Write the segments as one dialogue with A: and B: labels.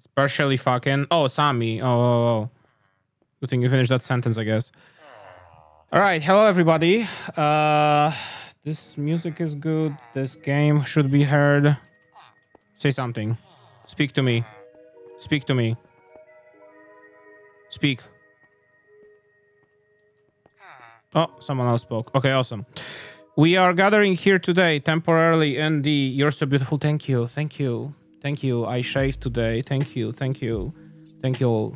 A: It's partially fucking. Oh, SAMMI. Oh. Good thing you finished that sentence, I guess. All right. Hello, everybody. This music is good. This game should be heard. Say something. Speak to me. Speak to me. Speak. Oh, someone else spoke. Okay, awesome. We are gathering here today temporarily in the... You're so beautiful. Thank you. Thank you. Thank you. I shaved today. Thank you. Thank you. Thank you.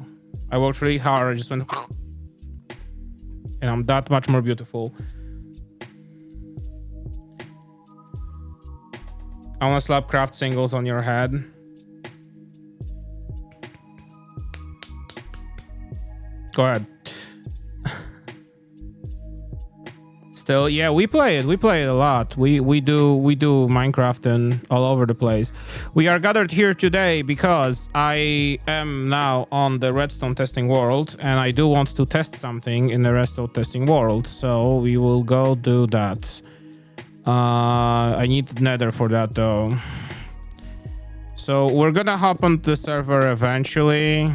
A: I worked really hard. I just went... And I'm that much more beautiful. I want to slap craft singles on your head. Go ahead. Still, yeah, we play it. We play it a lot. We do Minecraft and all over the place. We are gathered here today because I am now on the Redstone Testing world, and I do want to test something in the Redstone Testing world. So we will go do that. I need Nether for that though. So we're gonna hop on the server eventually.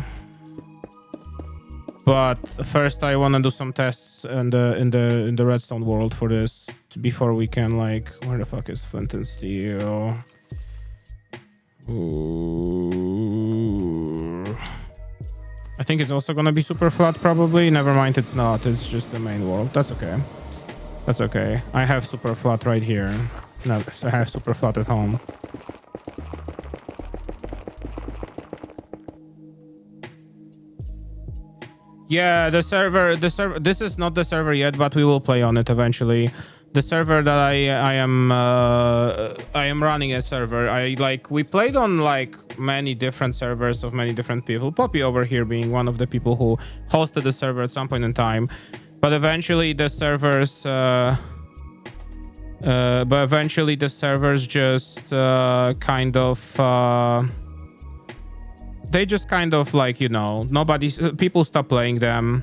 A: But first, I want to do some tests in the redstone world for this before we can, like, where the fuck is flint and steel? Ooh. I think it's also gonna be super flat, probably. Never mind, it's not. It's just the main world. That's okay. That's okay. I have super flat right here. No, I have super flat at home. Yeah, the server, this is not the server yet, but we will play on it eventually. The server that I am running a server. We played on like many different servers of many different people. Poppy over here being one of the people who hosted the server at some point in time. But eventually the servers just kind of they just kind of, like, you know, people stop playing them.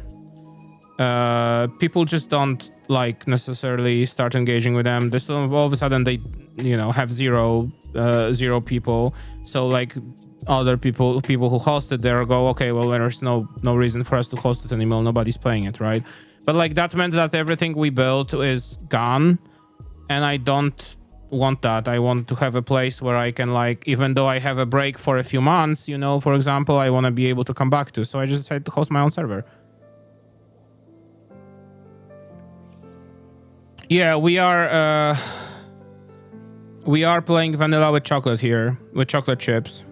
A: People just don't, like, necessarily start engaging with them. This all of a sudden they, you know, have zero people. So, like, other people who host it there go, okay, well, there's no reason for us to host it anymore. Nobody's playing it, right? But, like, that meant that everything we built is gone, and I don't want that. I want to have a place where I can, like, even though I have a break for a few months, you know, for example, I want to be able to come back to. So I just decided to host my own server. Yeah, we are playing vanilla with chocolate here, with chocolate chips.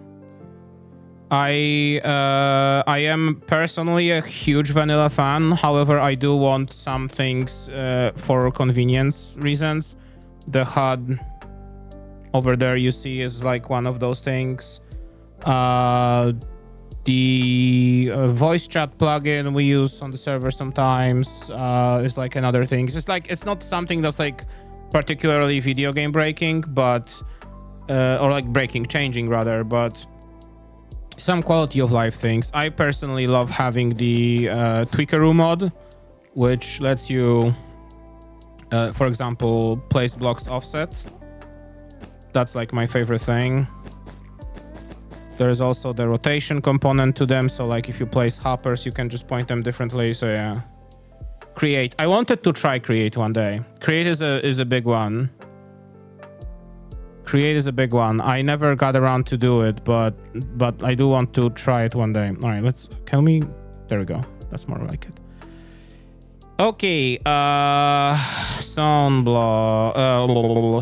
A: I am personally a huge vanilla fan. However, I do want some things for convenience reasons. The HUD over there you see is like one of those things. The voice chat plugin we use on the server sometimes is like another thing. It's like, it's not something that's like particularly video game breaking, but or like changing rather, but some quality of life things. I personally love having the Tweakeroo mod, which lets you for example, place blocks offset. That's like my favorite thing. There's also the rotation component to them. So like if you place hoppers, you can just point them differently. So yeah. Create. I wanted to try create one day. Create is a big one. Create is a big one. I never got around to do it, but I do want to try it one day. All right, there we go. That's more like it. Okay, stone block,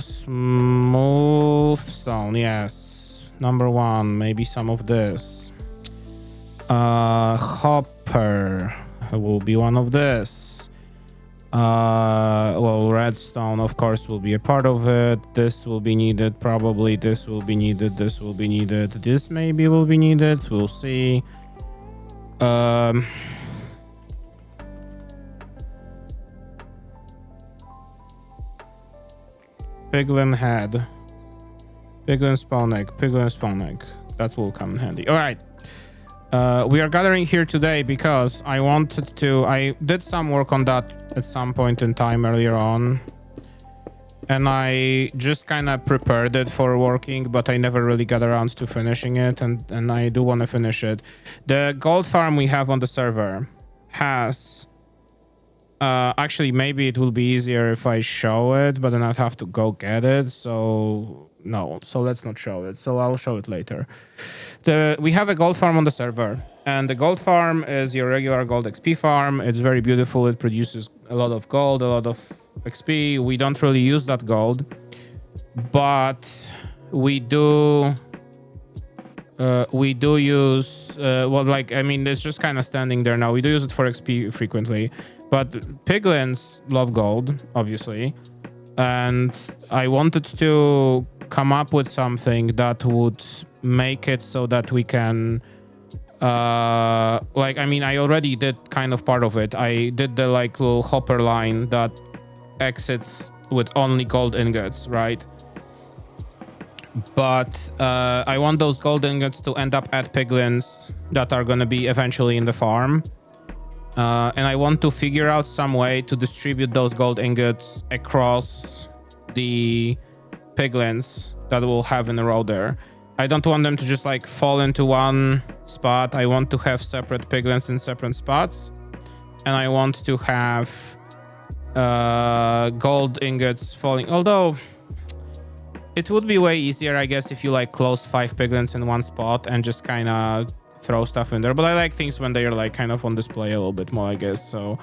A: smooth stone, yes. Number one, maybe some of this. Hopper will be one of this. Well, redstone, of course, will be a part of it. This will be needed, probably. This will be needed, this will be needed. This maybe will be needed, we'll see. Piglin head. Piglin spawn egg. Piglin spawn egg. That will come in handy. All right. We are gathering here today because I wanted to... I did some work on that at some point in time earlier on. and I just kind of prepared it for working, but I never really got around to finishing it, and I do want to finish it. The gold farm we have on the server has... actually, maybe it will be easier if I show it, but then I'd have to go get it, so... No, so let's not show it. So I'll show it later. We have a gold farm on the server, and the gold farm is your regular gold XP farm. It's very beautiful. It produces a lot of gold, a lot of XP. We don't really use that gold, but we do use well, like, I mean, it's just kind of standing there now. We do use it for XP frequently, but piglins love gold, obviously, and I wanted to come up with something that would make it so that we can like, I mean, I already did kind of part of it. I did the like little hopper line that exits with only gold ingots, right? But I want those gold ingots to end up at piglins that are going to be eventually in the farm. And I want to figure out some way to distribute those gold ingots across the piglins that we'll have in a row there. I don't want them to just like fall into one spot. I want to have separate piglins in separate spots. And I want to have gold ingots falling. Although it would be way easier, I guess, if you like close 5 piglins in one spot and just kind of throw stuff in there. But I like things when they are like kind of on display a little bit more, I guess. So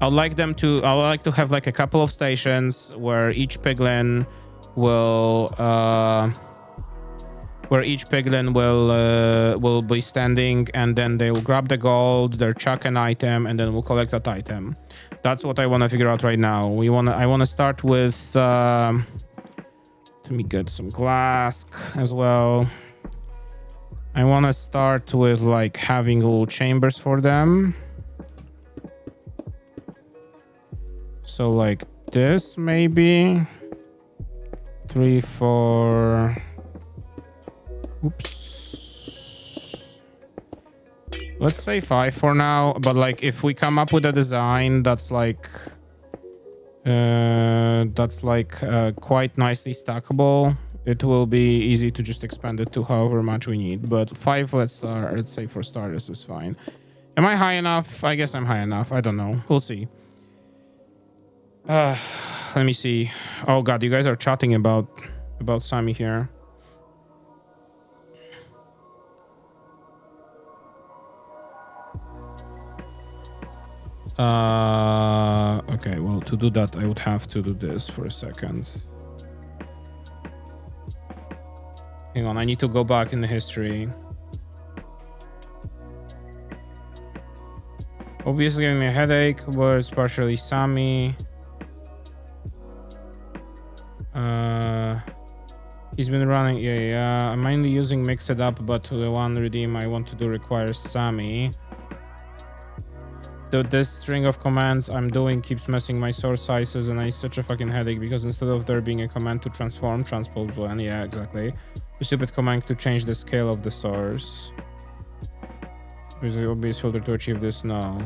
A: I'd like to have like a couple of stations where each piglin will be standing, and then they will grab the gold, they'll chuck an item, and then we'll collect that item. That's what I want to figure out right now. I want to start with let me get some glass as well. I want to start with like having little chambers for them. So like this, maybe 3, 4. Oops. Let's say 5 for now. But like, if we come up with a design that's like quite nicely stackable, it will be easy to just expand it to however much we need. But 5, let's say for starters, is fine. Am I high enough? I guess I'm high enough. I don't know. We'll see. Let me see. Oh god, you guys are chatting about SAMMI here. Okay, well, to do that, I would have to do this for a second. Hang on, I need to go back in the history. Obviously giving me a headache, but it's partially SAMMI. He's been running, yeah. I'm mainly using Mix It Up, but the one redeem I want to do requires SAMMI. This string of commands I'm doing keeps messing my source sizes, and it's such a fucking headache because instead of there being a command to transform, transpose one, yeah, exactly. A stupid command to change the scale of the source. There's an obvious filter to achieve this, no.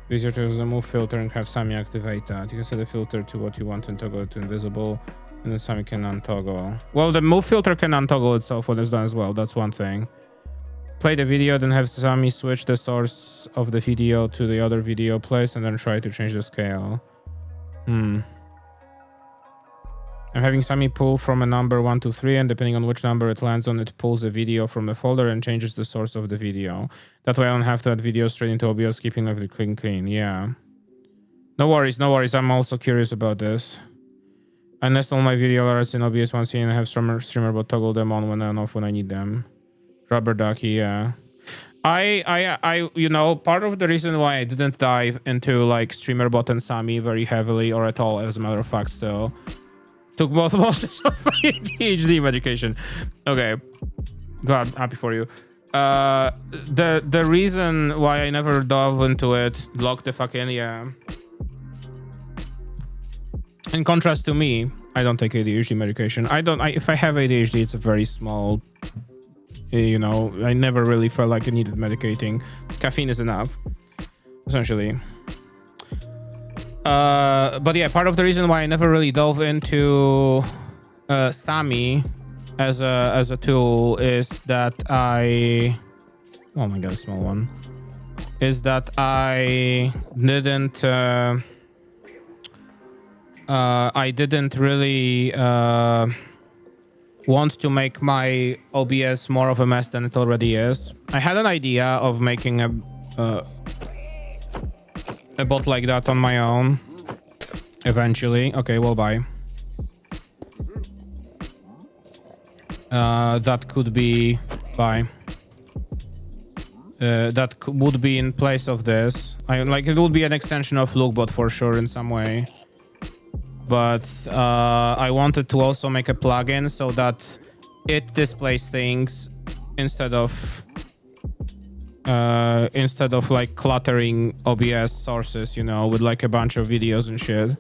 A: Easier to use the move filter and have SAMMI activate that. You can set the filter to what you want and toggle it to invisible, and then SAMMI can untoggle. Well, the move filter can untoggle itself when it's done as well, that's one thing. Play the video, then have SAMMI switch the source of the video to the other video place, and then try to change the scale. I'm having SAMMI pull from a number 1 to 3, and depending on which number it lands on, it pulls a video from the folder and changes the source of the video. That way I don't have to add videos straight into OBS, keeping everything clean. Yeah. No worries. I'm also curious about this. I nest all my video alerts in OBS once and I have streamer but toggle them on when and off when I need them. Rubber-ducky, yeah. I you know, part of the reason why I didn't dive into like streamer bot and SAMMI very heavily or at all, as a matter of fact, still took both most of my ADHD medication. Okay, glad, happy for you. The reason why I never dove into it, locked the fuck in, yeah. In contrast to me, I don't take ADHD medication. If I have ADHD, it's a very small. You know, I never really felt like I needed medicating. Caffeine is enough, essentially. But yeah, part of the reason why I never really dove into SAMMI as a tool is that oh my god, a small one, is that I didn't really want to make my OBS more of a mess than it already is. I had an idea of making a bot like that on my own eventually. Okay, well, bye. That could be bye. That would be in place of this. It would be an extension of Lookbot for sure in some way. But I wanted to also make a plugin so that it displays things instead of like cluttering OBS sources, you know, with like a bunch of videos and shit.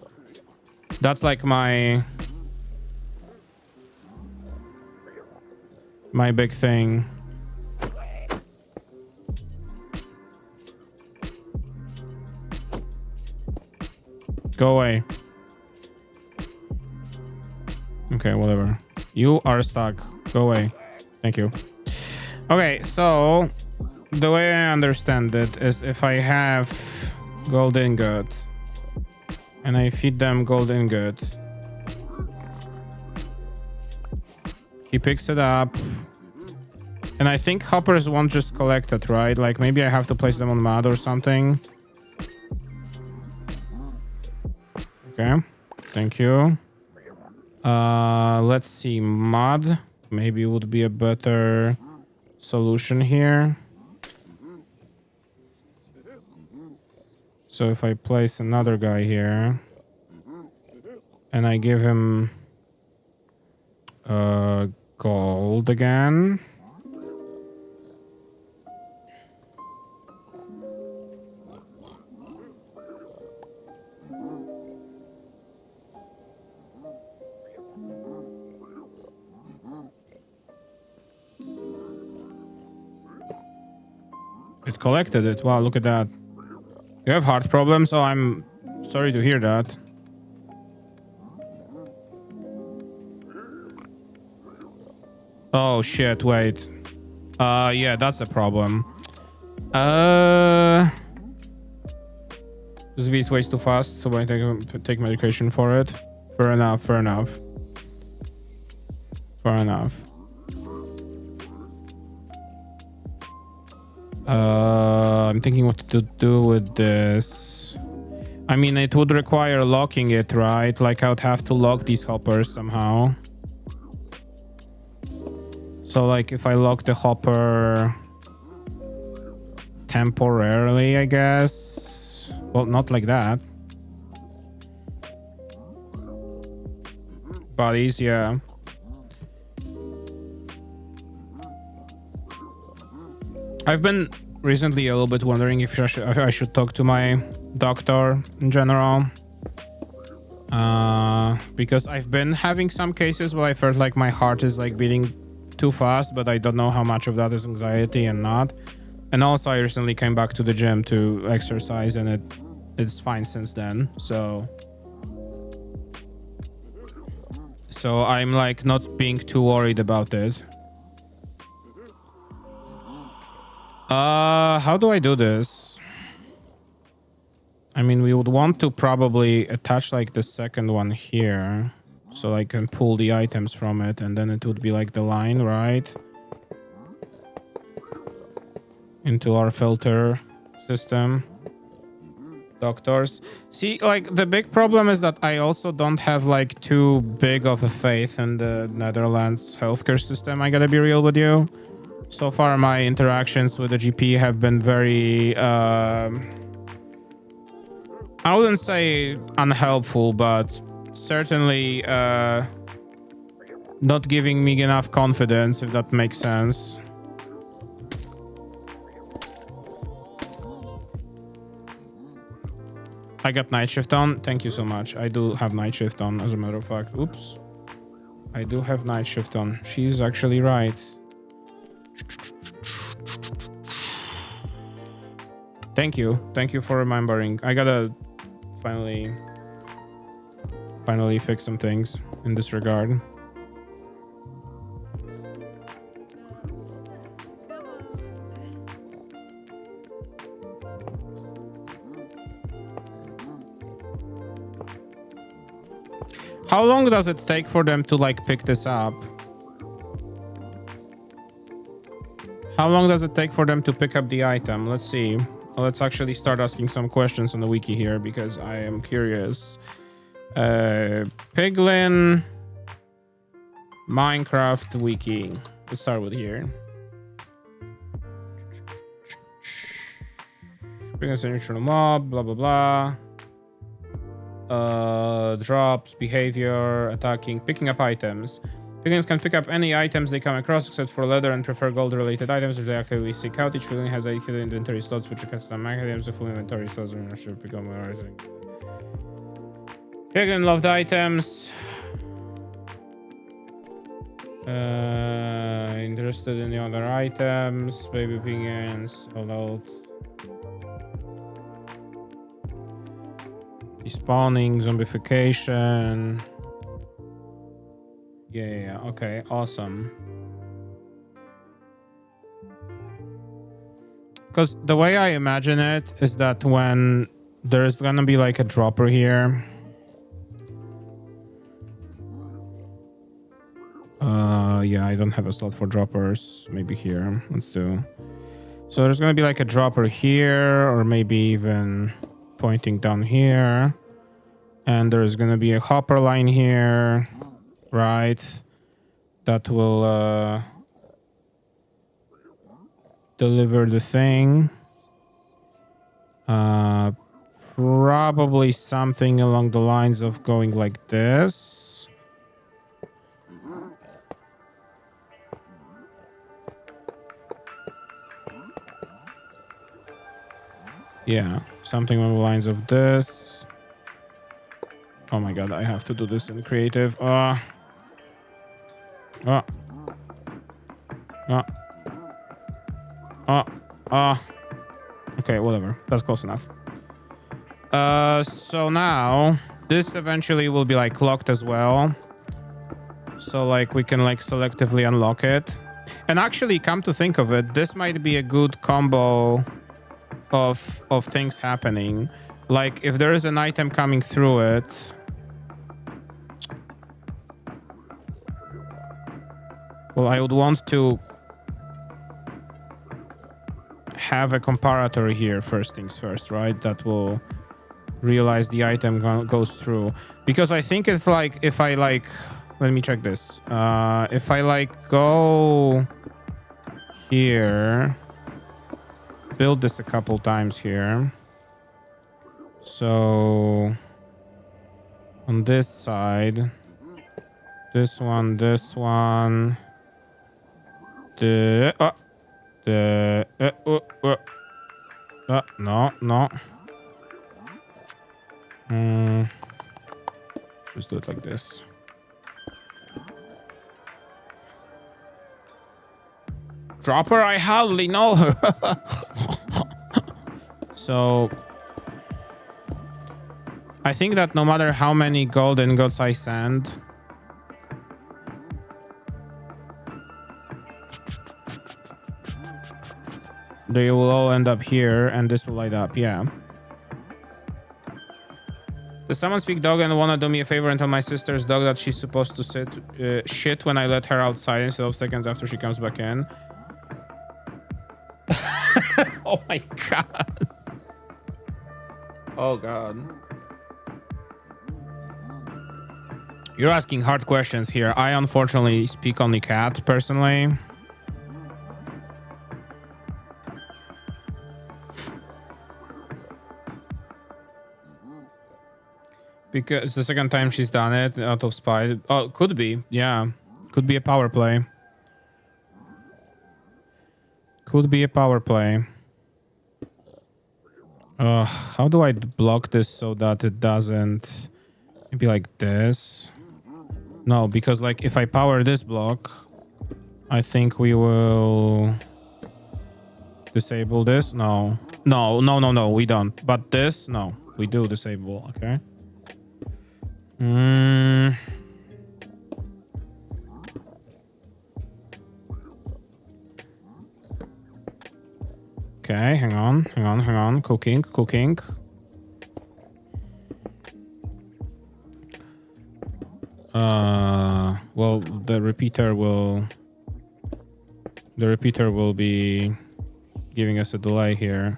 A: That's like my big thing. Go away. Okay, whatever. You are stuck. Go away. Thank you. Okay, so the way I understand it is if I have gold ingot and I feed them gold ingot, he picks it up. And I think hoppers won't just collect it, right? Like maybe I have to place them on mud or something. Okay, thank you. Let's see, mud maybe would be a better solution here. So if I place another guy here and I give him gold again. It collected it. Wow, look at that. You have heart problems? Oh, I'm sorry to hear that. Oh shit, wait. Yeah, that's a problem. This beat's way too fast, so I take medication for it. Fair enough, fair enough. Fair enough. I'm thinking what to do with this. I mean, it would require locking it, right? Like I would have to lock these hoppers somehow. So like if I lock the hopper temporarily, I guess. Well, not like that. Bodies, yeah. I've been recently a little bit wondering if I should talk to my doctor in general. Because I've been having some cases where I felt like my heart is like beating too fast, but I don't know how much of that is anxiety and not. And also I recently came back to the gym to exercise and it's fine since then. So I'm like not being too worried about it. How do I do this? I mean, we would want to probably attach like the second one here so I can pull the items from it, and then it would be like the line, right? Into our filter system. Doctors. See, like the big problem is that I also don't have like too big of a faith in the Netherlands healthcare system. I gotta be real with you. So far, my interactions with the GP have been very, I wouldn't say unhelpful, but certainly not giving me enough confidence, if that makes sense. I got night shift on. Thank you so much. I do have night shift on, as a matter of fact. Oops. I do have night shift on. She's actually right. Thank you. Thank you for remembering. I gotta finally fix some things in this regard. How long does it take for them to like pick this up? How long does it take for them to pick up the item? Let's see. Let's actually start asking some questions on the wiki here because I am curious. Piglin Minecraft wiki. Let's start with here. Piglins a neutral mob, blah blah blah. Drops, behavior, attacking, picking up items. Piglins can pick up any items they come across except for leather and prefer gold-related items which they actively seek out. Each piglin has 8 hidden inventory slots which are custom items. The full inventory slots should become rising. Piglin loved items. Interested in the other items. Baby piglins. Hold out. Despawning, zombification. Yeah. Okay, awesome. Because the way I imagine it is that when there's gonna be like a dropper here. Yeah, I don't have a slot for droppers. Maybe here. Let's do. So there's gonna be like a dropper here, or maybe even pointing down here. And there's gonna be a hopper line here, right? That will deliver the thing. Probably something along the lines of going like this. Yeah, something along the lines of this. Oh my god, I have to do this in creative. Okay, whatever. That's close enough. So now this eventually will be like locked as well. So like we can like selectively unlock it. And actually, come to think of it, this might be a good combo of things happening. Like if there is an item coming through it. Well, I would want to have a comparator here, first things first, right? That will realize the item goes through. Because I think it's like, if I like, let me check this. If I like go here, build this a couple times here. So on this side, this one, no. Just do it like this. Dropper, I hardly know her. So I think that no matter how many gold ingots I send, they will all end up here and this will light up. Yeah. Does someone speak dog and wanna do me a favor and tell my sister's dog that she's supposed to shit when I let her outside instead of seconds after she comes back in? Oh my god. Oh god. You're asking hard questions here. I unfortunately speak only cat personally. Because the second time she's done it out of spite. Oh, could be. Yeah. Could be a power play. Could be a power play. How do I block this so that it doesn't... Maybe like this. No, because like if I power this block, I think we will disable this. No, we don't. But this, no. we do disable. Okay. Mm. Okay, hang on. Cooking. Well, the repeater will be giving us a delay here.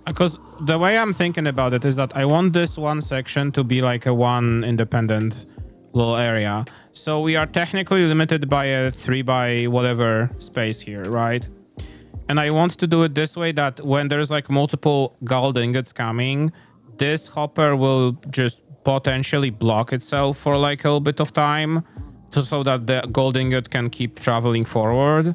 A: Because the way I'm thinking about it is that I want this one section to be like a one independent little area. So we are technically limited by a 3 by whatever space here, right? And I want to do it this way that when there's like multiple gold ingots coming, this hopper will just potentially block itself for like a little bit of time so that the gold ingot can keep traveling forward.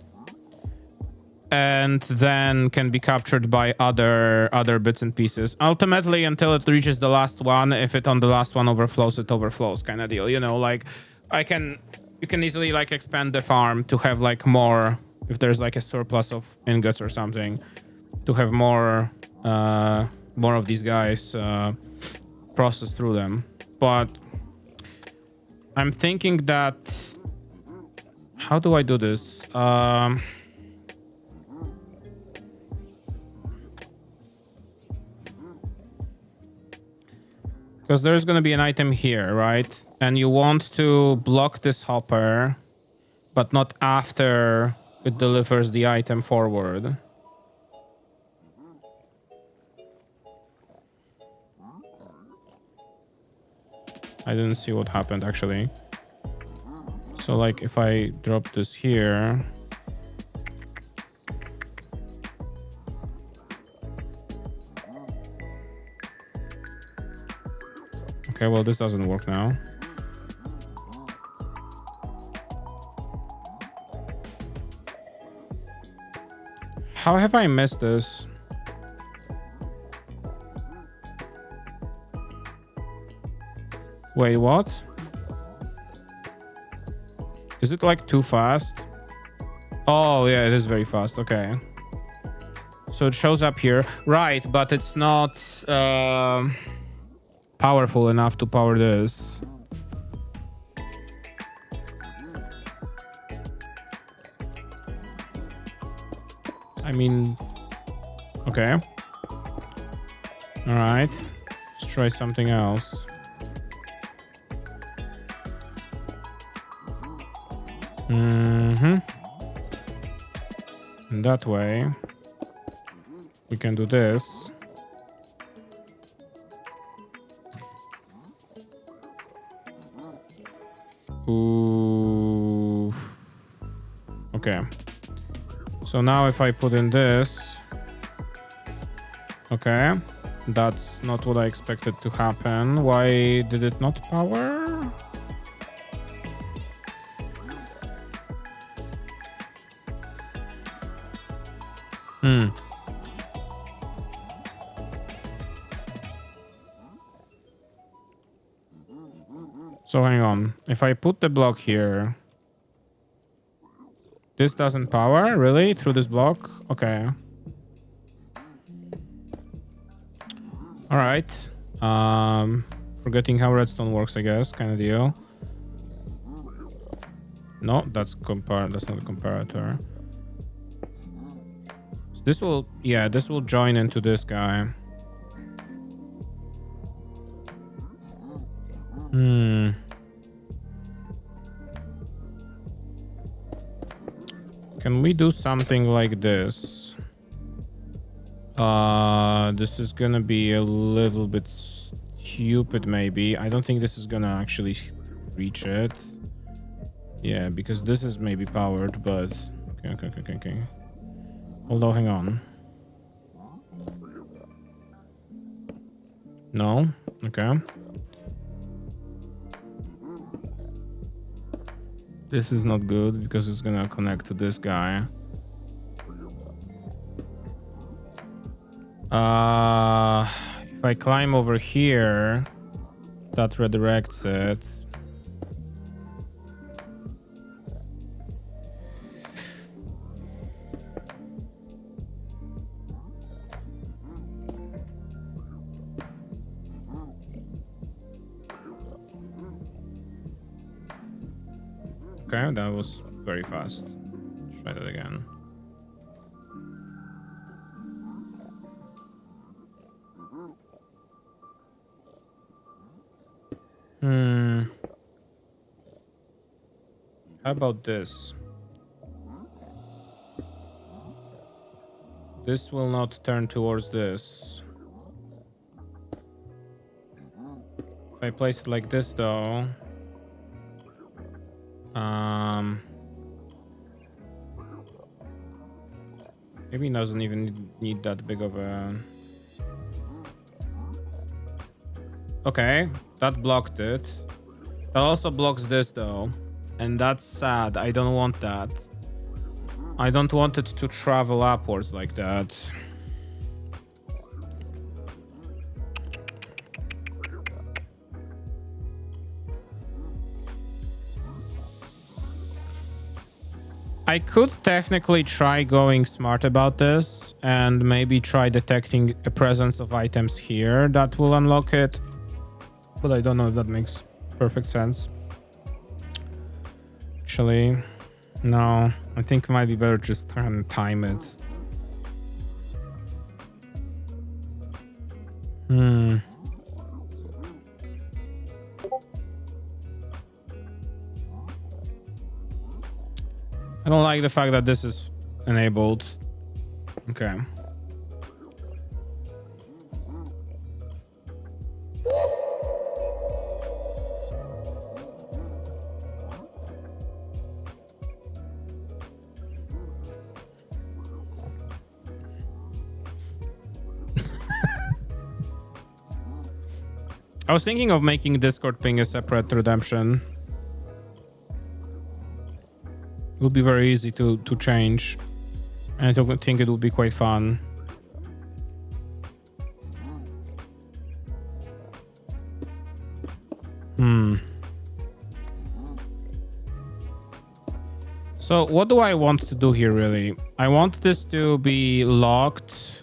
A: And then can be captured by other bits and pieces. Ultimately, until it reaches the last one, if it on the last one overflows, it overflows kind of deal. You know, like you can easily like expand the farm to have like more, if there's like a surplus of ingots or something, to have more of these guys process through them. But I'm thinking that, how do I do this? Because there's going to be an item here, right? And you want to block this hopper, but not after it delivers the item forward. I didn't see what happened, actually. So, like, if I drop this here... Okay, well, this doesn't work now. How have I missed this? Wait, what? Is it like too fast? Oh, yeah, it is very fast. Okay. So it shows up here. Right, but it's not... powerful enough to power this. I mean, okay. All right, let's try something else. And that way, we can do this. Ooh. Okay. So now if I put in this... Okay. That's not what I expected to happen. Why did it not power? So hang on. If I put the block here... This doesn't power? Really? Through this block? Okay. Alright. Forgetting how redstone works, I guess. Kind of deal. No, that's not a comparator. So this will... Yeah, this will join into this guy. Can we do something like this? This is gonna be a little bit stupid, maybe. I don't think this is gonna actually reach it. Yeah, because this is maybe powered, but... Okay. Although, hang on. No? Okay. This is not good because it's gonna connect to this guy. If I climb over here, That redirects it. Okay, that was very fast. Try that again. How about this? This will not turn towards this. If I place it like this, though, maybe it doesn't even need that big of a... Okay, that blocked it. That also blocks this, though. And that's sad. I don't want that. I don't want it to travel upwards like that. I could technically try going smart about this and maybe try detecting a presence of items here that will unlock it. But I don't know if that makes perfect sense. Actually, no. I think it might be better just try and time it. I don't like the fact that this is enabled. Okay. I was thinking of making Discord ping a separate redemption. It would be very easy to change. And I think it would be quite fun. So what do I want to do here, really? I want this to be locked.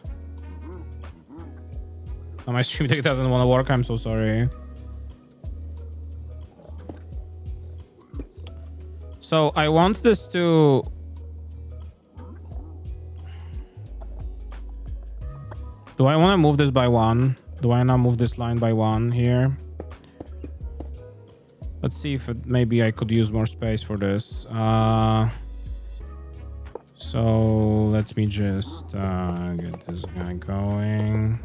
A: Oh, my stream deck doesn't want to work. I'm so sorry. So I want this to... Do I want to move this by one? Do I now move this line by one here? Let's see if maybe I could use more space for this. So let me just get this guy going.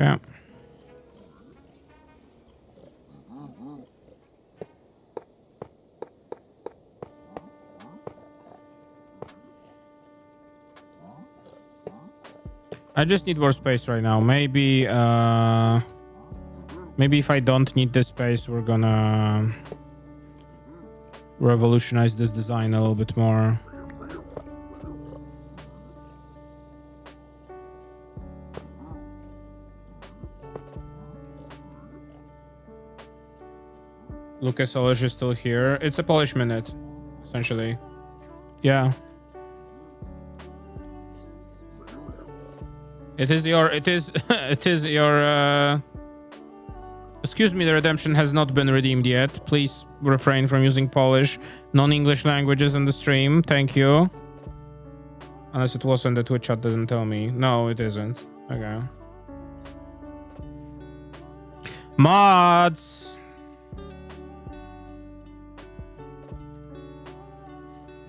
A: Okay. I just need more space right now. Maybe if I don't need this space, we're gonna revolutionize this design a little bit more. Lucas Olish is still here. It's a Polish minute, essentially. Yeah. It is your... Excuse me, the redemption has not been redeemed yet. Please refrain from using Polish, non-English languages in the stream. Thank you. Unless it wasn't, the Twitch chat doesn't tell me. No, it isn't. Okay. Mods!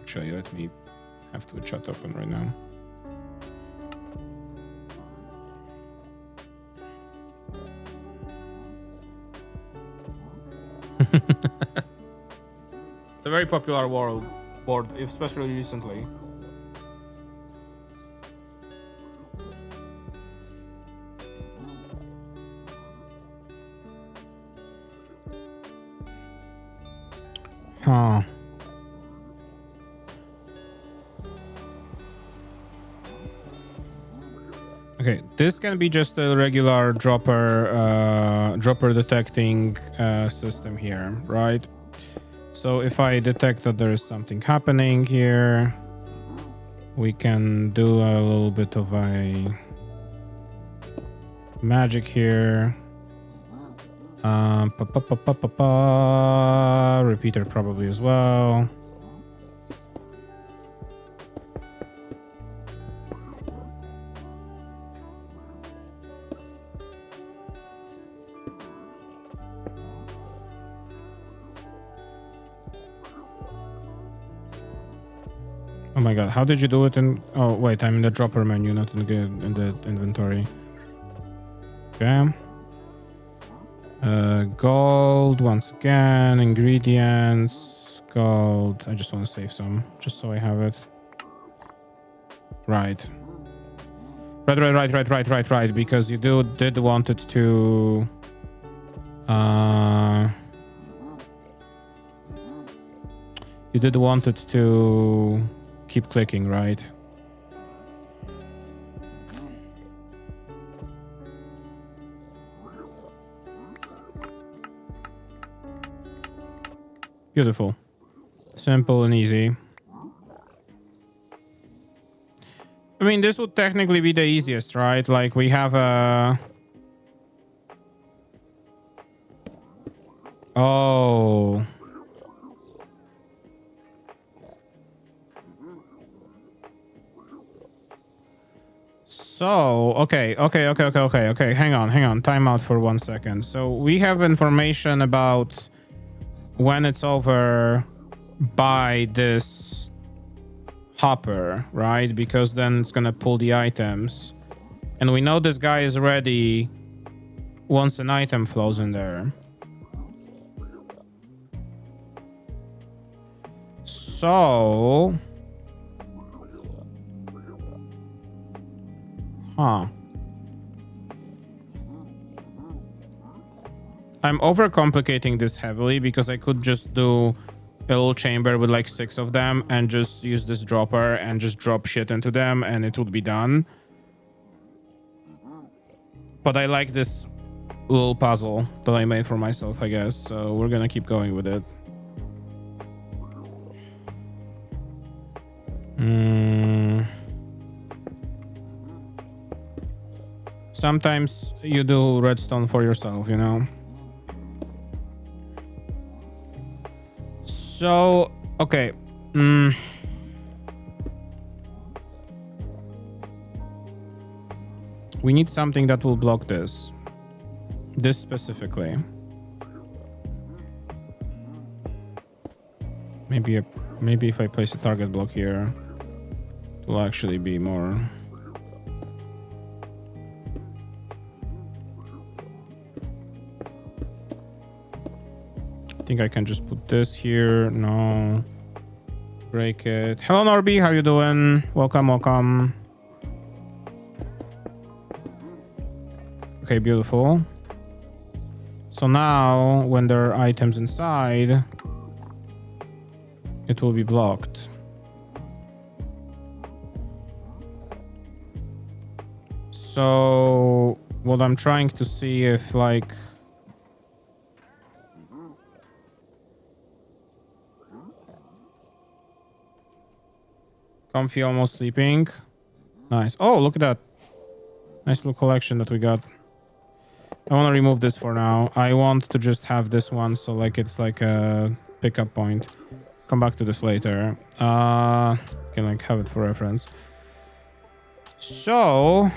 A: Actually, let me have Twitch chat open right now. It's a very popular board, especially recently. Huh. Okay, this can be just a regular dropper detecting system here, right? So if I detect that there is something happening here, we can do a little bit of a magic here. Repeater probably as well. Oh my god, how did you do it in... Oh, wait, I'm in the dropper menu, not in the inventory. Okay. Gold, once again, ingredients, gold. I just want to save some, just so I have it. Right. Right, because you did want it to... You did want it to keep clicking, right? Beautiful. Simple and easy. I mean, this would technically be the easiest, right? Like, we have a... Oh... So, okay. Hang on. Time out for 1 second. So we have information about when it's over by this hopper, right? Because then it's gonna pull the items. And we know this guy is ready once an item flows in there. So... Huh. I'm overcomplicating this heavily because I could just do a little chamber with like 6 of them and just use this dropper and just drop shit into them and it would be done. But I like this little puzzle that I made for myself, I guess. So we're gonna keep going with it. Sometimes you do redstone for yourself, you know? So, okay. We need something that will block this. This specifically. Maybe if I place a target block here, it will actually be more... I think I can just put this here. No. Break it. Hello, Norby. How you doing? Welcome. Okay, beautiful. So now, when there are items inside, it will be blocked. So, what I'm trying to see if, like... Comfy, almost sleeping. Nice. Oh, look at that. Nice little collection that we got. I want to remove this for now. I want to just have this one so like it's like a pickup point. Come back to this later. Can like have it for reference. So...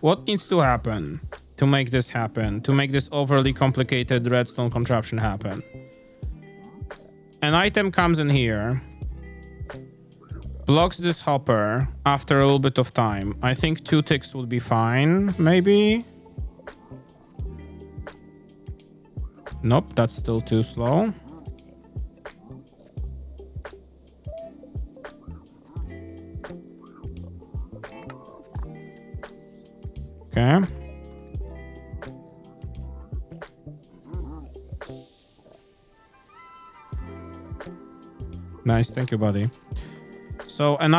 A: what needs to happen to make this happen? To make this overly complicated redstone contraption happen? An item comes in here, blocks this hopper after a little bit of time. I think 2 ticks would be fine, maybe? Nope, that's still too slow. Okay. Nice, thank you, buddy. So an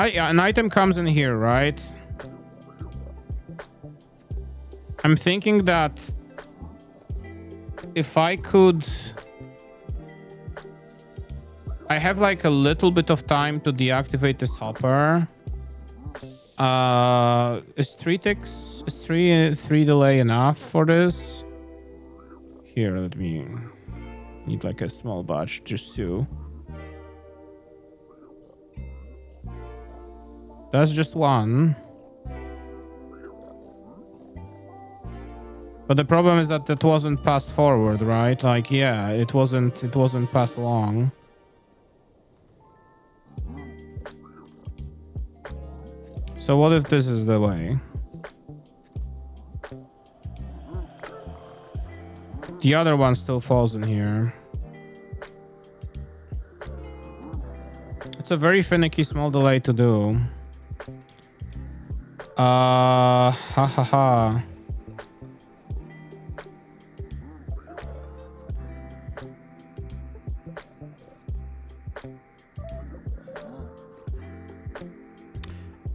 A: item comes in here, right? I'm thinking that if I could... I have like a little bit of time to deactivate this hopper. Is 3 ticks, is 3 delay enough for this? Here, let me... Need like a small batch just to... That's just 1. But the problem is that it wasn't passed forward, right? Like, yeah, it wasn't passed along. So what if this is the way? The other one still falls in here. It's a very finicky small delay to do. Ha ha ha.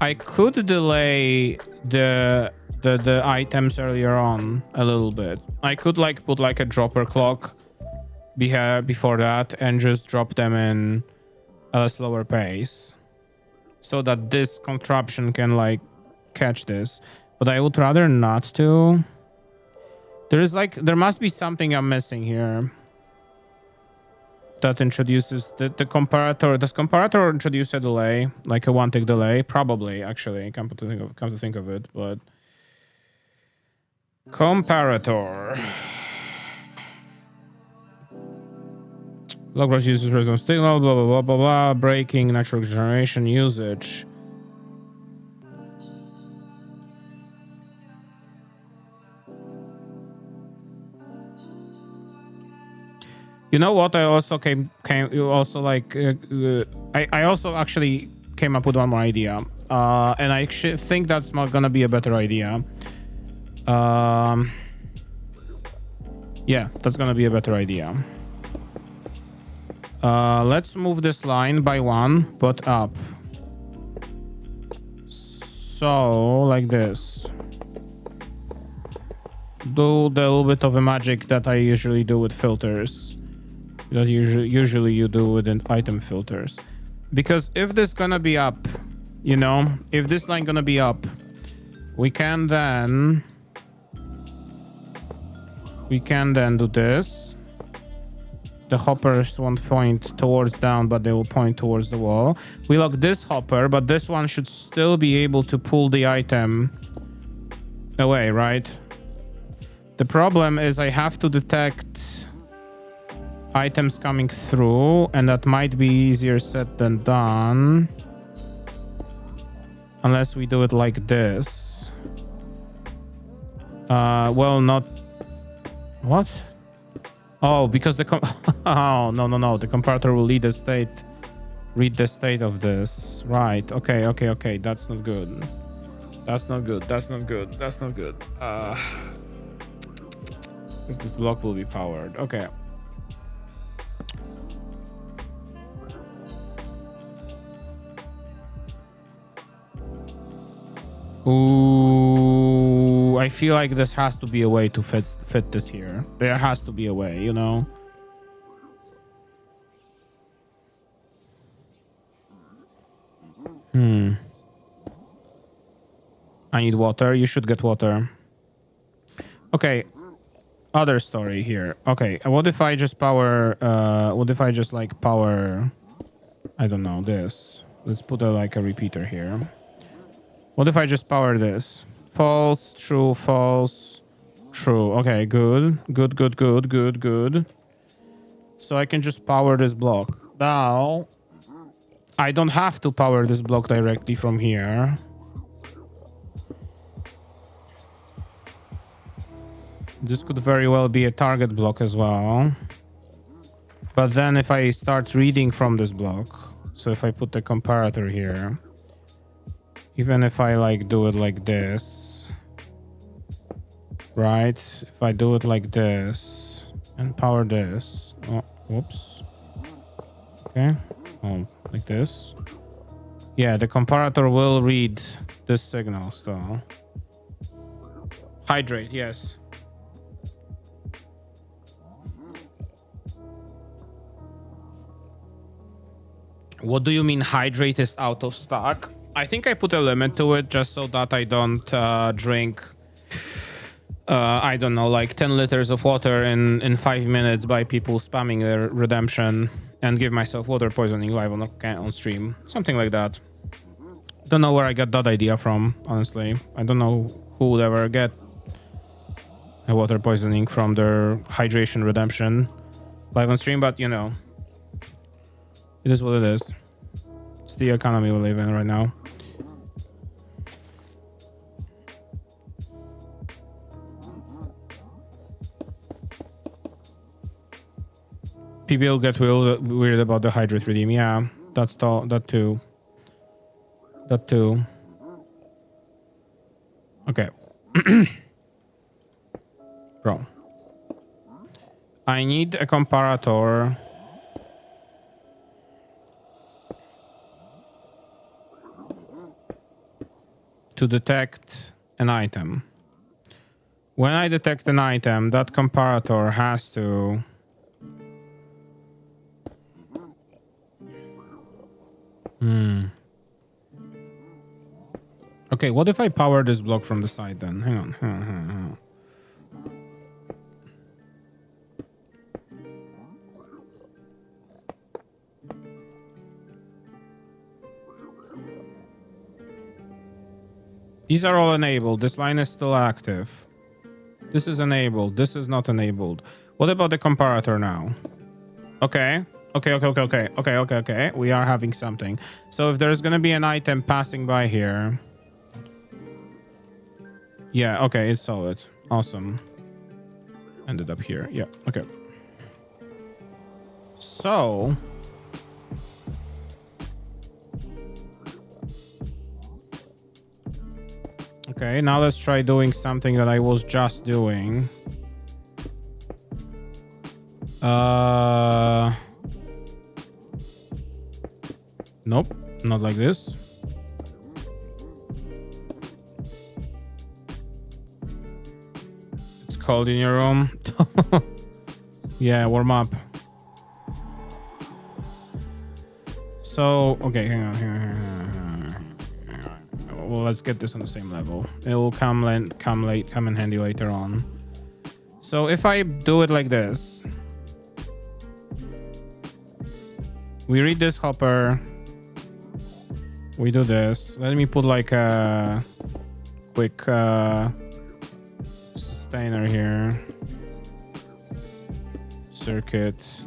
A: I could delay the items earlier on a little bit. I could like put like a dropper clock before that and just drop them in at a slower pace so that this contraption can like catch this. But I would rather not to. There must be something I'm missing here that introduces the comparator. Does comparator introduce a delay, like a 1 tick delay? Probably, actually. Come to think of it, but comparator. Log uses redstone signal, blah blah blah blah blah. Breaking, natural generation, usage. You know what? I also I also actually came up with one more idea, and I actually think that's not gonna be a better idea. Yeah, that's gonna be a better idea. Let's move this line by 1, but up. So like this. Do the little bit of a magic that I usually do with filters. That usually you do with item filters. Because if this gonna be up, you know, if this line gonna be up, we can then do this. The hoppers won't point towards down, but they will point towards the wall. We lock this hopper, but this one should still be able to pull the item away, right? The problem is I have to detect items coming through, and that might be easier said than done. Unless we do it like this. Well, not... What? Oh, because the oh, no. The comparator will read the state of this. Right. Okay. That's not good. That's not good. Because this block will be powered. Okay. Ooh, I feel like this has to be a way to fit this here. There has to be a way, you know? I need water. You should get water. Okay. Other story here. Okay. What if I just power... what if I just like power... I don't know, this. Let's put like a repeater here. What if I just power this? False, true, false, true. Okay, good. So I can just power this block. Now, I don't have to power this block directly from here. This could very well be a target block as well. But then if I start reading from this block, so if I put the comparator here, even if I like do it like this, right? If I do it like this and power this, oh, whoops. Okay, Oh, like this. Yeah, the comparator will read this signal still. Hydrate, yes. What do you mean hydrate is out of stock? I think I put a limit to it just so that I don't drink, I don't know, like 10 liters of water in 5 minutes by people spamming their redemption and give myself water poisoning live on stream. Something like that. Don't know where I got that idea from, honestly. I don't know who would ever get a water poisoning from their hydration redemption live on stream, but you know, it is what it is. It's the economy we live in right now. People will get weird about the hydrate redeem. Yeah, that too. That too. Okay. Bro. I need a comparator to detect an item. When I detect an item, that comparator has to... Okay, what if I power this block from the side then? Hang on. These are all enabled. This line is still active. This is enabled. This is not enabled. What about the comparator now? Okay. Okay. We are having something. So if there's gonna be an item passing by here... Yeah, okay, it's solid. Awesome. Ended up here. Yeah, okay. So... Okay, now let's try doing something that I was just doing. Nope, not like this. It's cold in your room. Yeah, warm up. So, okay, hang on. Well, let's get this on the same level. It will come in handy later on. So if I do it like this, we read this hopper. We do this. Let me put like a quick sustainer here. Circuit.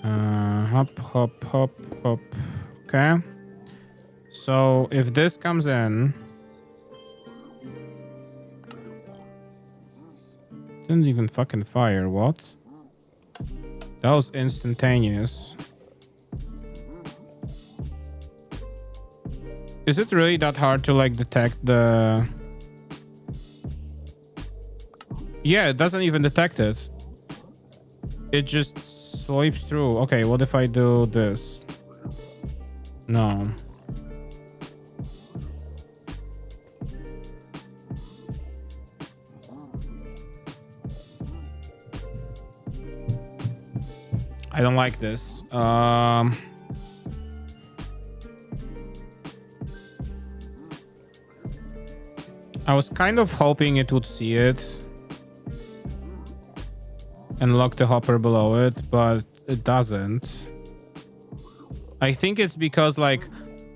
A: Hop. Okay. So if this comes in, didn't even fucking fire. What? That was instantaneous. Is it really that hard to like detect the... Yeah, it doesn't even detect it. It just swipes through. Okay, what if I do this? No. I don't like this. I was kind of hoping it would see it and lock the hopper below it, but it doesn't. I think it's because like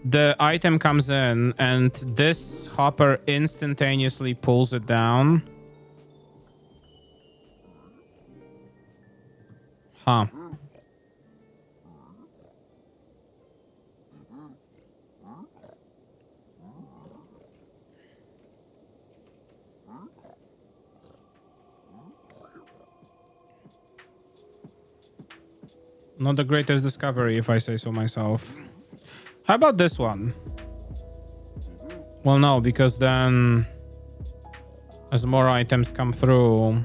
A: the item comes in and this hopper instantaneously pulls it down. Huh. Not the greatest discovery, if I say so myself. How about this one? Well, no, because then as more items come through...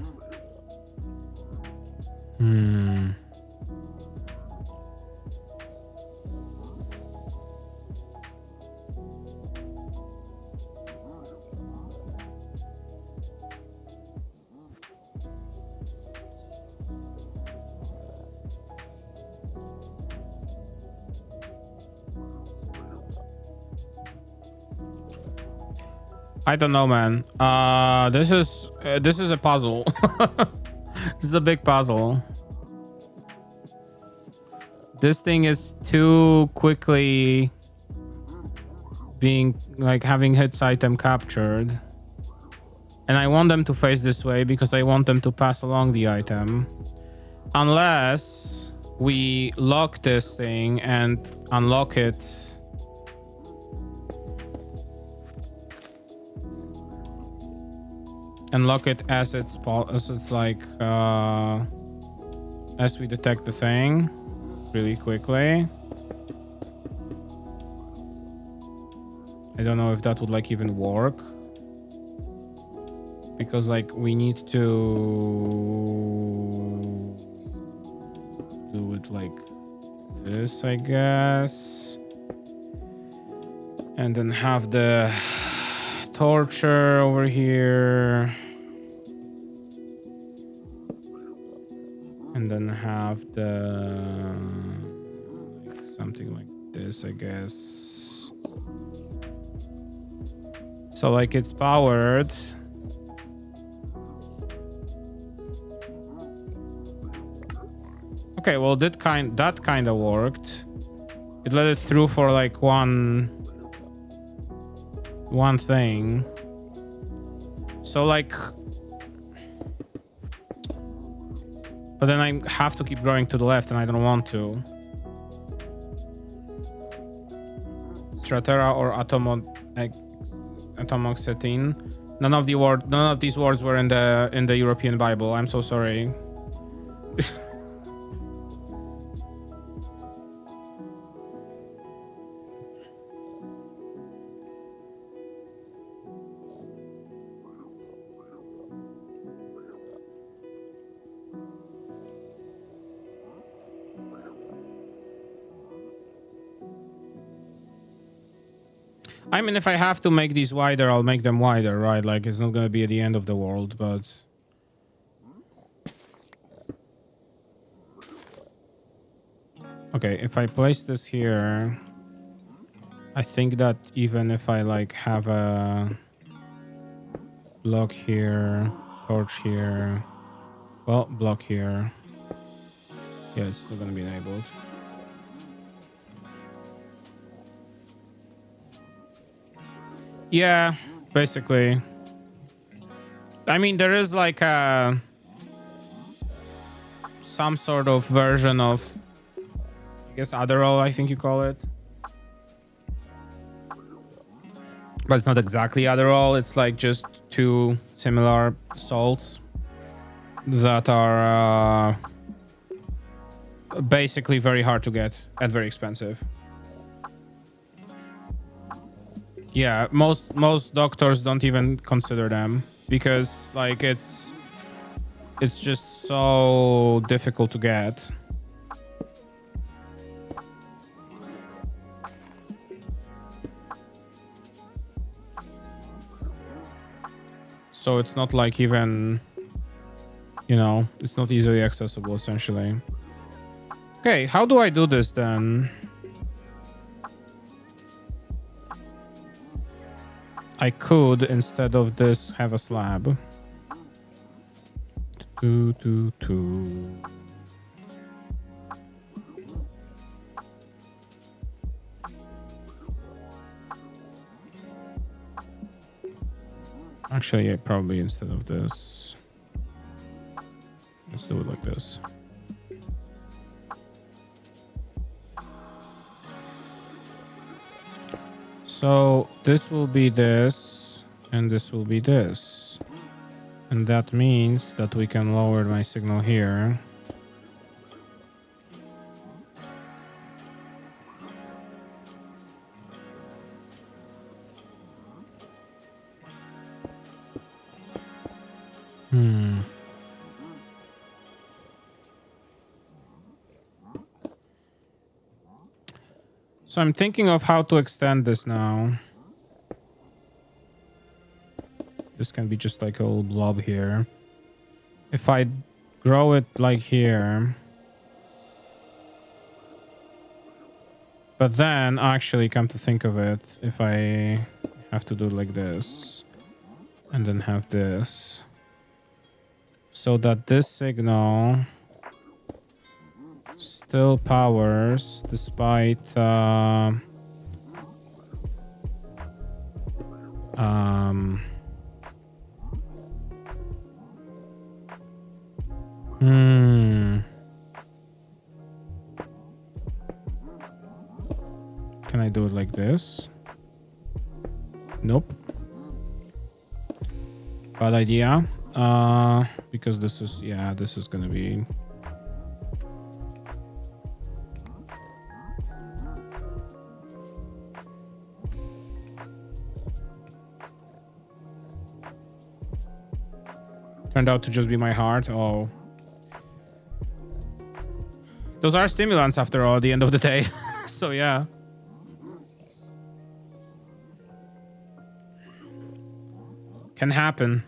A: I don't know, man. This is a puzzle. This is a big puzzle. This thing is too quickly being like having its item captured. And I want them to face this way because I want them to pass along the item. Unless we lock this thing and unlock it. Unlock it as it's like as we detect the thing really quickly. I don't know if that would like even work. Because like we need to do it like this, I guess. And then have the torture over here. And then have the like something like this, I guess. So like it's powered. Okay, well that kind of worked. It let it through for like one thing. So like, but then I have to keep going to the left and I don't want to. Stratera or atomoxetine. None of these words were in the European Bible. I'm so sorry. I mean, if I have to make these wider, I'll make them wider, right? Like, it's not gonna be at the end of the world, but... Okay, if I place this here... I think that even if I, like, have a... block here, torch here... Well, block here... Yeah, it's still gonna be enabled. Yeah, basically. I mean, there is like a some sort of version of, I guess, Adderall, I think you call it. But it's not exactly Adderall. It's like just two similar salts that are basically very hard to get and very expensive. Yeah, most doctors don't even consider them because like it's just so difficult to get. So it's not like even, you know, it's not easily accessible essentially. Okay, how do I do this then? I could, instead of this, have a slab. Actually, yeah, probably instead of this. Let's do it like this. So this will be this, and this will be this. And that means that we can lower my signal here. So I'm thinking of how to extend this now. This can be just like a little blob here. If I grow it like here. But then, actually, come to think of it, if I have to do it like this. And then have this. So that this signal still powers despite Can I do it like this? Nope. Bad idea. Because this is, yeah, this is gonna be... Turned out to just be my heart. Oh. Those are stimulants after all, at the end of the day. So yeah. Can happen.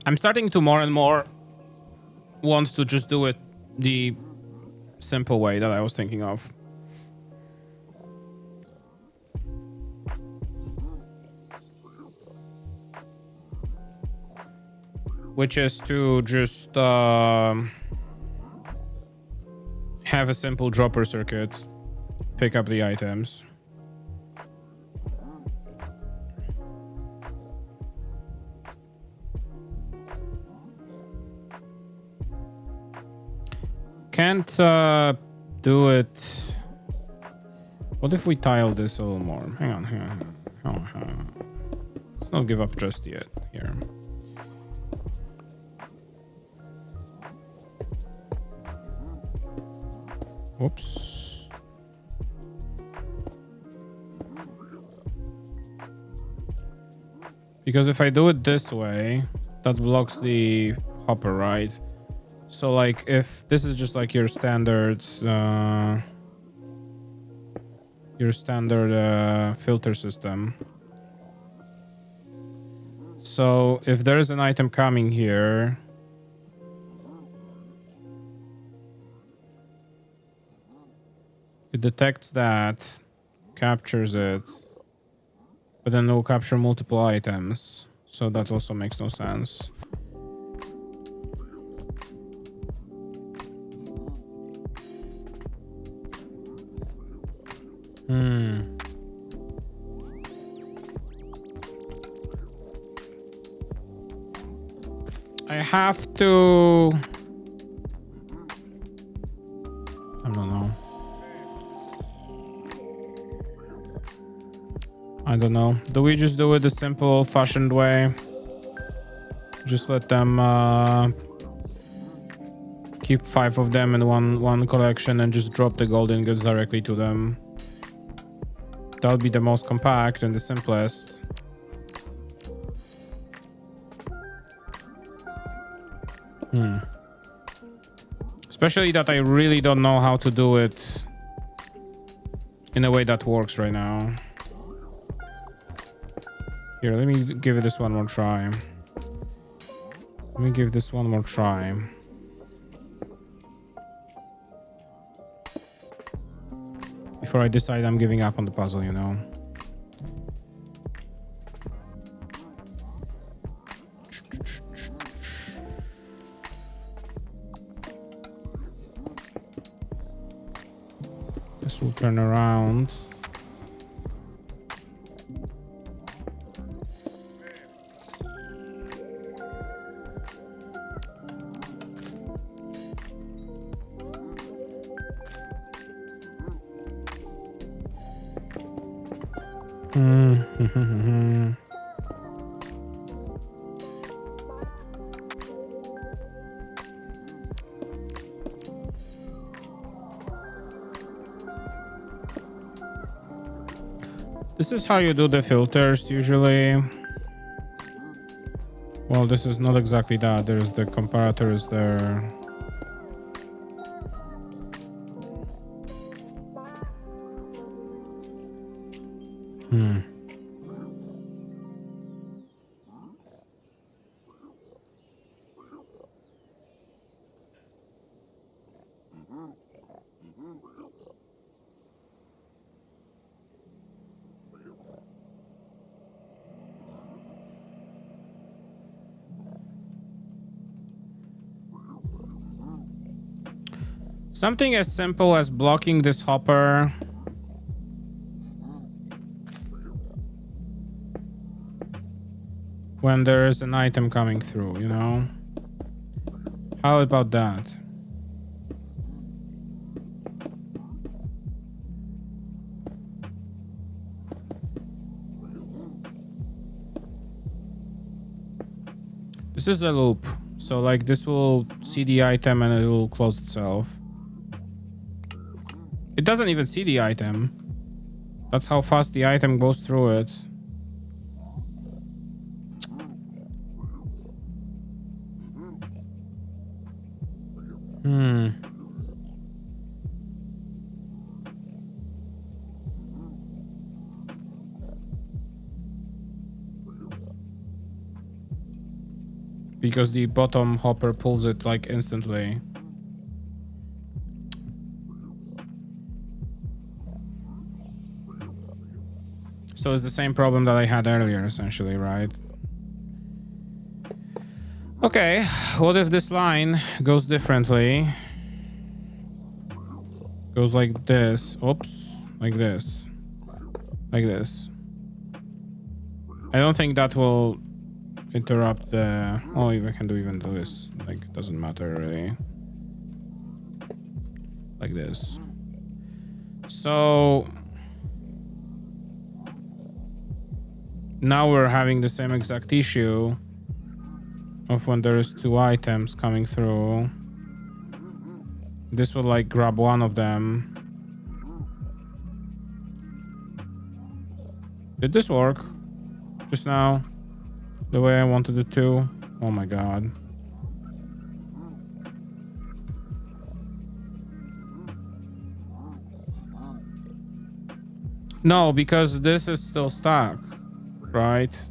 A: I'm starting to more and more want to just do it the simple way that I was thinking of. Which is to just have a simple dropper circuit, pick up the items. Can't do it. What if we tile this a little more? Hang on, hang on. Oh, hang on. Let's not give up just yet here. Whoops. Because if I do it this way, that blocks the hopper, right? So like if this is just like your standard filter system. So if there's an item coming here, it detects that, captures it, but then it will capture multiple items. So that also makes no sense. I have to... I don't know. I don't know. Do we just do it the simple old-fashioned way? Just let them keep 5 of them in one collection and just drop the gold ingots directly to them. That would be the most compact and the simplest. Especially that I really don't know how to do it in a way that works right now. Here, let me give it this one more try. Let me give this one more try. Before I decide I'm giving up on the puzzle, you know. This will turn around. This is how you do the filters usually. Well, this is not exactly that. There's the comparator is there. Something as simple as blocking this hopper. When there is an item coming through, you know? How about that? This is a loop. So like this will see the item and it will close itself. It doesn't even see the item. That's how fast the item goes through it. Because the bottom hopper pulls it like instantly. So it's the same problem that I had earlier, essentially, right? Okay, what if this line goes differently? Goes like this. Oops, like this. Like this. I don't think that will interrupt the... Oh, I can even do this. Like, it doesn't matter, really. Like this. So... now we're having the same exact issue of when there is two items coming through. This will like grab one of them. Did this work just now the way I wanted it to? Oh my god. No, because this is still stuck. Right.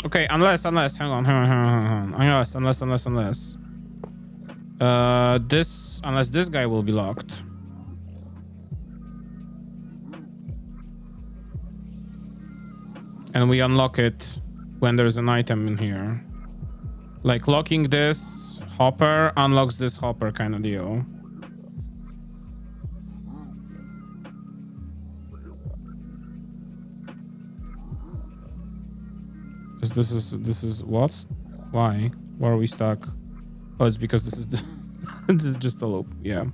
A: Okay, unless, hang on. Unless this guy will be locked. And we unlock it when there's an item in here. Like locking this hopper unlocks this hopper kind of deal. This is what? Why are we stuck? Oh, it's because this is the this is just a loop. Yeah.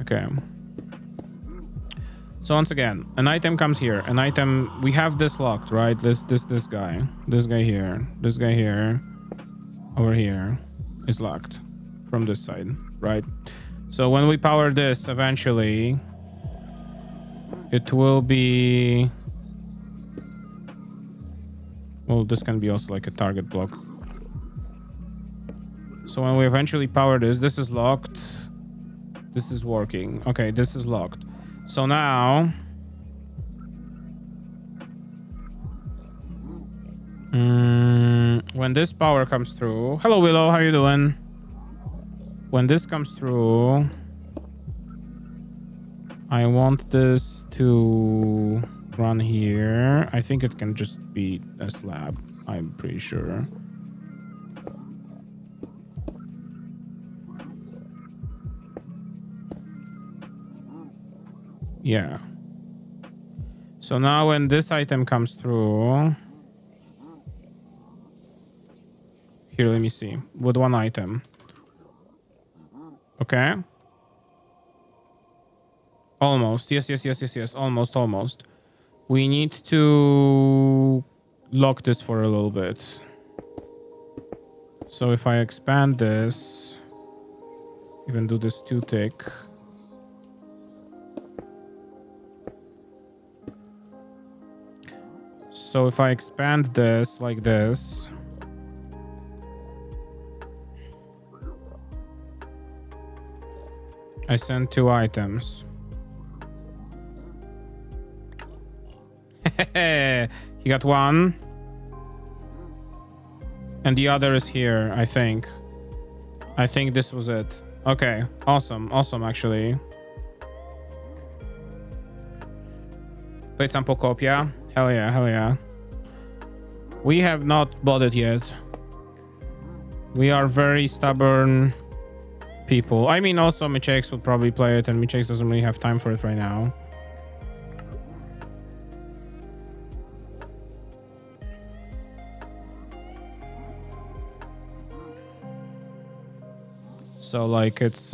A: Okay. So once again, an item comes here. An item, we have this locked, right? This guy here, over here is locked from this side, right? So when we power this, eventually it will be... well, this can be also like a target block. So when we eventually power this is locked. This is working. Okay, this is locked. So now... when this power comes through... hello, Willow, how you doing? When this comes through... I want this to run here. I think it can just be a slab. I'm pretty sure. Yeah. So now when this item comes through... here, let me see. With one item. Okay. Almost. Yes. Almost. We need to lock this for a little bit. So if I expand this, even do this 2 tick. So if I expand this like this, I send 2 items. He got one. And the other is here, I think. I think this was it. Okay, awesome actually. Play some Pokopia. Hell yeah. We have not bought it yet. We are very stubborn people. I mean, also Michex would probably play it, and Michex doesn't really have time for it right now. So like it's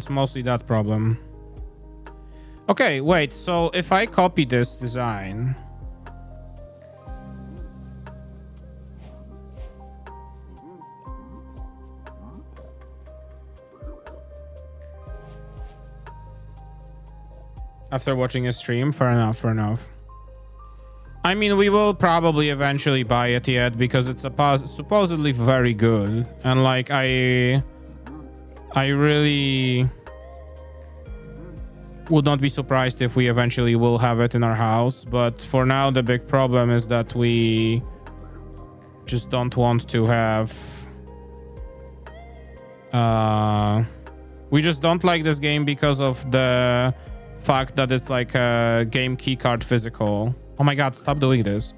A: mostly that problem. Okay, wait, so if I copy this design, after watching a stream, fair enough, fair enough. I mean, we will probably eventually buy it yet because it's supposedly very good, and like I really would not be surprised if we eventually will have it in our house. But for now, the big problem is that we just don't want to have. We just don't like this game because of the fact that it's like a game keycard physical. Oh my god, stop doing this.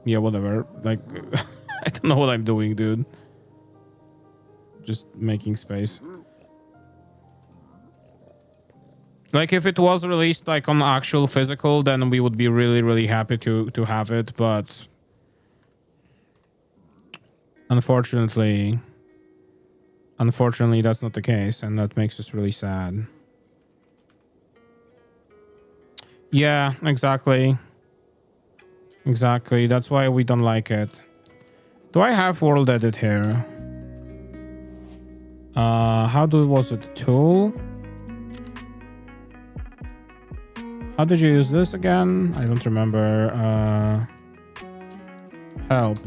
A: Yeah, whatever. Like, I don't know what I'm doing, dude. Just making space. Like, if it was released like on actual physical, then we would be really, really happy to have it, but unfortunately, that's not the case, and that makes us really sad. Yeah, exactly. Exactly. That's why we don't like it. Do I have WorldEdit here? Was it? Tool? How did you use this again? I don't remember. Help.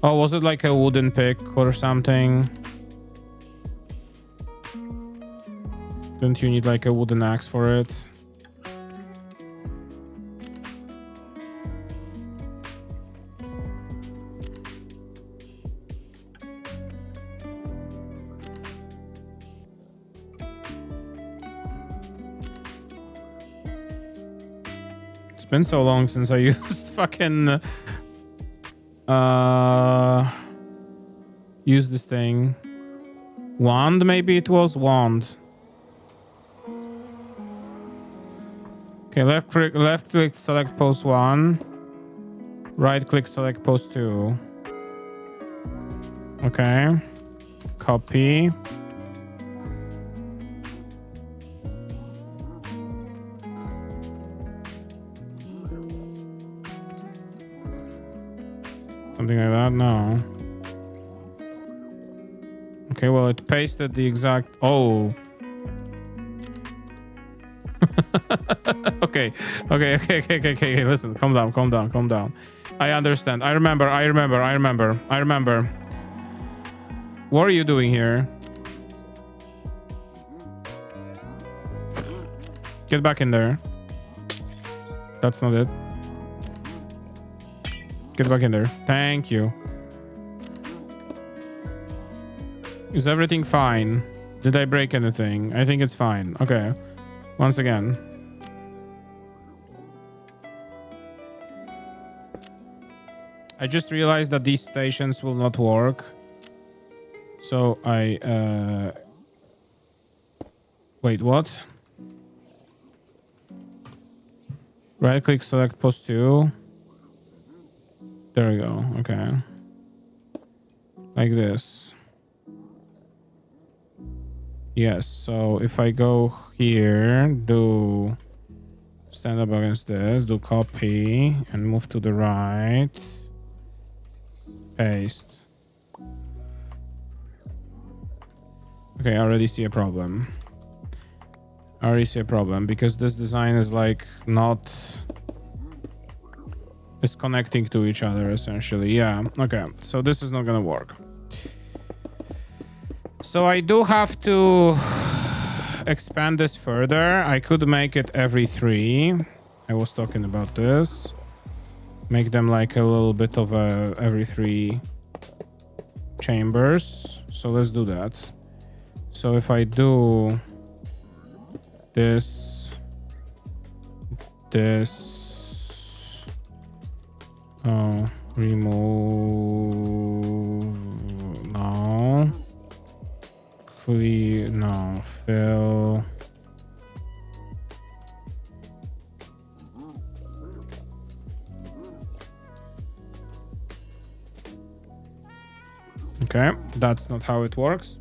A: Oh, was it like a wooden pick or something? Don't you need like a wooden axe for it? It's been so long since I used fucking use this thing. Wand, maybe it was wand. Okay, left click, select post 1. Right click, select post 2. Okay. Copy. Something like that? No. Okay, well, it pasted the exact... Oh. Okay. Listen, calm down. I understand. I remember. What are you doing here? Get back in there. That's not it. Get back in there. Thank you. Is everything fine? Did I break anything? I think it's fine. Okay. Once again. I just realized that these stations will not work. So I... Wait, what? Right click, select post 2. There we go. Okay. Like this. Yes, so if I go here, do stand up against this, do copy and move to the right, paste. Okay, I already see a problem. Because this design is like not... It's connecting to each other essentially. Yeah, okay, so this is not gonna work. So I do have to expand this further. I could make it every 3. I was talking about this. Make them like a little bit of a every 3 chambers. So let's do that. So if I do this, remove, no, clear, no, fill. Okay, that's not how it works.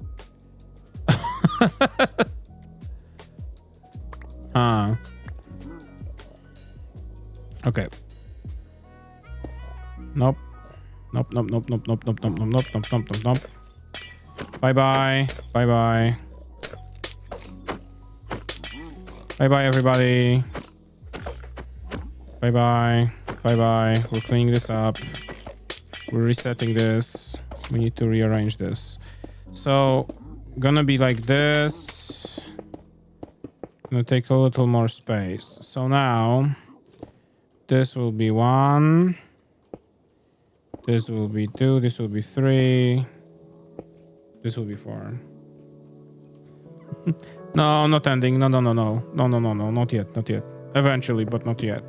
A: Okay. Nope. Nope, nope, nope, nope, nope, nope, nope, nope, nope, nope, nope, nope. Bye-bye. Bye-bye. Bye-bye, everybody. Bye-bye. Bye-bye. We're cleaning this up. We're resetting this. We need to rearrange this. So, gonna be like this. Gonna take a little more space. So now, this will be 1. This will be 2. This will be 3. This will be 4. No, not ending. No, no, no, no. No, no, no, no. Not yet. Not yet. Eventually, but not yet.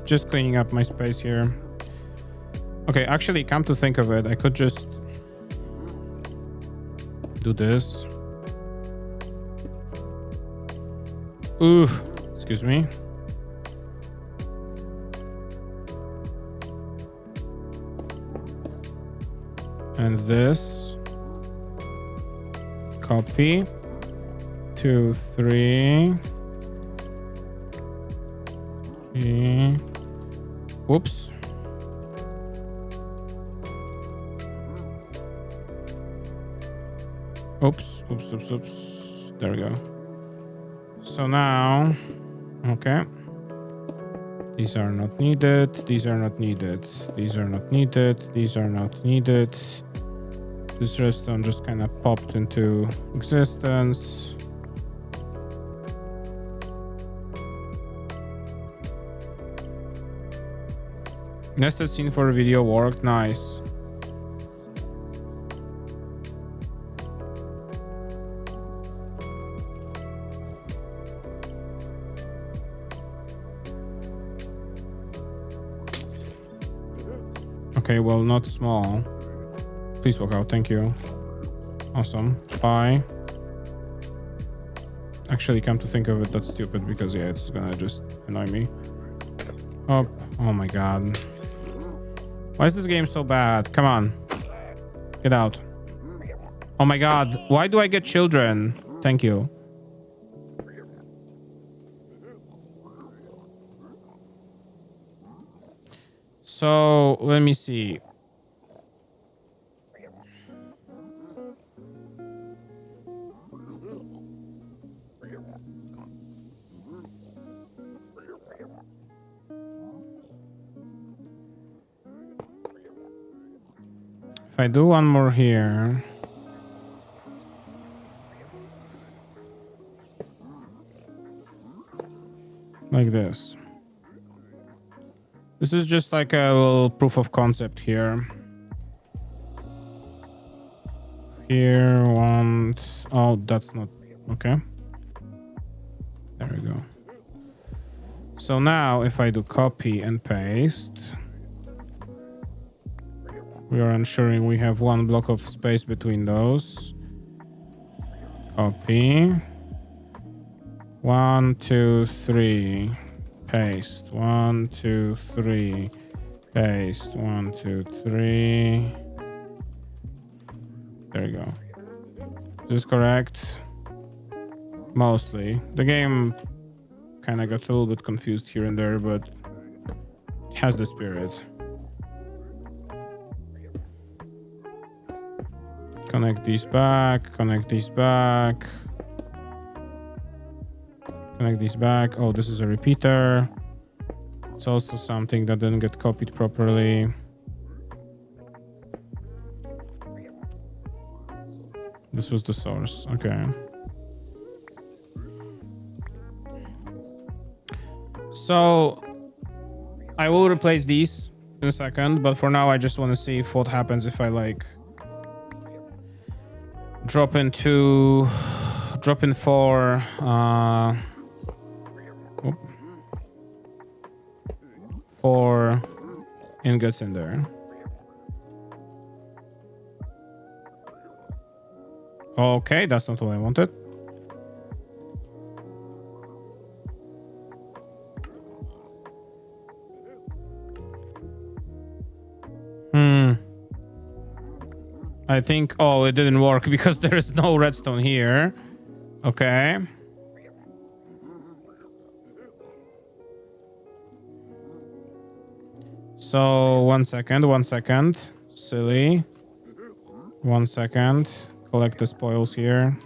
A: Just cleaning up my space here. Okay, actually, come to think of it, I could just do this. Ooh, excuse me. And this. Copy. 2, 3. Whoops. Oops, oops, oops, oops. There we go. So now, okay. These are not needed. These are not needed. These are not needed. These are not needed. This redstone just kind of popped into existence. Nested scene for a video worked. Nice. Okay, well, not small. Please walk out. Thank you. Awesome. Bye. Actually, come to think of it, that's stupid because, yeah, it's gonna just annoy me. Oh, oh my god. Why is this game so bad? Come on. Get out. Oh my god. Why do I get children? Thank you. So, let me see. If I do one more here. Like this. This is just like a little proof of concept here. Here, one. Oh, that's not. Okay. There we go. So now if I do copy and paste, we are ensuring we have one block of space between those. Copy. 1, 2, 3. Paste. 1, 2, 3. Paste. 1, 2, 3. There we go. Is this correct? Mostly. The game kind of got a little bit confused here and there, but it has the spirit. Connect these back. Connect these back. Connect these back. Oh, this is a repeater. That's also something that didn't get copied properly. This was the source. Okay. So I will replace these in a second, but for now I just want to see if what happens if I like drop in 4 4 ingots in there. Okay, that's not what I wanted. I think, oh, it didn't work because there is no redstone here. Okay. So, 1 second. Silly. 1 second. Collect the spoils here.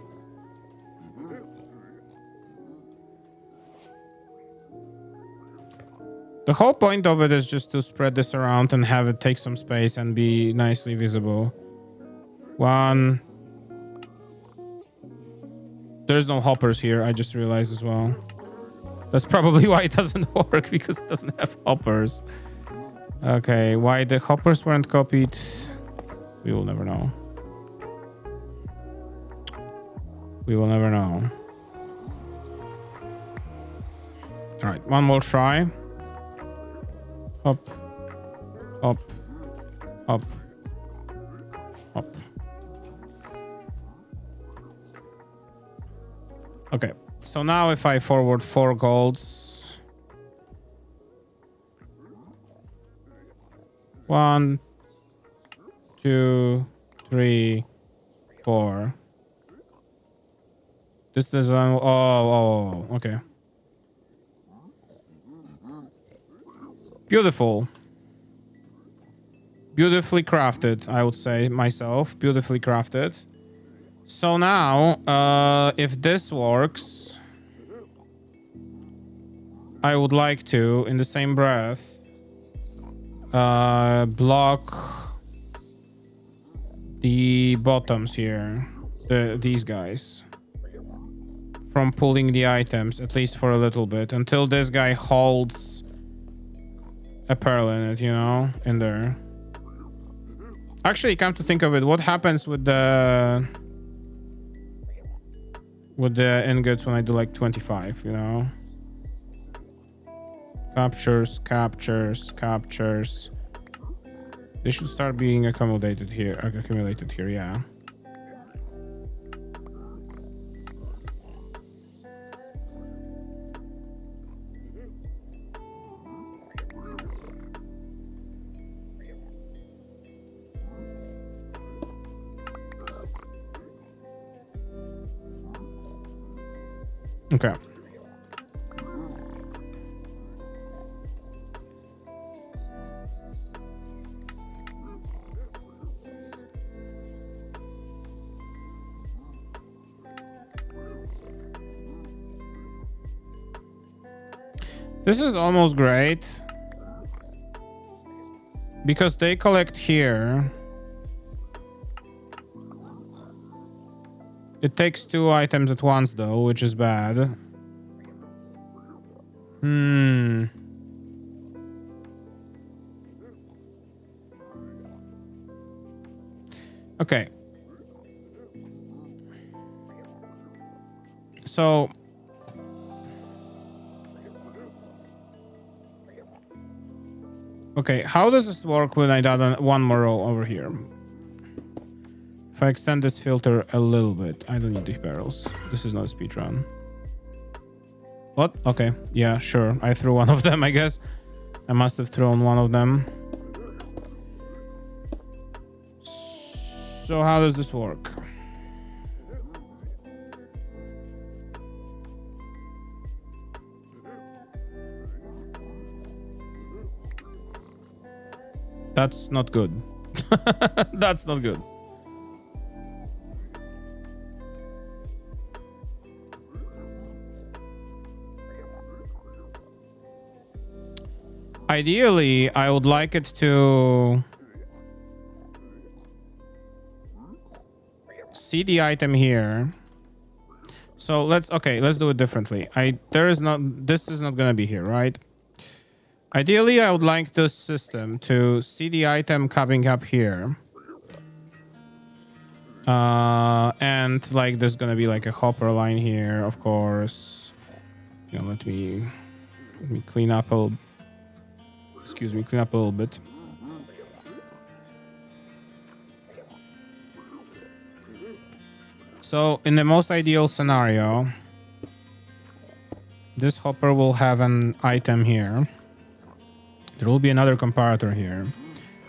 A: The whole point of it is just to spread this around and have it take some space and be nicely visible. 1. There's no hoppers here, I just realized as well. That's probably why it doesn't work, because it doesn't have hoppers. Okay, why the hoppers weren't copied, we will never know. We will never know. All right, one more try. Up, up, up, up. Okay, so now if I forward 4 golds. 1, 2, 3, 4. This design. Oh, okay. Beautiful. Beautifully crafted, I would say myself. Beautifully crafted. So now, if this works, I would like to, in the same breath, block the bottoms here, these guys, from pulling the items, at least for a little bit, until this guy holds a pearl in it, you know, in there. Actually, come to think of it, what happens with the ingots when I do like 25, you know? Captures. They should start being accumulated here, yeah. Okay. This is almost great because they collect here. It takes 2 items at once though, which is bad. Okay. So okay, how does this work when I add 1 more row over here? If I extend this filter a little bit, I don't need the barrels. This is not a speedrun. What? Okay, yeah, sure. I threw one of them, I guess. I must have thrown one of them. So how does this work? That's not good. That's not good. Ideally, I would like it to see the item here. So let's do it differently. This is not gonna be here, right? Ideally, I would like this system to see the item coming up here. And like there's gonna be like a hopper line here, of course. You know, let me clean up a little. Excuse me, clean up a little bit. So in the most ideal scenario, this hopper will have an item here. There will be another comparator here,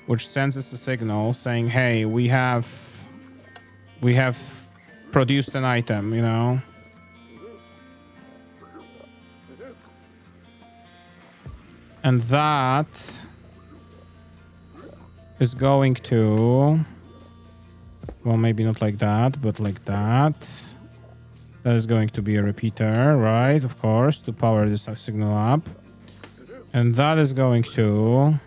A: which sends us a signal saying, hey, we have produced an item, you know? And that is going to, well, maybe not like that, but like that. That is going to be a repeater, right? Of course, to power this signal up. And that is going to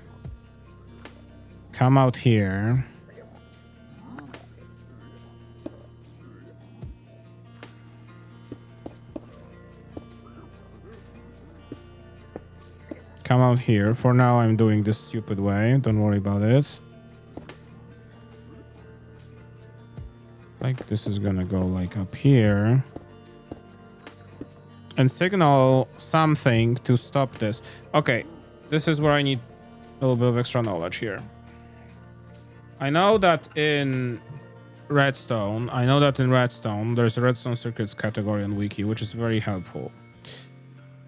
A: come out here. Come out here. For now, I'm doing this stupid way. Don't worry about it. Like this is gonna go like up here. And signal something to stop this. Okay, this is where I need a little bit of extra knowledge here. I know that in Redstone, there's a Redstone circuits category on Wiki, which is very helpful.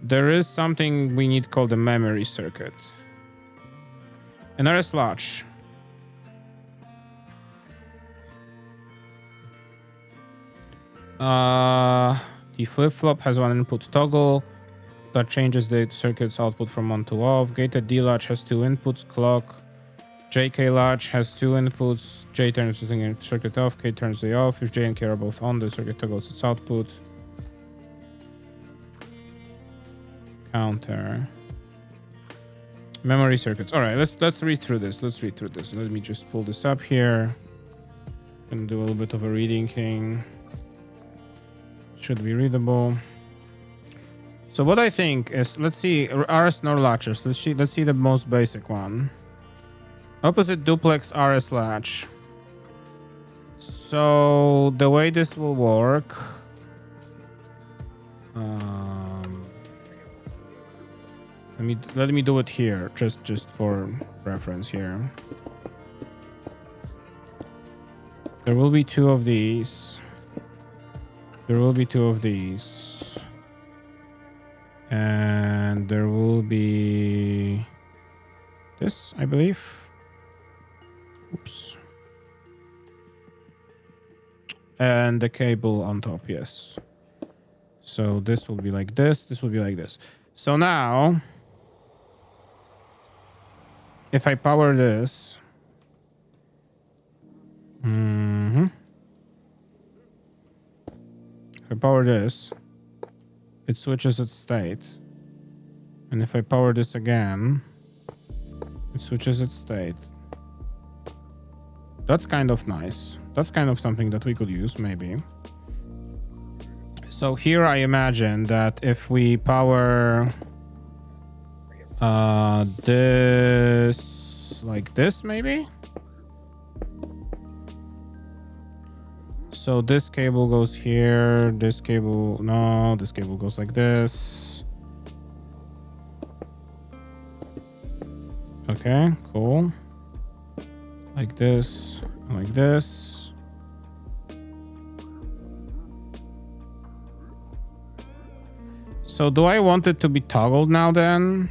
A: There is something we need called a memory circuit. An RS-NOR Latch. The flip-flop has one input toggle that changes the circuit's output from on to off. Gated D-latch has two inputs. Clock. JK latch has two inputs. J turns the circuit off. K turns it off. If J and K are both on, the circuit toggles its output. Counter. Memory circuits. All right, let's read through this. Let me just pull this up here and do a little bit of a reading thing. Should be readable. So what I think is, let's see, RS-NOR latches. Let's see the most basic one. Opposite duplex RS latch. So the way this will work, let me do it here, just for reference here. There will be two of these. And there will be this, I believe. Oops. And the cable on top, yes. So this will be like this, this will be like this. So now, if I power this, if I power this, it switches its state. And if I power this again, it switches its state. That's kind of nice. That's kind of something that we could use, maybe. So here I imagine that if we power this like this, maybe? So this cable goes here, this cable goes like this. Okay, cool. Like this, like this. So do I want it to be toggled now then?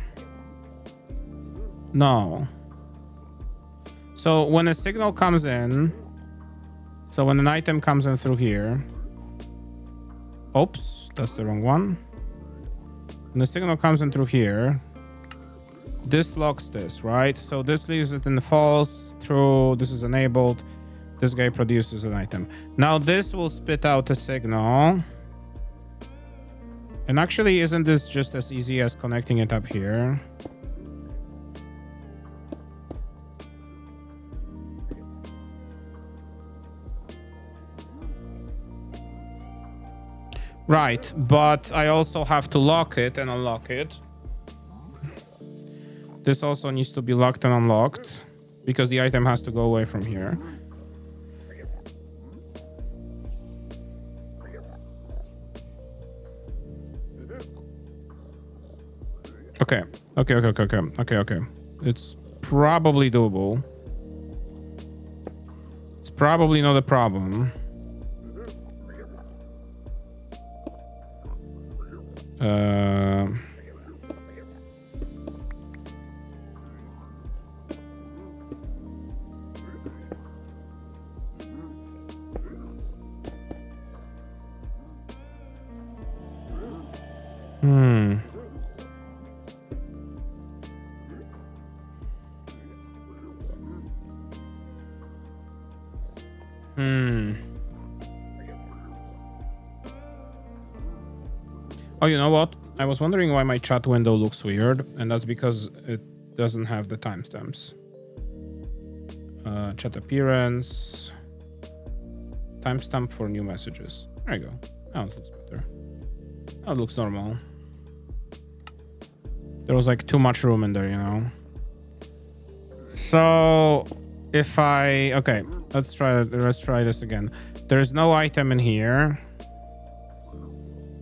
A: No. So when a signal comes in, so when an item comes in through here, oops, that's the wrong one. When the signal comes in through here, this locks this, right? So this leaves it in false, true, this is enabled. This guy produces an item. Now this will spit out a signal. And actually, isn't this just as easy as connecting it up here? Right, but I also have to lock it and unlock it. This also needs to be locked and unlocked because the item has to go away from here. Okay. Okay. It's probably doable. It's probably not a problem. Oh, you know what? I was wondering why my chat window looks weird, and that's because it doesn't have the timestamps. Chat appearance. Timestamp for new messages. There you go. Now it looks better. Now it looks normal. There was like too much room in there, you know? So if okay, let's try this again. There's no item in here.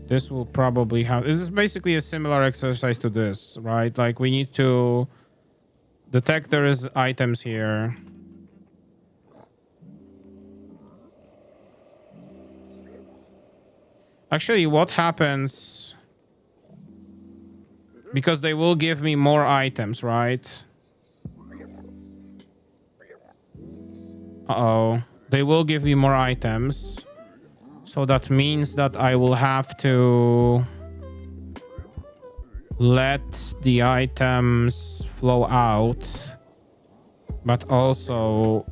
A: This will probably have... This is basically a similar exercise to this, right? Like we need to... Detector is items here. Actually, what happens... Because they will give me more items, right? Uh-oh. They will give me more items. So that means that I will have to let the items flow out. But also...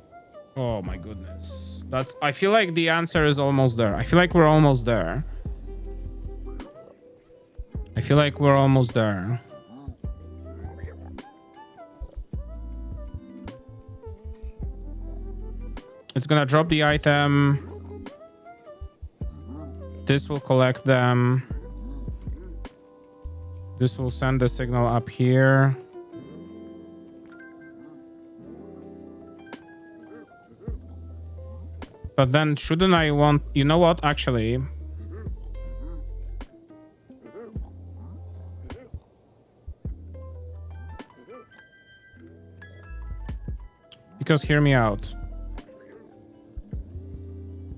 A: Oh my goodness. I feel like the answer is almost there. I feel like we're almost there. It's gonna drop the item. This will collect them. This will send the signal up here. But then shouldn't I want... You know what, actually... Because hear me out.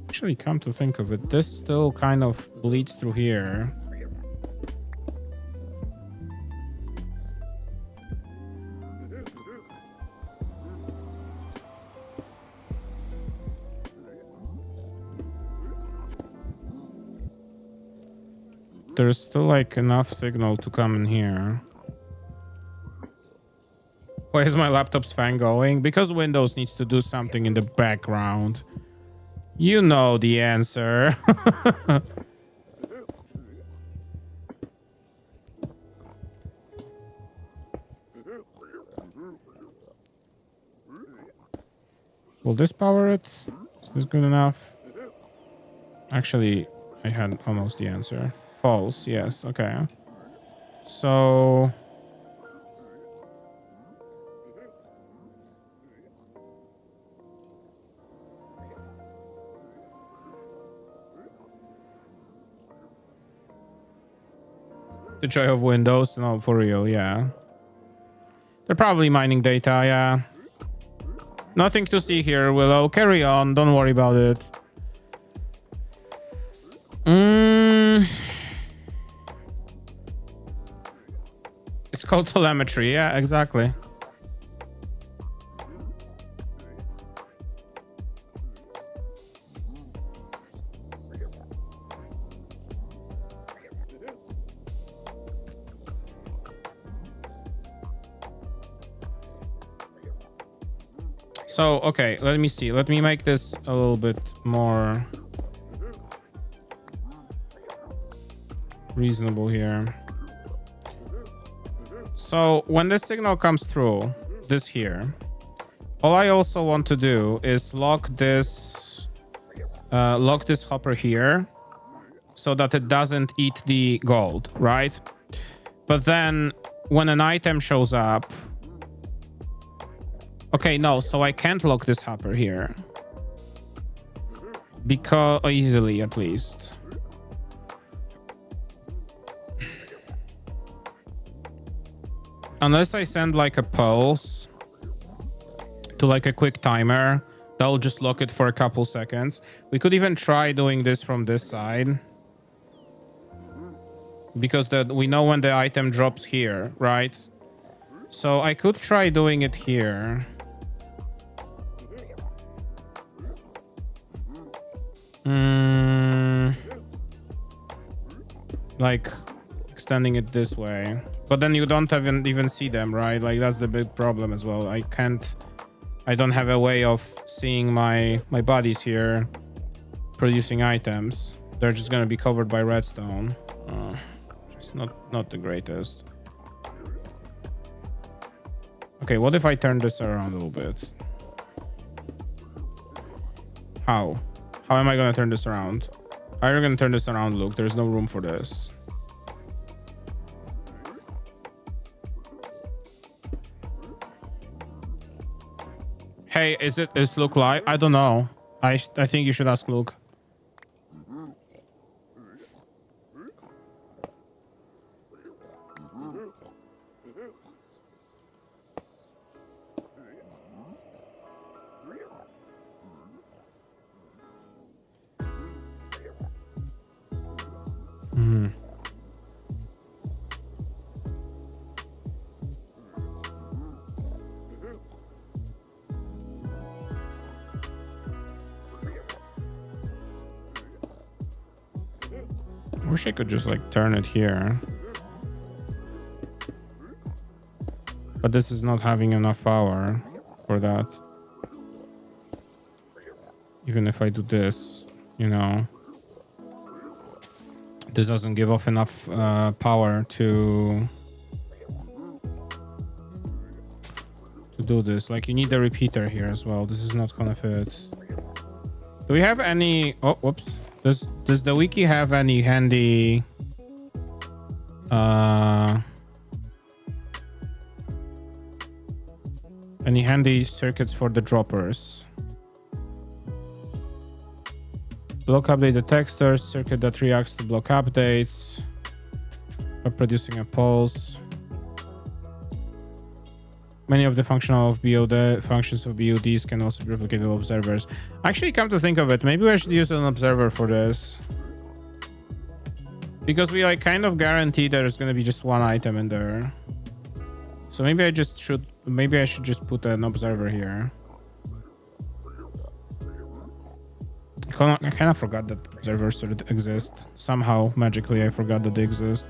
A: Actually, come to think of it, this still kind of bleeds through here. There's still like enough signal to come in here. Why is my laptop's fan going? Because Windows needs to do something in the background. You know the answer. Will this power it? Is this good enough? Actually, I had almost the answer. False, yes, okay. So... The joy of Windows? No, for real, yeah. They're probably mining data, yeah. Nothing to see here, Willow. Carry on, don't worry about it. It's called telemetry, yeah, exactly. So, okay, let me see. Let me make this a little bit more reasonable here. So, when this signal comes through, this here, all I also want to do is lock this hopper here. so that it doesn't eat the gold, right? But then when an item shows up... Okay, no, so I can't lock this hopper here. Because... easily, at least. Unless I send like a pulse to like a quick timer, that'll just lock it for a couple seconds. We could even try doing this from this side. Because we know when the item drops here, right? So I could try doing it here. Like extending it this way. But then you don't even see them, right? Like that's the big problem as well. I don't have a way of seeing my bodies here producing items. They're just gonna be covered by redstone. It's not the greatest. Okay, what if I turn this around a little bit? How? How am I gonna turn this around? How are you gonna turn this around, Luke? There's no room for this. Hey, is Luke live? I don't know. I think you should ask Luke. I wish I could just like turn it here. But this is not having enough power for that. Even if I do this, you know, this doesn't give off enough power to do this. Like you need a repeater here as well. This is not gonna fit. Do we have any... Oh, whoops. Does the wiki have any handy circuits for the droppers? Block update detector, circuit that reacts to block updates by producing a pulse. Many of the functions of BUDs can also be replicated with observers. Actually, come to think of it, maybe I should use an observer for this. Because we like kind of guarantee there's gonna be just one item in there. So maybe I should just put an observer here. I kind of forgot that observers exist. Somehow, magically, I forgot that they exist.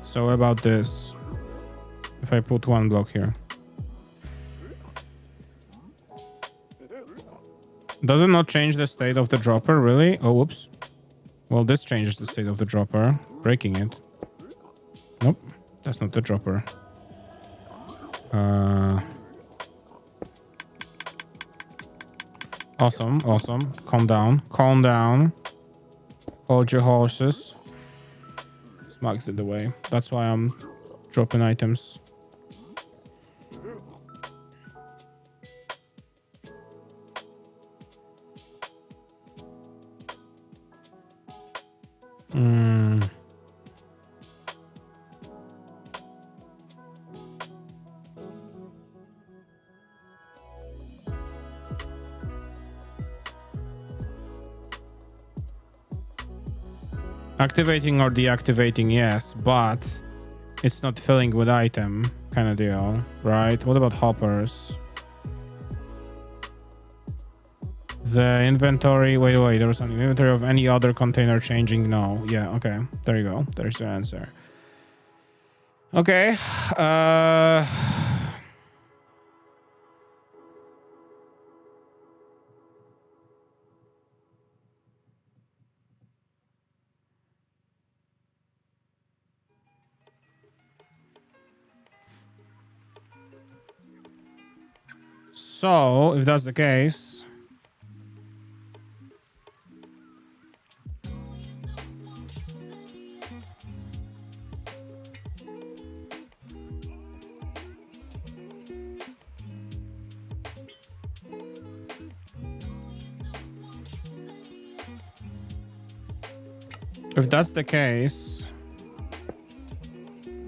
A: So about this, if I put one block here, does it not change the state of the dropper, really? Oh, whoops. Well, this changes the state of the dropper, breaking it. Nope, that's not the dropper. Awesome. Calm down. Hold your horses. Smug's in the way. That's why I'm dropping items. Activating or deactivating, yes, but it's not filling with item kind of deal, right? What about hoppers? The inventory, wait, there was something. Inventory of any other container changing, no. Yeah, okay, there you go. There's the answer. Okay, So, if that's the case... If that's the case...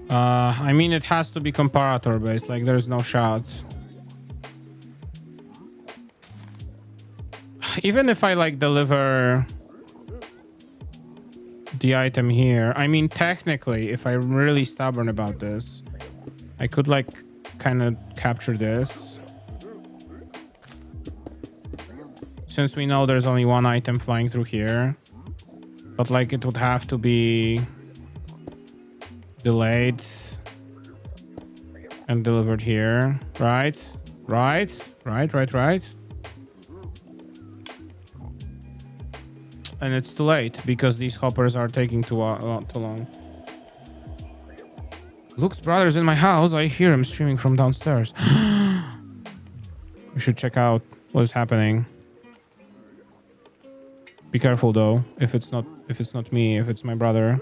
A: I mean, it has to be comparator based, like there's no shot. Even if I like deliver the item here, I mean, technically, if I'm really stubborn about this, I could like kind of capture this. Since we know there's only one item flying through here, but like it would have to be delayed and delivered here, right? Right. And it's too late because these hoppers are taking too long. Luke's brother's in my house. I hear him screaming from downstairs. We should check out what is happening. Be careful though. If it's not me, if it's my brother.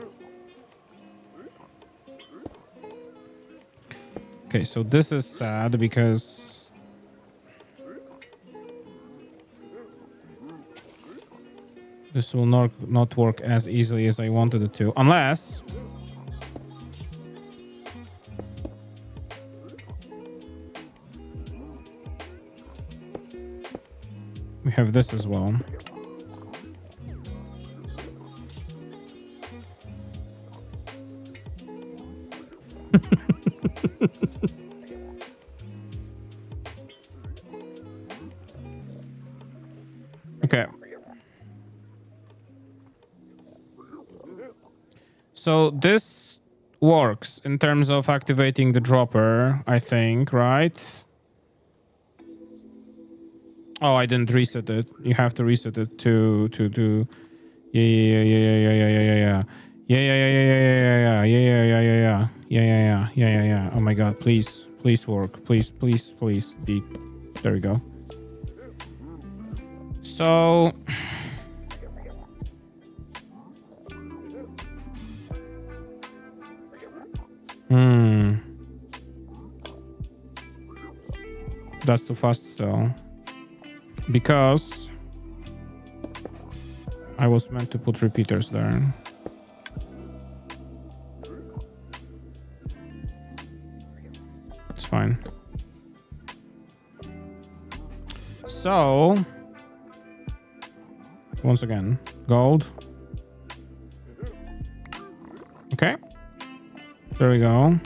A: Okay, so this is sad because this will not work as easily as I wanted it to, unless we have this as well. Okay. So this works in terms of activating the dropper, I think, right? Oh, I didn't reset it. You have to reset it to yeah. Oh my god, please work. Please be. There we go. So that's too fast still. Because I was meant to put repeaters there. It's fine. So, once again, gold. Okay. There we go.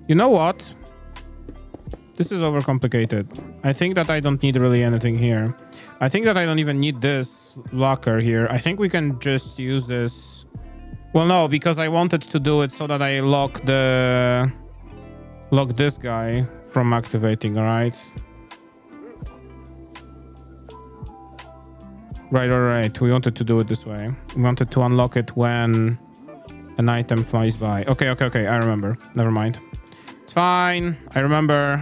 A: You know what? This is overcomplicated. I think that I don't need really anything here. I think that I don't even need this locker here. I think we can just use this. Well, no, because I wanted to do it so that I lock this guy from activating, right? Right. We wanted to do it this way. We wanted to unlock it when an item flies by. Okay. I remember. Never mind. It's fine. I remember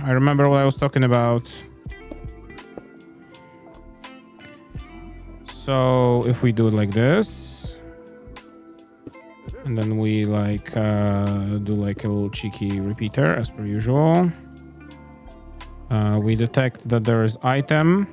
A: what I was talking about. So if we do it like this, and then we like do like a little cheeky repeater as per usual. We detect that there is item.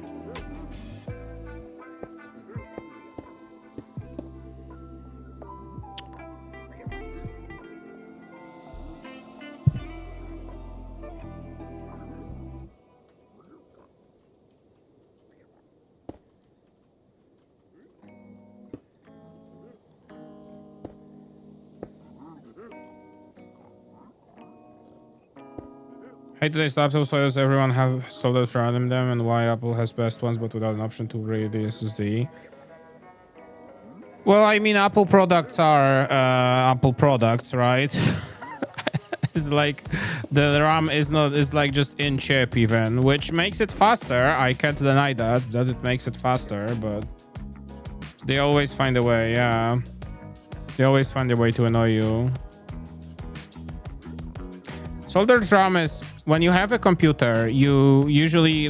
A: Hey, today's laptops, why does everyone have soldered RAM in them, and why Apple has best ones but without an option to upgrade the SSD? Well, I mean, Apple products are Apple products, right? It's like the RAM is like just in chip even, which makes it faster. I can't deny that it makes it faster, but they always find a way, yeah. They always find a way to annoy you. Soldered RAM is when you have a computer, you usually,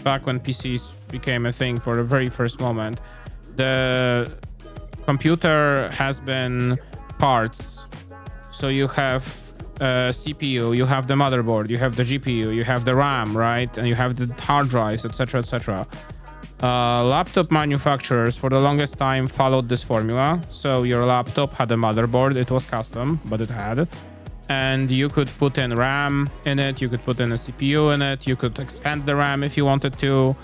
A: back when PCs became a thing for the very first moment, the computer has been parts. So you have CPU, you have the motherboard, you have the GPU, you have the RAM, right? And you have the hard drives, etc., etc. Laptop manufacturers for the longest time followed this formula. So your laptop had a motherboard. It was custom, but it had. And you could put in RAM in it. You could put in a CPU in it. You could expand the RAM if you wanted to.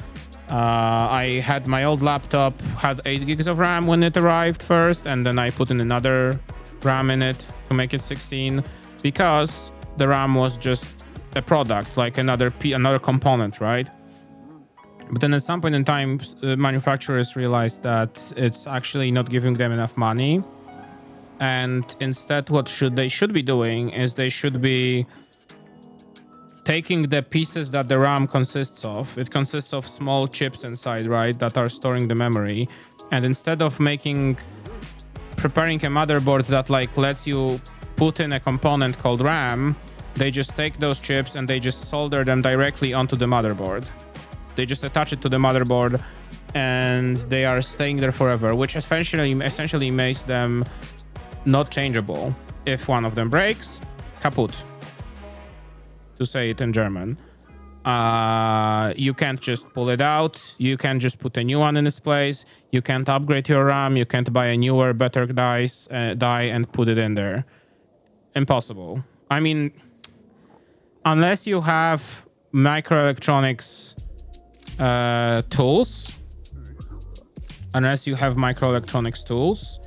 A: I had my old laptop, had 8 gigs of RAM when it arrived first. And then I put in another RAM in it to make it 16. Because the RAM was just a product, like another component, right? But then at some point in time, manufacturers realized that it's actually not giving them enough money. And instead, what they should be doing is they should be taking the pieces that the RAM consists of. It consists of small chips inside, right, that are storing the memory. And instead of preparing a motherboard that like lets you put in a component called RAM, they just take those chips and they just solder them directly onto the motherboard. They just attach it to the motherboard and they are staying there forever, which essentially makes them not changeable. If one of them breaks, kaput, to say it in German. You can't just pull it out. You can't just put a new one in its place. You can't upgrade your RAM. You can't buy a newer, better die and put it in there. Impossible. I mean, unless you have microelectronics tools,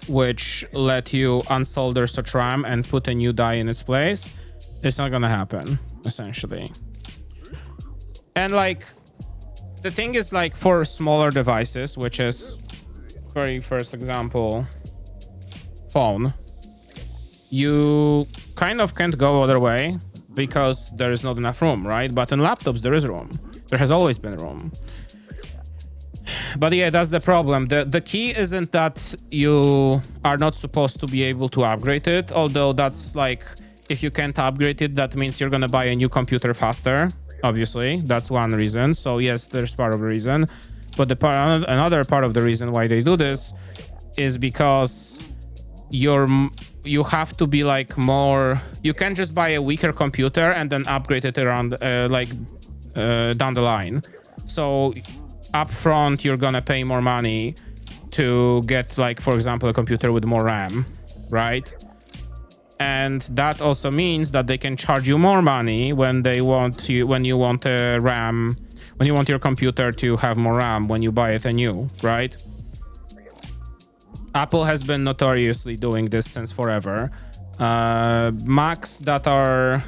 A: which let you unsolder such RAM and put a new die in its place, it's not gonna happen, essentially. And like, the thing is, like, for smaller devices, which is very first example, phone, you kind of can't go other way because there is not enough room, right? But in laptops, there is room. There has always been room. But yeah, that's the problem. The key isn't that you are not supposed to be able to upgrade it, although that's like, if you can't upgrade it, that means you're gonna buy a new computer faster, obviously. That's one reason. So yes, there's part of the reason. But another part of the reason why they do this is because you have to be like more... You can't just buy a weaker computer and then upgrade it around down the line. So up front, you're gonna pay more money to get, like, for example, a computer with more RAM, right? And that also means that they can charge you more money when you want your computer to have more RAM when you buy it anew, right? Apple has been notoriously doing this since forever. Macs that are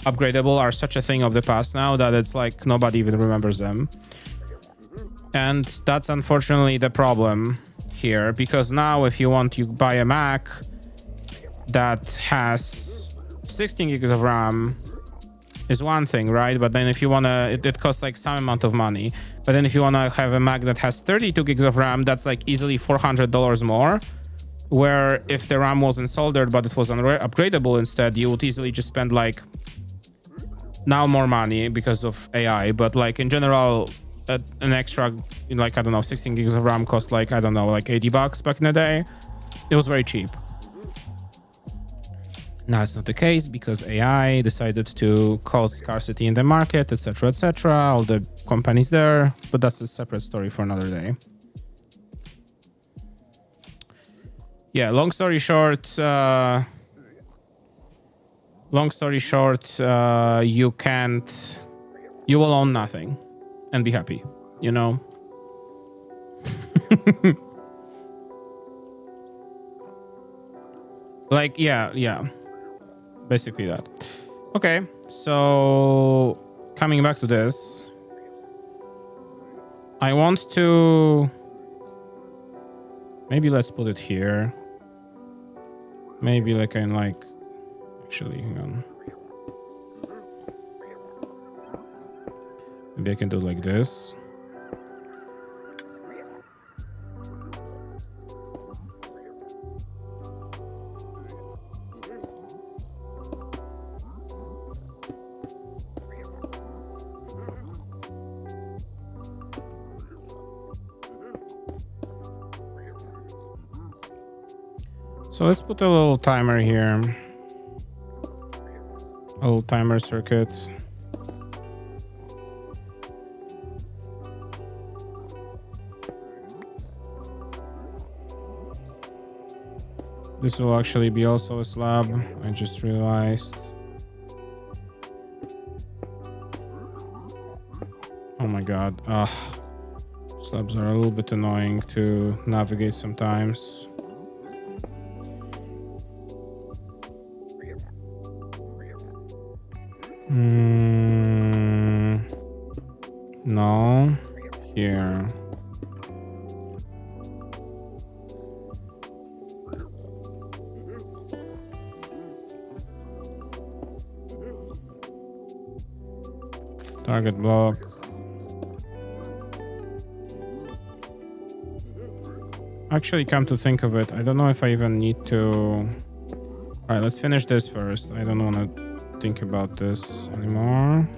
A: upgradable are such a thing of the past now that it's like nobody even remembers them. And that's unfortunately the problem here, because now if you want to buy a Mac that has 16 gigs of RAM is one thing, right? But then if you want to, it costs like some amount of money. But then if you want to have a Mac that has 32 gigs of RAM, that's like easily $400 more. Where if the RAM wasn't soldered, but it was upgradable instead, you would easily just spend like now more money because of AI. But like in general, an extra, like, I don't know, 16 gigs of RAM cost like, I don't know, like $80 back in the day. It was very cheap. Now it's not the case because AI decided to cause scarcity in the market, etc., etc. All the companies there, but that's a separate story for another day. Yeah, long story short, you will own nothing and be happy, you know? Like, yeah. Basically that. Okay, so coming back to this, I want to... Maybe let's put it here. Maybe like in like... Actually, hang on. Maybe I can do it like this. So let's put a little timer here. A little timer circuit. This will actually be also a slab. I just realized. Oh my god. Slabs are a little bit annoying to navigate sometimes. No. Here. Target block. Actually, come to think of it, I don't know if I even need to... Alright, let's finish this first. I don't want to think about this anymore.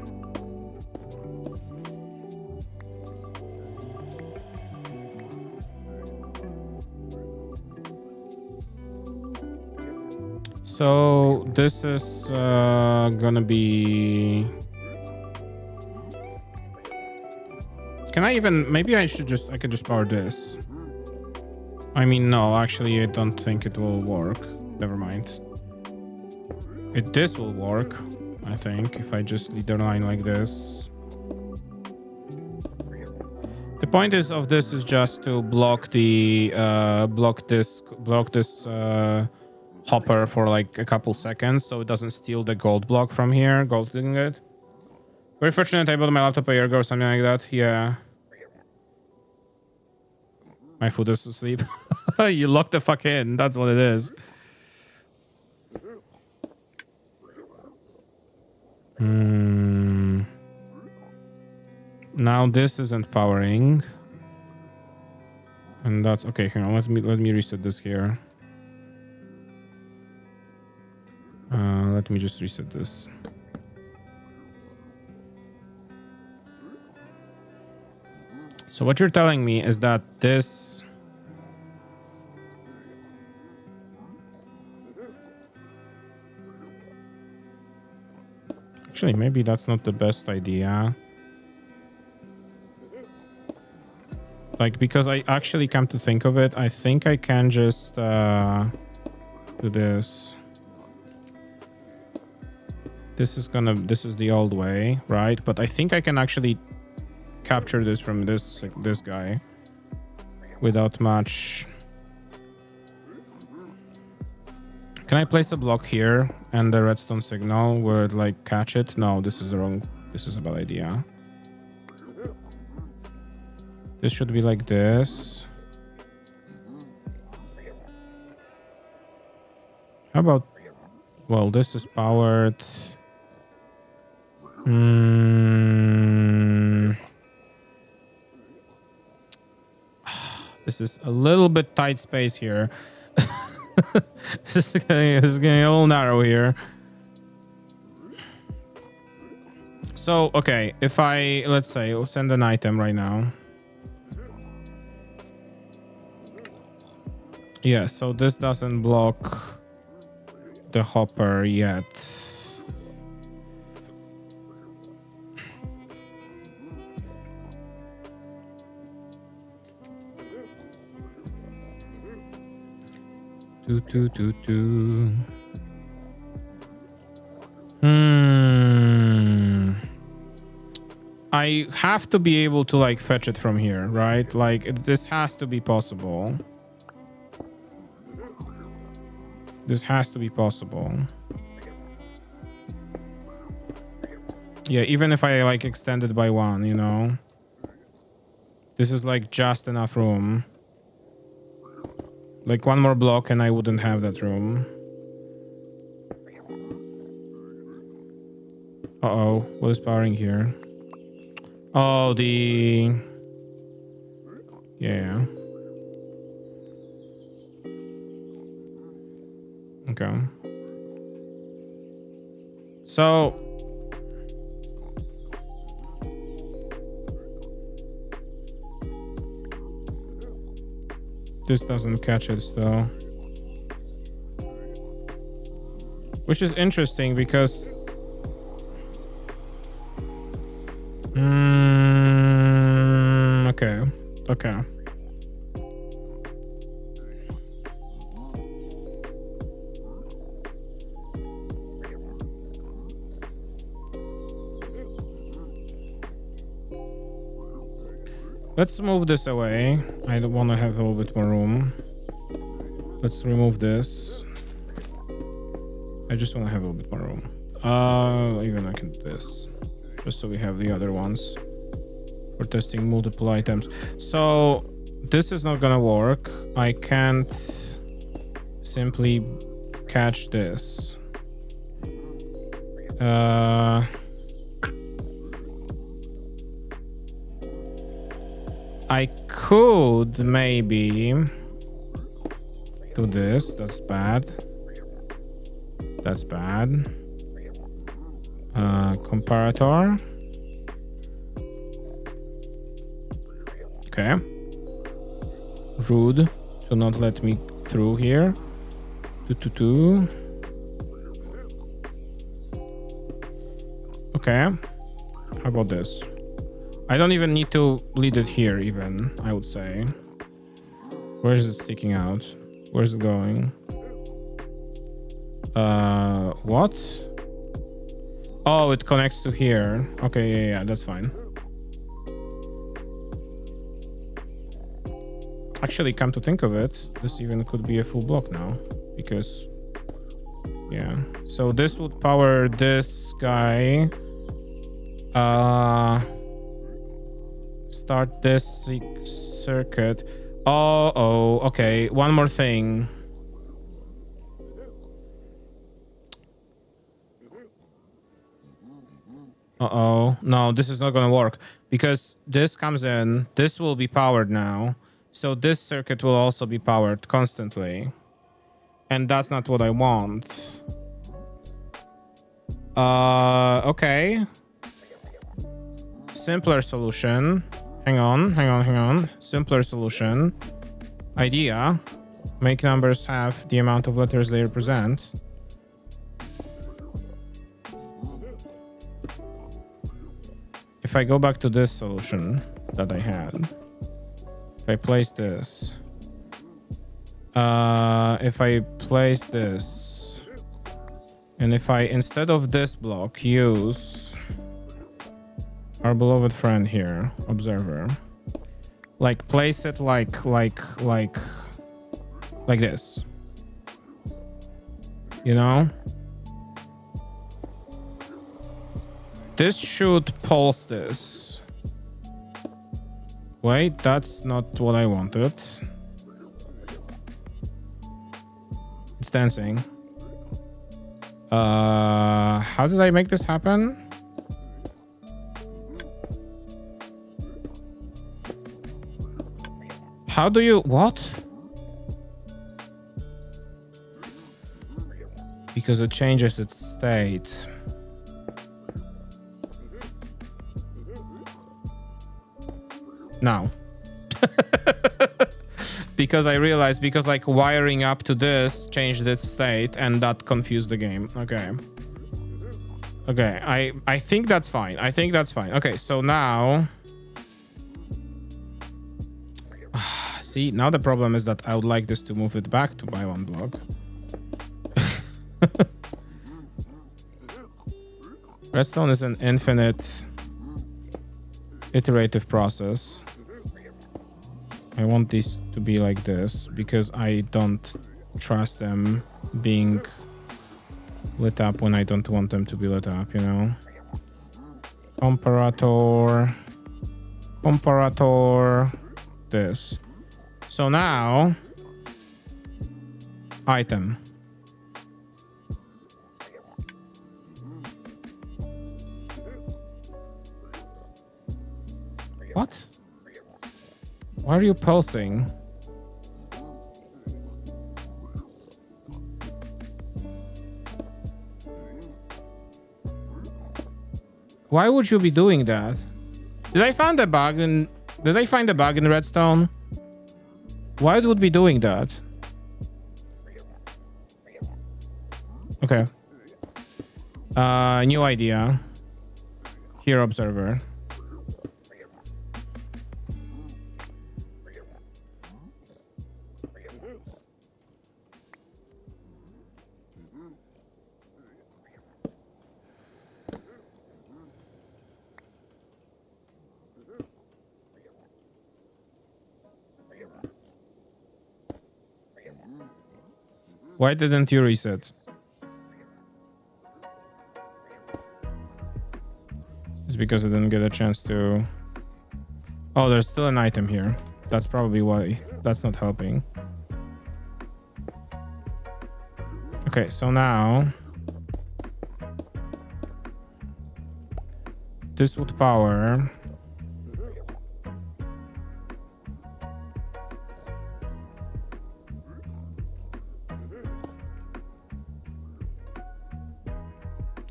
A: So this is gonna be... Can I even... Maybe I could just power this. I mean, no, actually, I don't think it will work. Never mind. This will work, I think, if I just lead the line like this. The point of this is just to block the block this hopper for like a couple seconds, so it doesn't steal the gold block from here. Gold ingot. Very fortunate I bought my laptop a year ago or something like that. Yeah. My food is asleep. You locked the fuck in. That's what it is. Now this isn't powering. And that's okay. Hang on. Let me reset this here. Let me just reset this. So what you're telling me is that this... Actually, maybe that's not the best idea. Like, because I actually come to think of it, I think I can just do this. This is the old way, right? But I think I can actually capture this from this guy without much. Can I place a block here and the redstone signal where it like catch it? No, this is wrong. This is a bad idea. This should be like this. How about... Well, this is powered. This is a little bit tight space here. This is getting a little narrow here. So, okay, if I, let's say, we'll send an item right now. Yeah, so this doesn't block the hopper yet. I have to be able to like fetch it from here, right? Like this has to be possible. This has to be possible. Yeah, even if I like extend it by one, you know. This is like just enough room. Like one more block and I wouldn't have that room. Uh-oh, what is powering here? Oh, the... Yeah. Okay. So... This doesn't catch it still. Which is interesting because... okay. Okay. Let's move this away. I don't want to have a little bit more room. Let's remove this. I just want to have a little bit more room. Even I can do this. Just so we have the other ones for testing multiple items. So this is not gonna work. I can't simply catch this. I could maybe do this. That's bad. That's bad. Comparator. Okay. Rude to not let me through here. 2. Okay. How about this? I don't even need to lead it here even, I would say. Where is it sticking out? Where's it going? What? Oh, it connects to here. Okay, yeah, that's fine. Actually, come to think of it, this even could be a full block now. Because, yeah. So this would power this guy. Start this circuit. Oh, okay. One more thing. No, this is not gonna work because this comes in, this will be powered now, so this circuit will also be powered constantly, and that's not what I want. Okay, simpler solution. Hang on. Simpler solution. Idea: make numbers have the amount of letters they represent. If I go back to this solution that I had, if I place this, if I place this, and if I, instead of this block, use our beloved friend here, observer, like place it like this, you know? This should pulse this. Wait, that's not what I wanted. It's dancing. How did I make this happen? How do you... What? Because it changes its state. Now. Because I realized, because like wiring up to this changed its state and that confused the game. Okay. Okay, I think that's fine. I think that's fine. Okay, so now... See, now the problem is that I would like this to move it back to by one block. Redstone is an infinite iterative process. I want these to be like this because I don't trust them being lit up when I don't want them to be lit up, you know? Comparator, this. So now, item. What? Why are you pulsing? Why would you be doing that? Did I find a bug in... Did I find a bug in Redstone? Why it would be doing that? Okay. New idea. Here, observer. Why didn't you reset? It's because I didn't get a chance to... Oh, there's still an item here. That's probably why. That's not helping. Okay, so now... This would power...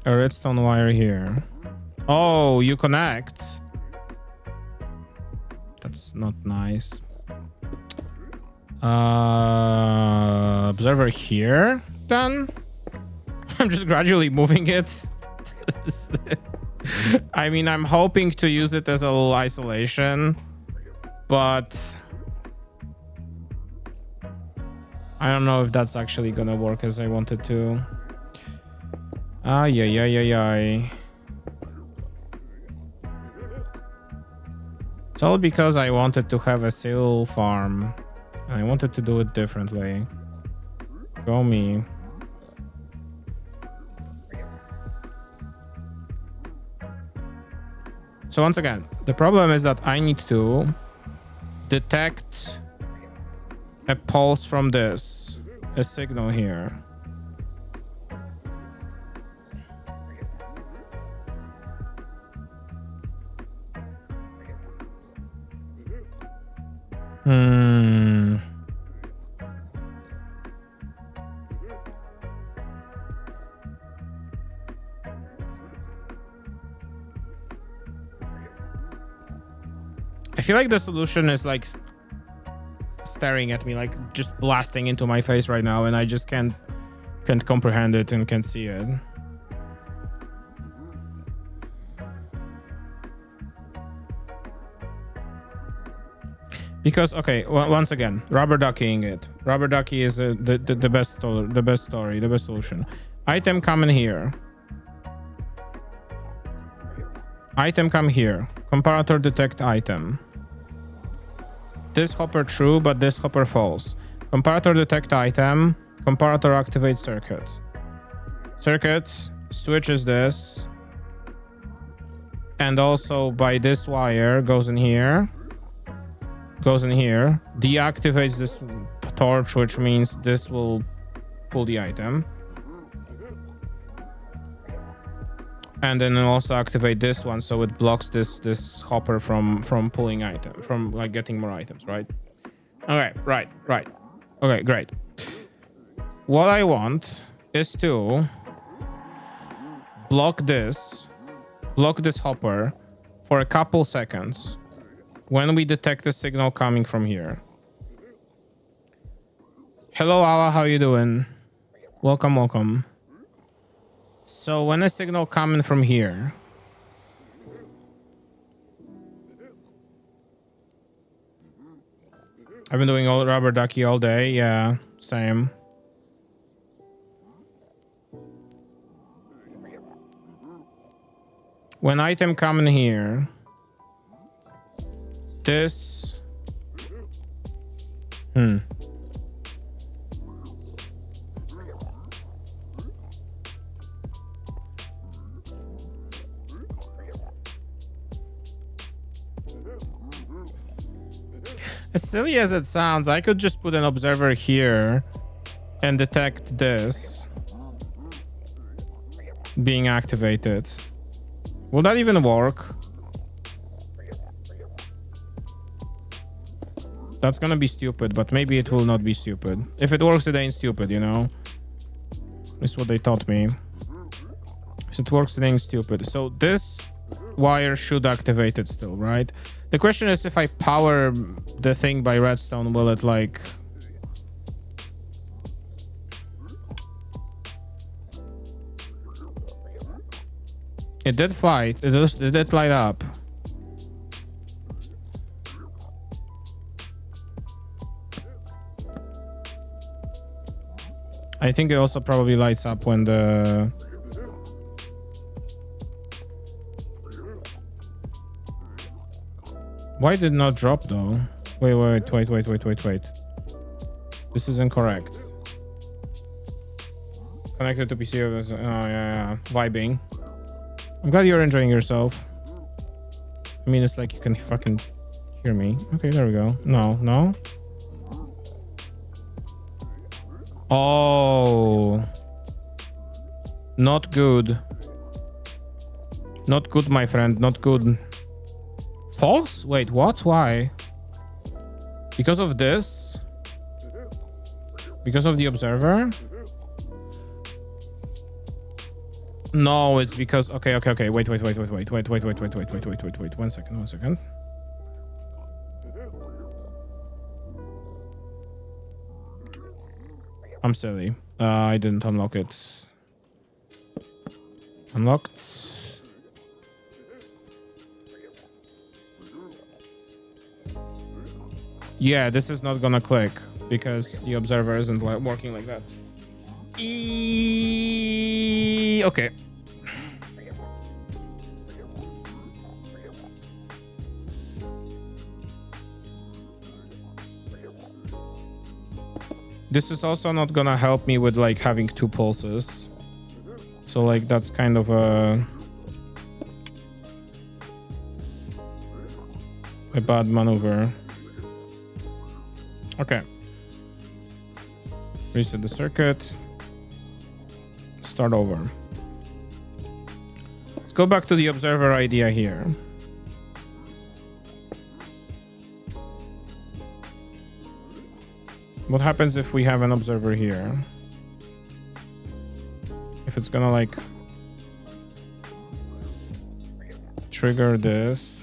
A: a redstone wire here. Oh, you connect. That's not nice. Observer here, then? I'm just gradually moving it. I mean, I'm hoping to use it as a little isolation, but I don't know if that's actually gonna work as I wanted to. Ay. It's all because I wanted to have a seal farm. And I wanted to do it differently. Go me. So once again, the problem is that I need to detect a pulse from this. A signal here. I feel like the solution is like staring at me, like just blasting into my face right now, and I just can't comprehend it and can't see it. Because okay, once again, rubber-ducky-ing it. Rubber-ducky is the best story, the best solution. Item come in here. Item come here. Comparator detect item. This hopper true, but this hopper false. Comparator detect item. Comparator activate circuit. Circuit switches this. And also by this wire goes in here. Goes in here. Deactivates this torch, which means this will pull the item. And then also activate this one, so it blocks this hopper from pulling item, from like getting more items, right? Okay, right. Okay, great. What I want is to block this hopper for a couple seconds when we detect a signal coming from here. Hello, Awa, how you doing? Welcome. So when a signal coming from here, I've been doing all rubber-ducky all day. Yeah, same. When item coming here, this as silly as it sounds, I could just put an observer here and detect this being activated. Will that even work? That's gonna be stupid, but maybe it will not be stupid. If it works, it ain't stupid, you know? That's what they taught me. If it works, it ain't stupid. So this wire should activate it still, right? The question is, if I power the thing by redstone, will it like... It did fly. It did light up. I think it also probably lights up when the... Why did it not drop though? Wait. This is incorrect. Connected to PC. Oh yeah. Vibing. I'm glad you're enjoying yourself. I mean, it's like you can fucking hear me. Okay, there we go. No. Oh. Not good. Not good, my friend. Not good. False? Wait, what? Why? Because of this? Because of the observer? No, it's because... Okay. Wait. One second. I'm silly. I didn't unlock it. Unlocked. Yeah, this is not gonna click because the observer isn't working like that. Okay. This is also not gonna help me with like having 2 pulses. So like that's kind of a bad maneuver. Okay. Reset the circuit. Start over. Let's go back to the observer idea here. What happens if we have an observer here? If it's gonna like trigger this.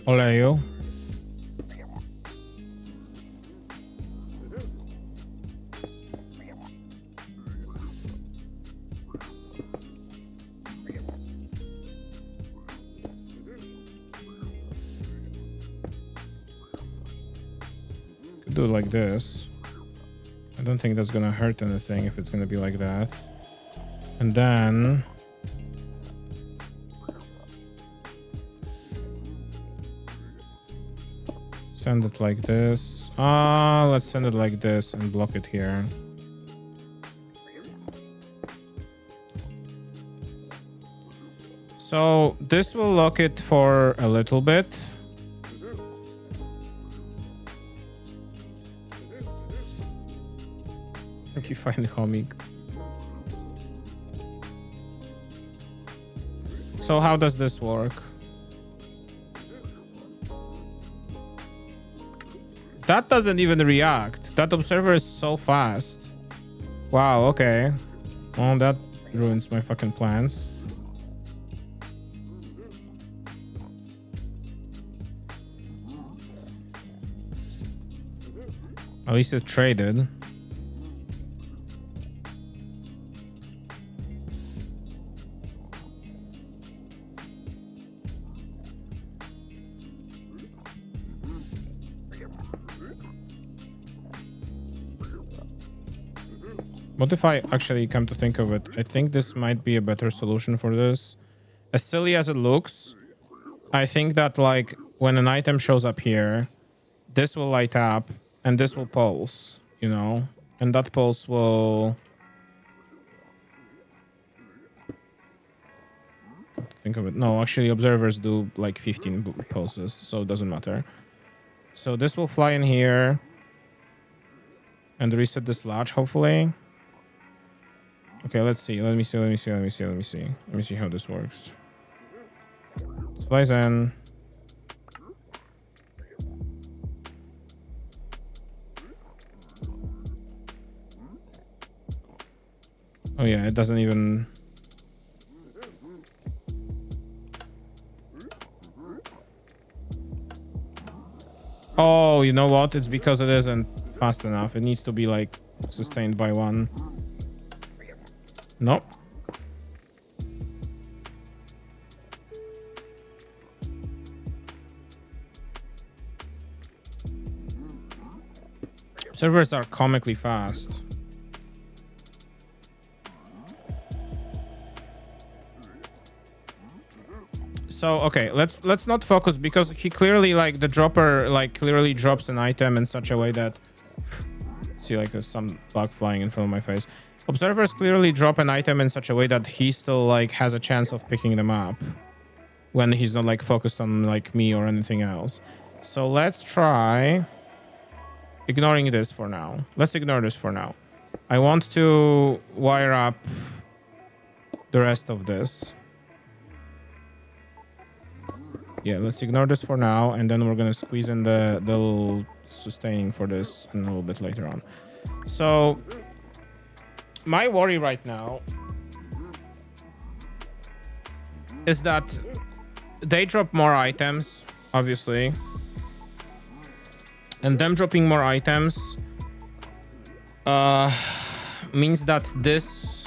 A: Oleju. Could do it like this. I don't think that's gonna hurt anything if it's gonna be like that. And then send it like this. Let's send it like this and block it here. So this will lock it for a little bit. Okay, finally, homie. So how does this work? That doesn't even react. That observer is so fast. Wow, okay. Well, that ruins my fucking plans. At least it traded. What if I actually come to think of it? I think this might be a better solution for this. As silly as it looks, I think that like when an item shows up here, this will light up and this will pulse, you know? And that pulse will... Think of it. No, actually observers do like 15 pulses, so it doesn't matter. So this will fly in here and reset this latch, hopefully. Okay, let's see. Let me see how this works. It flies in. Oh yeah, it doesn't even... Oh, you know what? It's because it isn't fast enough. It needs to be like sustained by one. Nope. Servers are comically fast. So okay, let's not focus because he clearly like the dropper like clearly drops an item in such a way that see like there's some bug flying in front of my face. Observers clearly drop an item in such a way that he still like has a chance of picking them up when he's not like focused on like me or anything else. So let's try ignoring this for now. Let's ignore this for now. I want to wire up the rest of this. Yeah, let's ignore this for now, and then we're gonna squeeze in the little sustaining for this a little bit later on. So my worry right now is that they drop more items, obviously, and them dropping more items means that this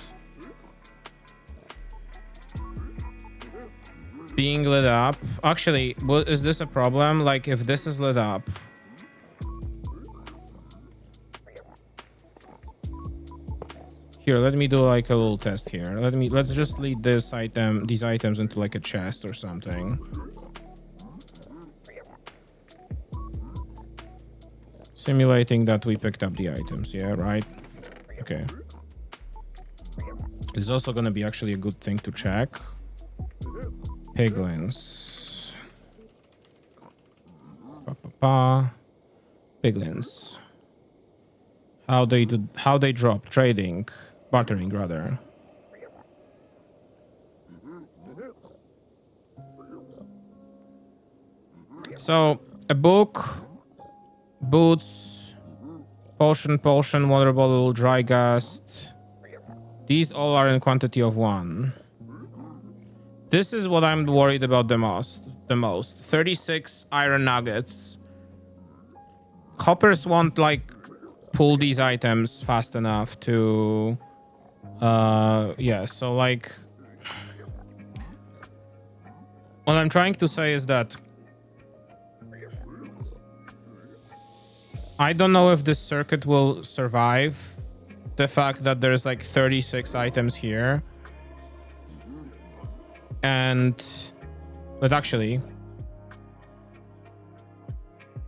A: being lit up. Actually, is this a problem? Like, if this is lit up, here, let me do like a little test here. Let's just lead these items into like a chest or something. Simulating that we picked up the items, yeah, right? Okay. It's also gonna be actually a good thing to check. Piglins. Piglins. How they drop, trading, bartering rather. So a book, boots, potion, water bottle, dry gust. These all are in quantity of 1. This is what I'm worried about the most. 36 iron nuggets. Hoppers won't like pull these items fast enough to yeah, so like what I'm trying to say is that I don't know if this circuit will survive the fact that there's like 36 items here. But actually,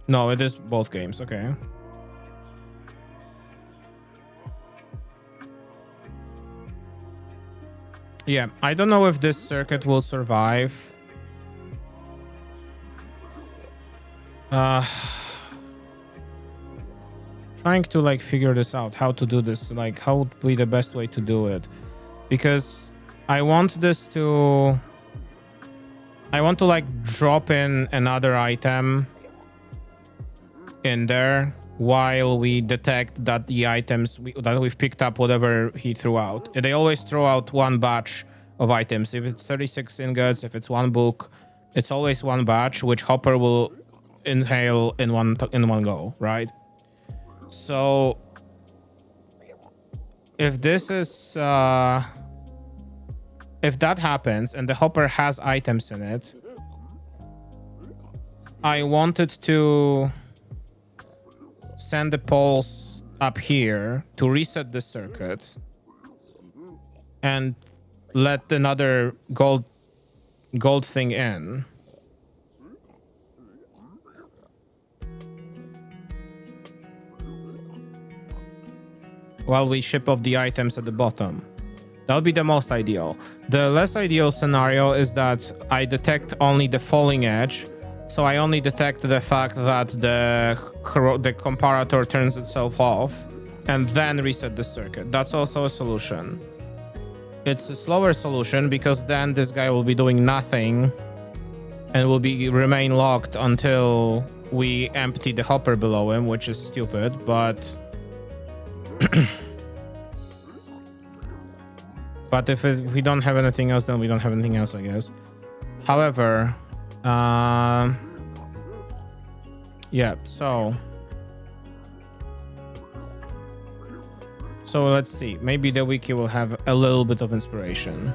A: no, it is both games. Okay. Yeah, I don't know if this circuit will survive. Trying to like figure this out, how to do this, like how would be the best way to do it, because I want to like drop in another item in there while we detect that the items that we've picked up, whatever he threw out. They always throw out one batch of items. If it's 36 ingots, if it's one book, it's always one batch, which Hopper will inhale in one go, right? So if this is if that happens and the Hopper has items in it, I wanted to send the pulse up here to reset the circuit and let another gold thing in. While we ship off the items at the bottom. That would be the most ideal. The less ideal scenario is that I detect only the falling edge. So I only detect the fact that the comparator turns itself off and then reset the circuit. That's also a solution. It's a slower solution because then this guy will be doing nothing and will remain locked until we empty the hopper below him, which is stupid, but but if we don't have anything else, then we don't have anything else, I guess. However, Yeah, so let's see. Maybe the wiki will have a little bit of inspiration.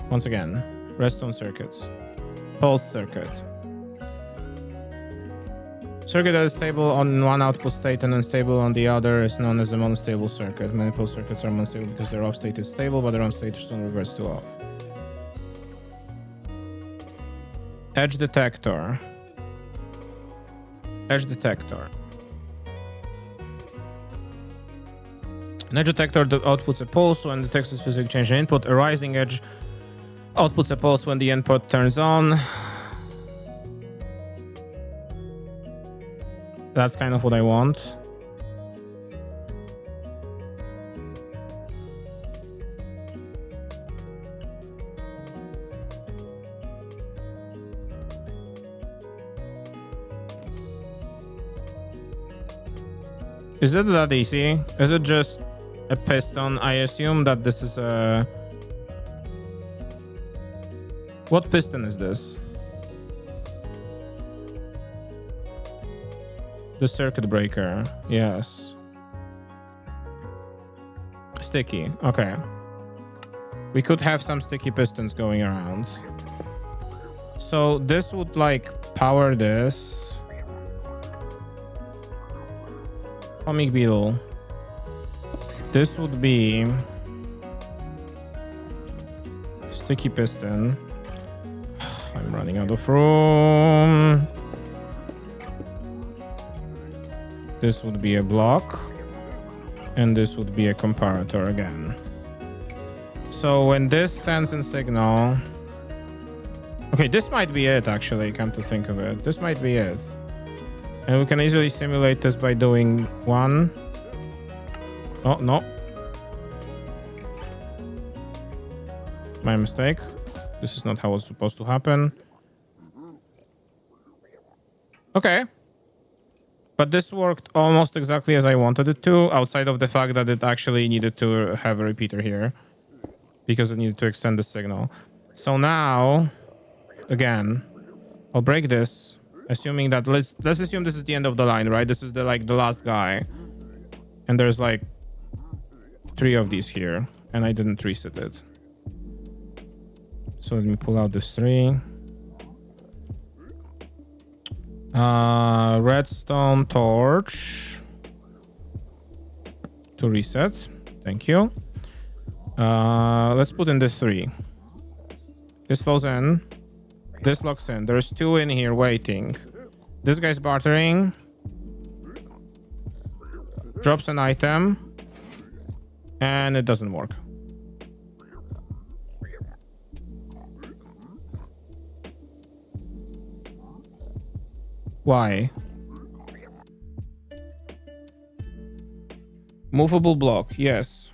A: Once again, redstone circuits. Pulse circuit. Circuit that is stable on one output state and unstable on the other is known as a monostable circuit. Many pulse circuits are monostable because their off state is stable, but their on state soon reverts to off. Edge detector. Edge detector. An edge detector that outputs a pulse when detects a specific change in input. A rising edge outputs a pulse when the input turns on. That's kind of what I want. Is it that easy? Is it just a piston? I assume that this is a... What piston is this? The circuit breaker. Yes. Sticky. Okay. We could have some sticky pistons going around. So this would like power this. Comic Beetle. This would be sticky piston. I'm running out of room. This would be a block. And this would be a comparator again. So when this sends in signal... Okay, this might be it actually, come to think of it. This might be it. And we can easily simulate this by doing one. Oh, no. My mistake. This is not how it's supposed to happen. Okay. But this worked almost exactly as I wanted it to, outside of the fact that it actually needed to have a repeater here. Because it needed to extend the signal. So now, again, I'll break this. Assuming that, let's assume this is the end of the line, right? This is the last guy. And there's like 3 of these here. And I didn't reset it. So let me pull out this 3. Redstone torch to reset. Thank you. Let's put in the 3. This flows in. This locks in. There's 2 in here waiting. This guy's bartering. Drops an item. And it doesn't work. Why? Movable block, yes.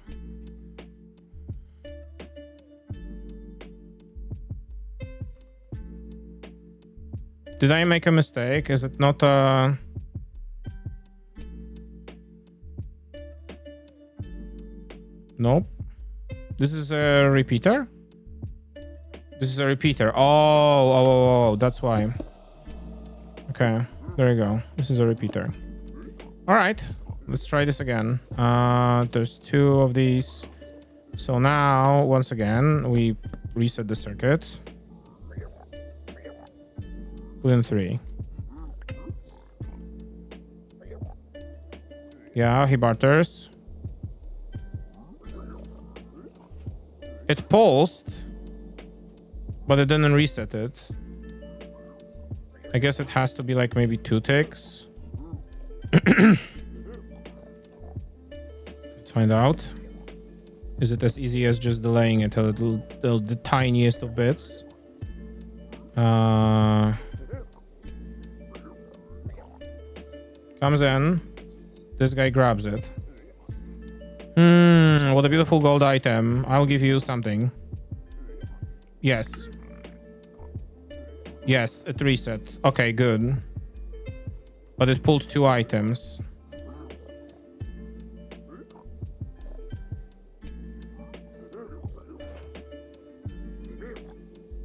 A: Did I make a mistake? Is it not a... Nope. This is a repeater? This is a repeater. Oh, that's why. Okay, there you go. This is a repeater. All right, let's try this again. There's 2 of these. So now, once again, we reset the circuit. Put in 3. Yeah, he barters. It pulsed, but it didn't reset it. I guess it has to be like maybe 2 ticks. Let's find out. Is it as easy as just delaying it a little the tiniest of bits? Comes in. This guy grabs it. What a beautiful gold item. I'll give you something. Yes. Yes, it reset. Okay, good. But it pulled 2 items.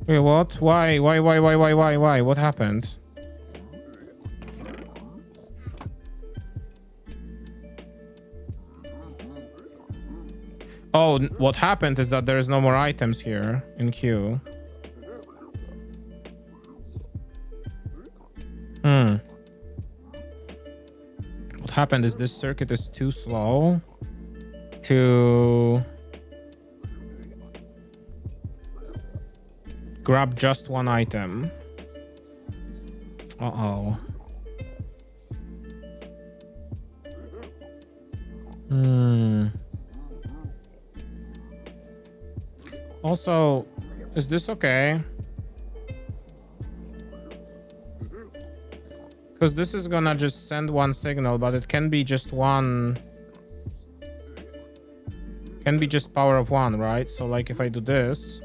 A: Wait, what? Why? What happened? Oh, what happened is that there is no more items here in queue. What happened is this circuit is too slow to grab just one item. Uh-oh. Also, is this okay? Because this is gonna just send one signal, but it can be just one. Can be just power of one, right? So like if I do this,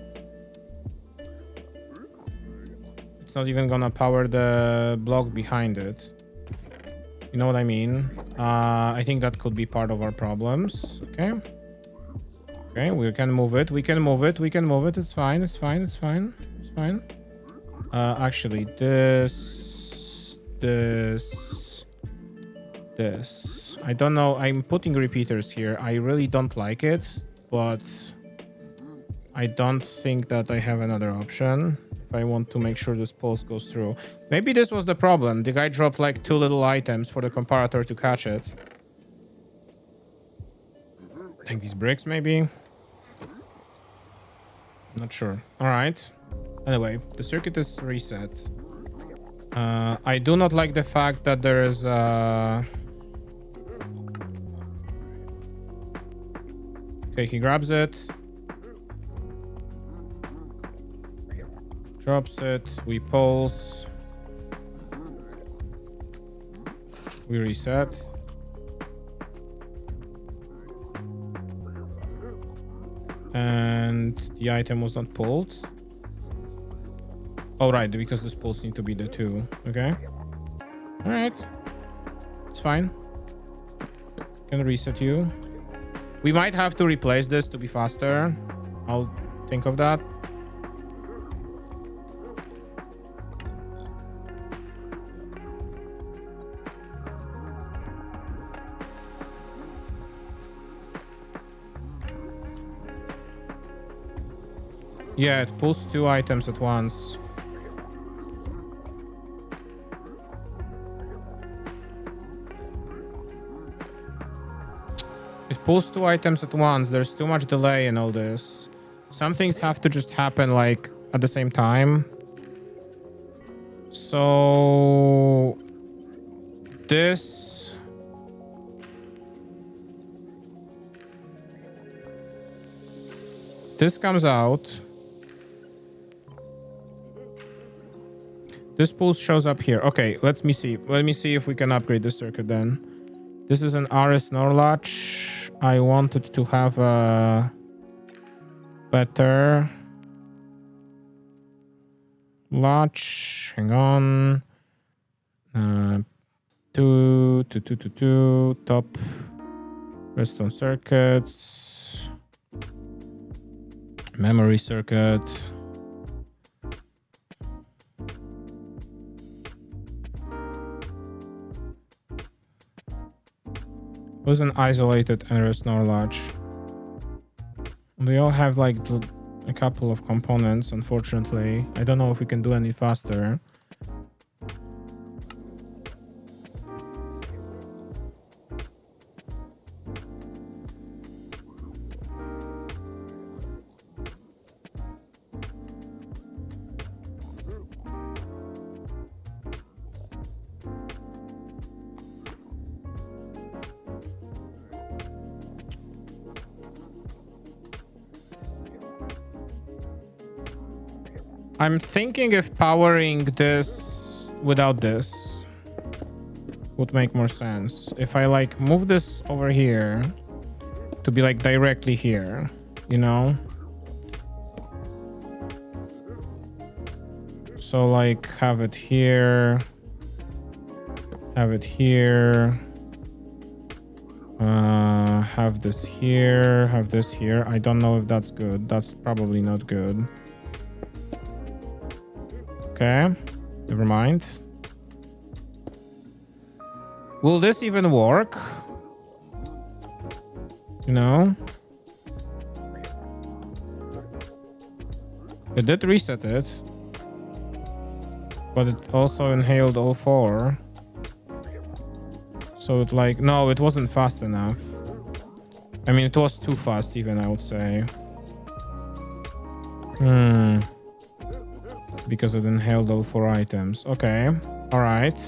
A: it's not even gonna power the block behind it. You know what I mean? I think that could be part of our problems. Okay. Okay, we can move it. We can move it. We can move it. It's fine. It's fine. It's fine. It's fine. Actually, this. I don't know. I'm putting repeaters here. I really don't like it, but I don't think that I have another option if I want to make sure this pulse goes through. Maybe this was the problem. The guy dropped like 2 little items for the comparator to catch it. I think these bricks, maybe. Not sure. All right. Anyway, the circuit is reset. I do not like the fact that there is okay, he grabs it. Drops it. We pulse. We reset. And the item was not pulled. Oh, right, because the pulls need to be the 2. Okay. All right. It's fine. Can reset you. We might have to replace this to be faster. I'll think of that. Yeah, it pulls 2 items at once. It pulls 2 items at once. There's too much delay in all this. Some things have to just happen like at the same time. So this comes out. This pulse shows up here. Okay, let me see. Let me see if we can upgrade the circuit then. This is an RS-NOR Latch. I wanted to have a better latch. Hang on. Two. Top redstone circuits. Memory circuit. Was an isolated RS-NOR Latch. They all have like a couple of components, unfortunately. I don't know if we can do any faster. I'm thinking if powering this without this would make more sense. If I like move this over here to be like directly here, you know? So like have it here, have it here, have this here, have this here. I don't know if that's good. That's probably not good. Okay, never mind. Will this even work? You know? It did reset it. But it also inhaled all 4. So it like, no, it wasn't fast enough. I mean, it was too fast even, I would say. Because it inhaled all 4 items. Okay. All right.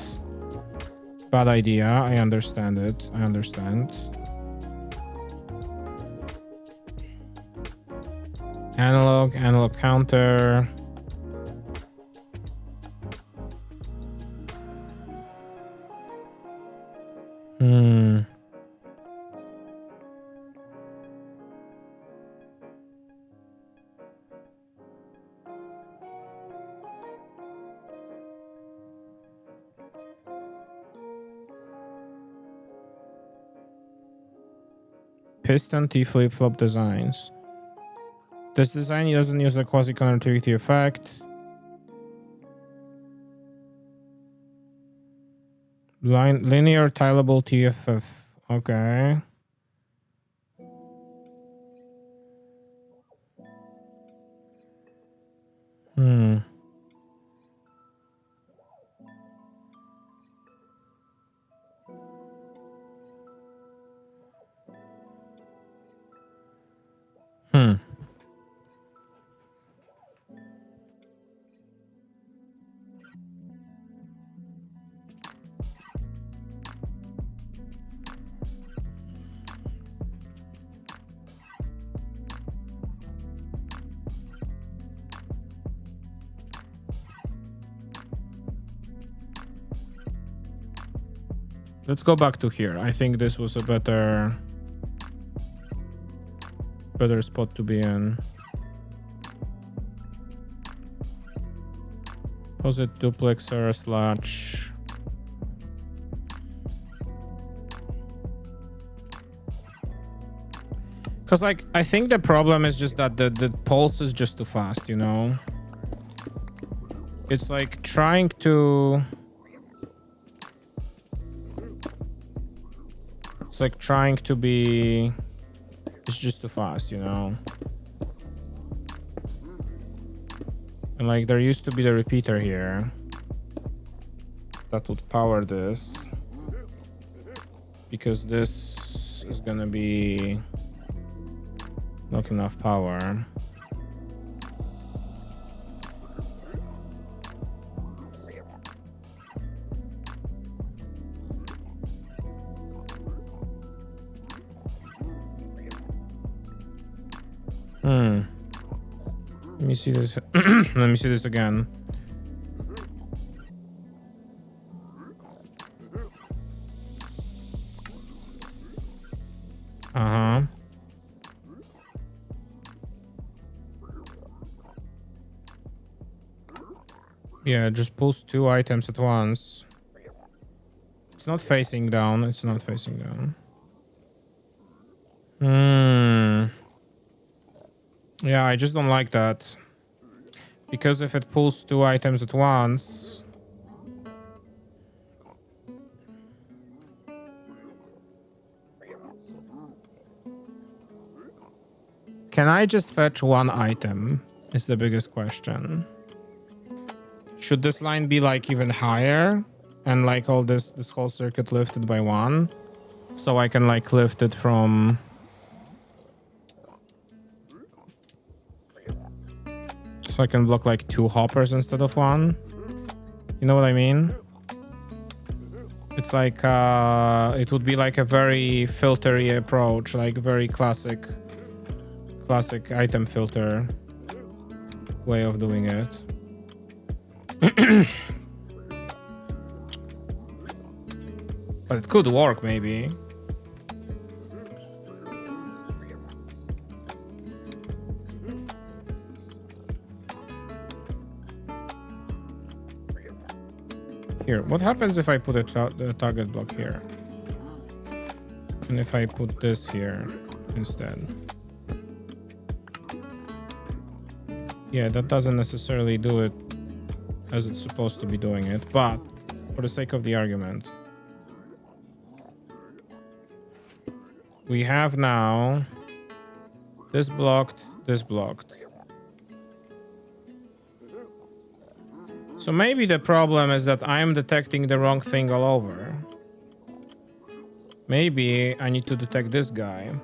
A: Bad idea. I understand it. I understand. Analog counter. Piston T flip-flop designs. This design doesn't use a quasi-conductivity effect. Linear tileable TFF. Okay. Let's go back to here. I think this was a better spot to be in. Posit duplex RS latch. Because like I think the problem is just that the pulse is just too fast, you know? It's like trying to... It's like trying to be... It's just too fast, you know? And like there used to be the repeater here that would power this, because this is gonna be not enough power. Let me see this. Let me see this again. Yeah, just pulls 2 items at once. It's not facing down. It's not facing down. Yeah, I just don't like that. Because if it pulls 2 items at once... Can I just fetch 1 item? Is the biggest question. Should this line be like even higher? And like all this whole circuit lifted by 1? So I can like lift it from... So I can block like 2 hoppers instead of 1. You know what I mean? It's like it would be like a very filtery approach, like very classic item filter way of doing it. But it could work maybe. Here, what happens if I put a target block here? And if I put this here instead? Yeah, that doesn't necessarily do it as it's supposed to be doing it, but for the sake of the argument, we have now this blocked, this blocked. So maybe the problem is that I'm detecting the wrong thing all over. Maybe I need to detect this guy.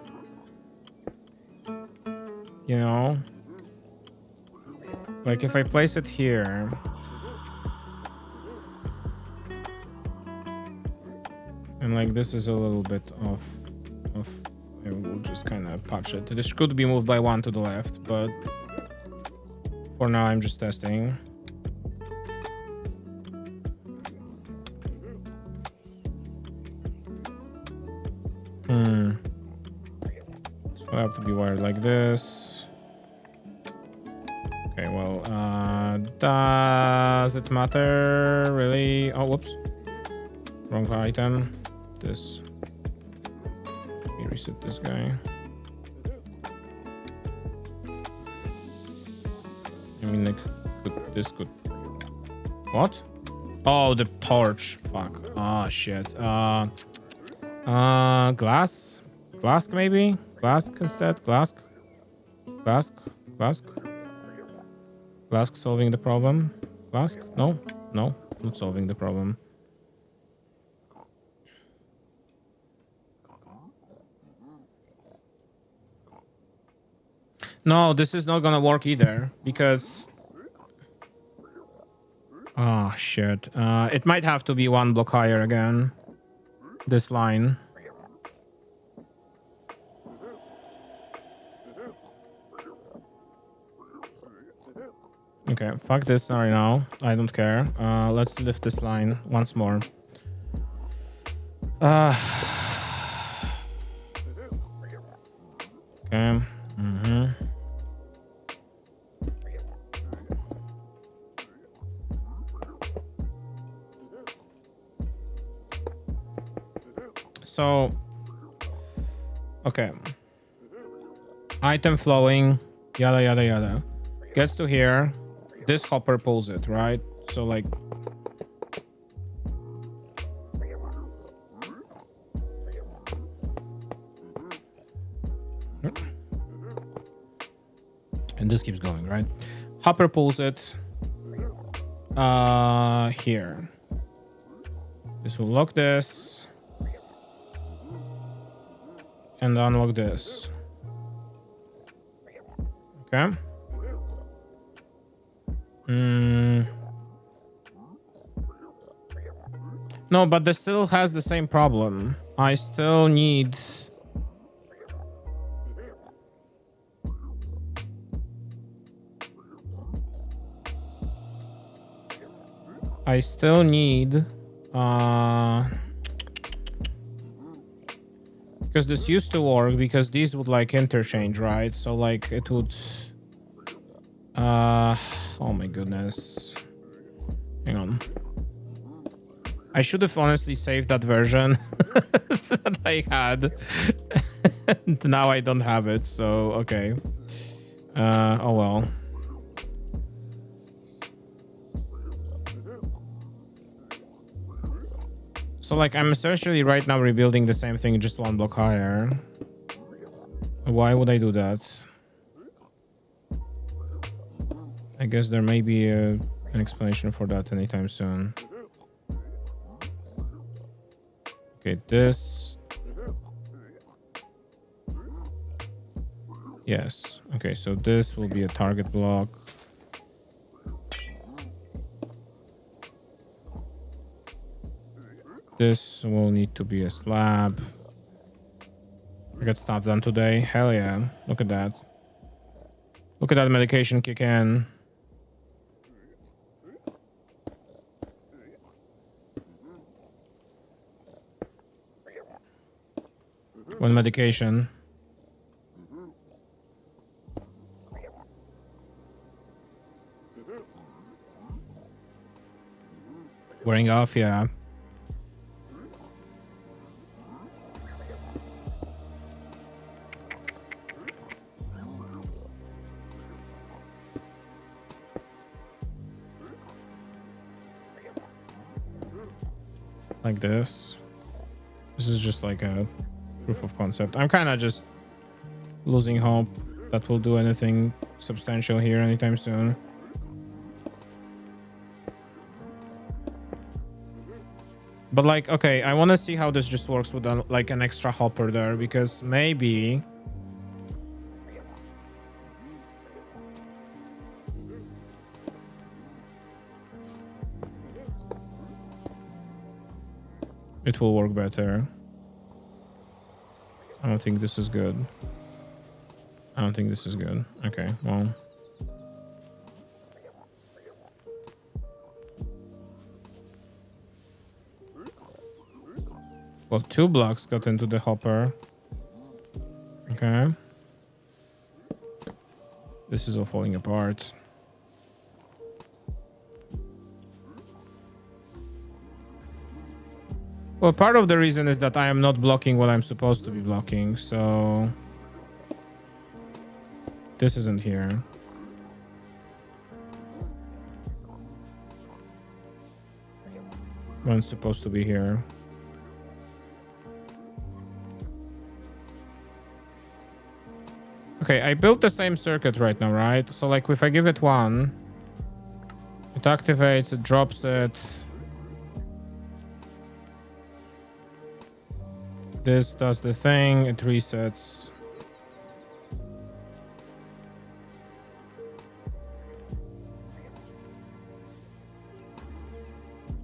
A: You know? Like if I place it here. And like this is a little bit off. I will just kind of patch it. This could be moved by 1 to the left, but for now I'm just testing. So I have to be wired like this. Okay, well, does it matter really? Oh, whoops. Wrong item. This. Let me reset this guy. I mean, like, this could. What? Oh, the torch. Fuck. Ah, shit. Glass? Glass, maybe? Glass instead? Glass? Glass? Glass? Glass solving the problem? Glass? No? No, not solving the problem. No, this is not gonna work either, because... Oh, shit. It might have to be 1 block higher again. This line. Okay, fuck this right now. I don't care. Let's lift this line once more. Okay. So, okay. Item flowing, yada, yada, yada. Gets to here. This hopper pulls it, right? So, like... And this keeps going, right? Hopper pulls it. Here. This will lock this. And unlock this. Okay. No, but this still has the same problem. I still need... because this used to work, because these would like interchange, right? So like it would... oh my goodness. Hang on. I should have honestly saved that version that I had. And now I don't have it, so okay. Oh well. So like I'm essentially right now rebuilding the same thing, just 1 block higher. Why would I do that? I guess there may be an explanation for that anytime soon. Okay, this. Yes. Okay, so this will be a target block. This will need to be a slab. I got stuff done today. Hell yeah. Look at that. Look at that medication kick in. One medication. Wearing off, yeah. Like this. This is just like a proof of concept. I'm kind of just losing hope that we'll do anything substantial here anytime soon. But like, okay, I want to see how this just works with like an extra hopper there, because maybe it will work better. I don't think this is good. I don't think this is good. Okay, well. Well, 2 blocks got into the hopper. Okay. This is all falling apart. Well, part of the reason is that I am not blocking what I'm supposed to be blocking, so... This isn't here. One's supposed to be here. Okay, I built the same circuit right now, right? So like if I give it 1, it activates, it drops it. This does the thing, it resets.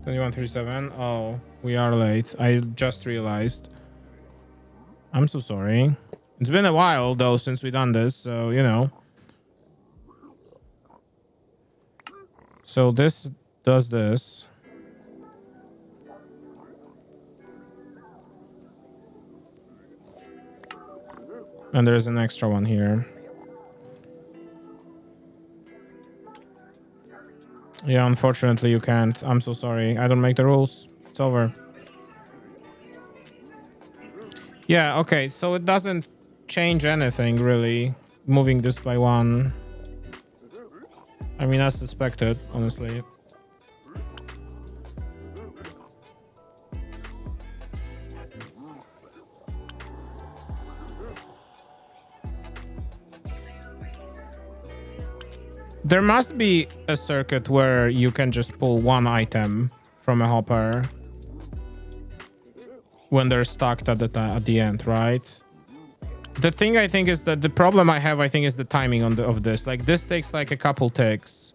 A: $21.37. Oh, we are late. I just realized. I'm so sorry. It's been a while though since we done this, so you know. So this does this. And there's an extra one here. Yeah, unfortunately you can't. I'm so sorry. I don't make the rules. It's over. Yeah, okay. So it doesn't change anything really, moving this by 1. I mean, as suspected, honestly. There must be a circuit where you can just pull 1 item from a hopper when they're stacked at the end, right? The thing I think is that the problem I have, I think, is the timing of this. Like this takes like a couple ticks,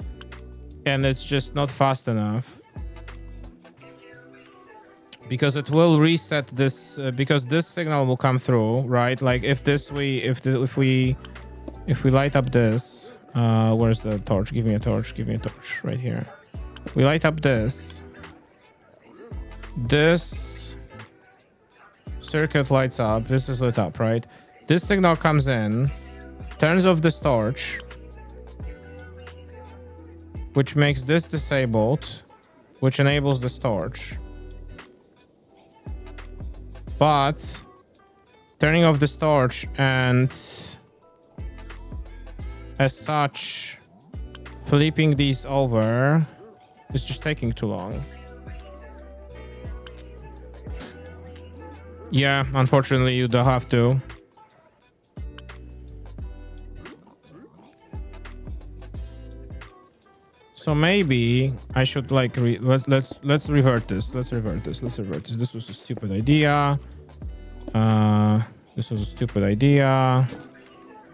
A: and it's just not fast enough. Because it will reset this, because this signal will come through, right? Like if we light up this. Where's the torch? Give me a torch. Give me a torch right here. We light up this. This circuit lights up. This is lit up, right? This signal comes in, turns off this torch, which makes this disabled, which enables this torch. But turning off this torch and as such, flipping these over is just taking too long. Yeah, unfortunately, you don't have to. So maybe I should like let's revert this. Let's revert this. This was a stupid idea. This was a stupid idea.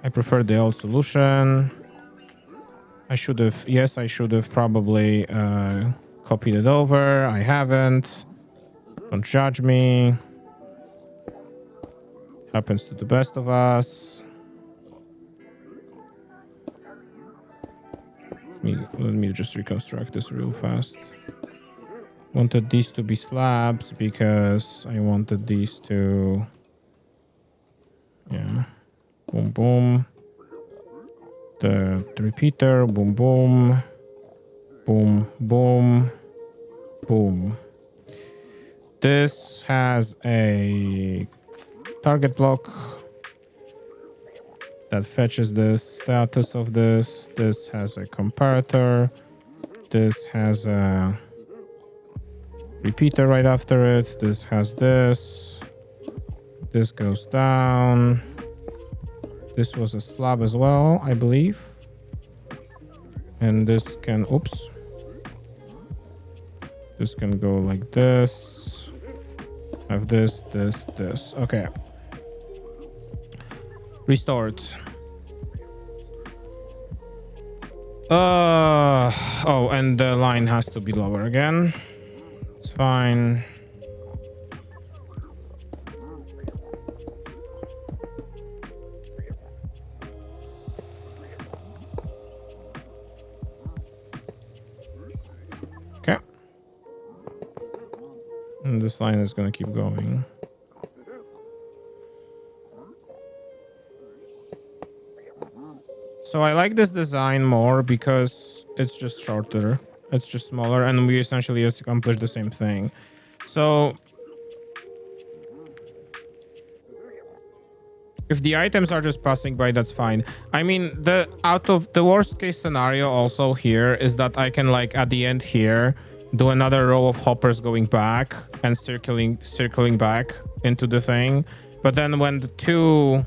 A: I prefer the old solution. I should have probably copied it over. I haven't. Don't judge me. Happens to the best of us. Let me just reconstruct this real fast. Wanted these to be slabs because I wanted these to... Yeah. Boom, boom. The repeater. Boom, boom. Boom, boom. Boom. This has a target block that fetches the status of this. This has a comparator. This has a repeater right after it. This has this. This goes down. This was a slab as well, I believe. And this can, oops. This can go like this. Have this, this, this. Okay. Restored. Oh, and the line has to be lower again. It's fine. Okay. And this line is gonna keep going. So I like this design more because it's just shorter. It's just smaller, and we essentially just accomplish the same thing. So if the items are just passing by, that's fine. I mean, out of the worst case scenario also here is that I can, like, at the end here, do another row of hoppers going back and circling back into the thing. But then when the two...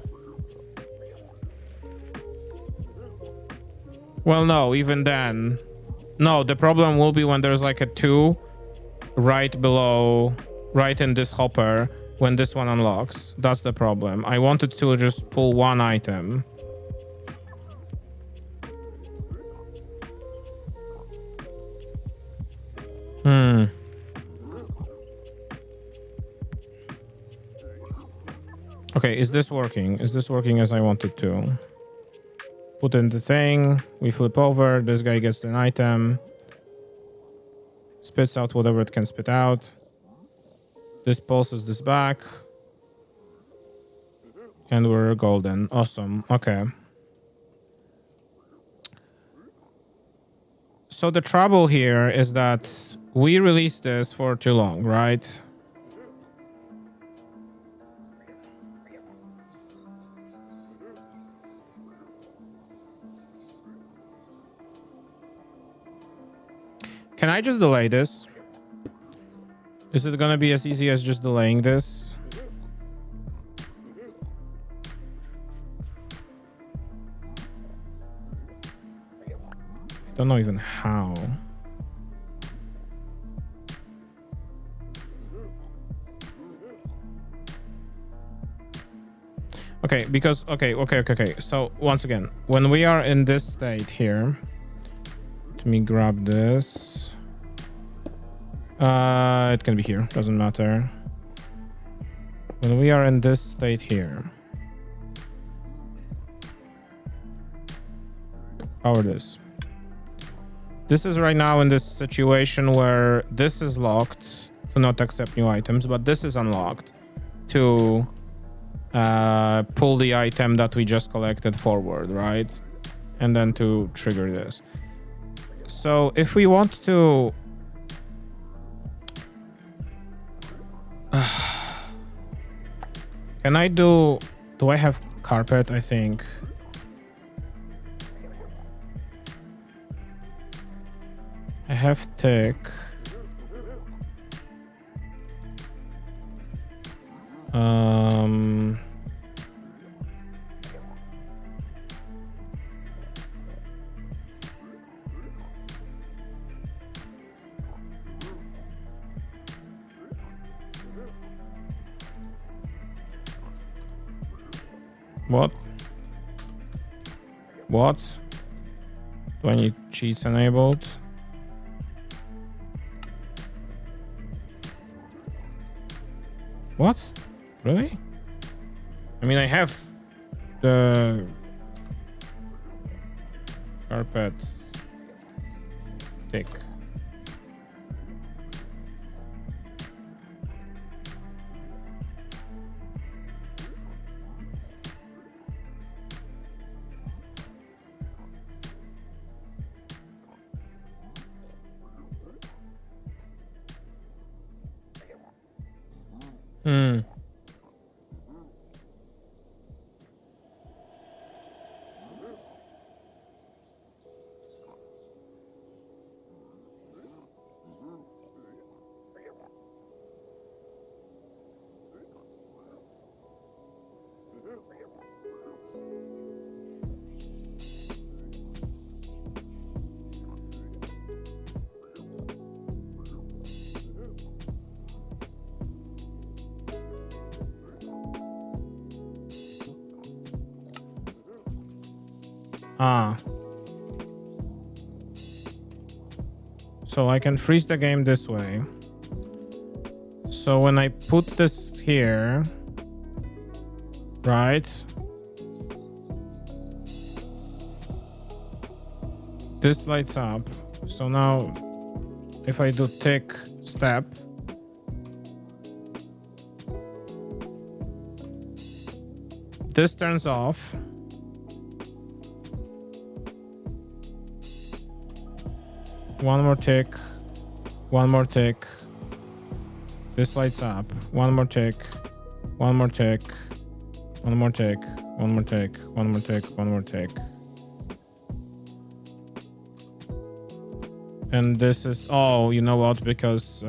A: Well, no, even then. No, the problem will be when there's like a 2 right below, right in this hopper, when this one unlocks. That's the problem. I wanted to just pull one item. Okay, is this working? Is this working as I wanted to? Put in the thing, we flip over, this guy gets an item. Spits out whatever it can spit out. This pulses this back. And we're golden. Awesome. Okay. So the trouble here is that we released this for too long, right? Can I just delay this? Is it gonna be as easy as just delaying this? I don't know even how. Okay, because okay. So once again, when we are in this state here, let me grab this. It can be here, doesn't matter. When we are in this state here, power this. This is right now in this situation where this is locked to not accept new items, but this is unlocked to pull the item that we just collected forward, right? And then to trigger this. So if we want to... Can I do... Do I have carpet? I think. I have tick. What? What? Do I need cheats enabled? What? Really? I mean, I have the carpet tick. Ah. So I can freeze the game this way. So when I put this here, right? This lights up. So now if I do tick step, this turns off. One more tick. One more tick. This lights up. One more tick. One more tick. One more tick. One more tick. One more tick. One more tick. And this is... Oh, you know what? Because...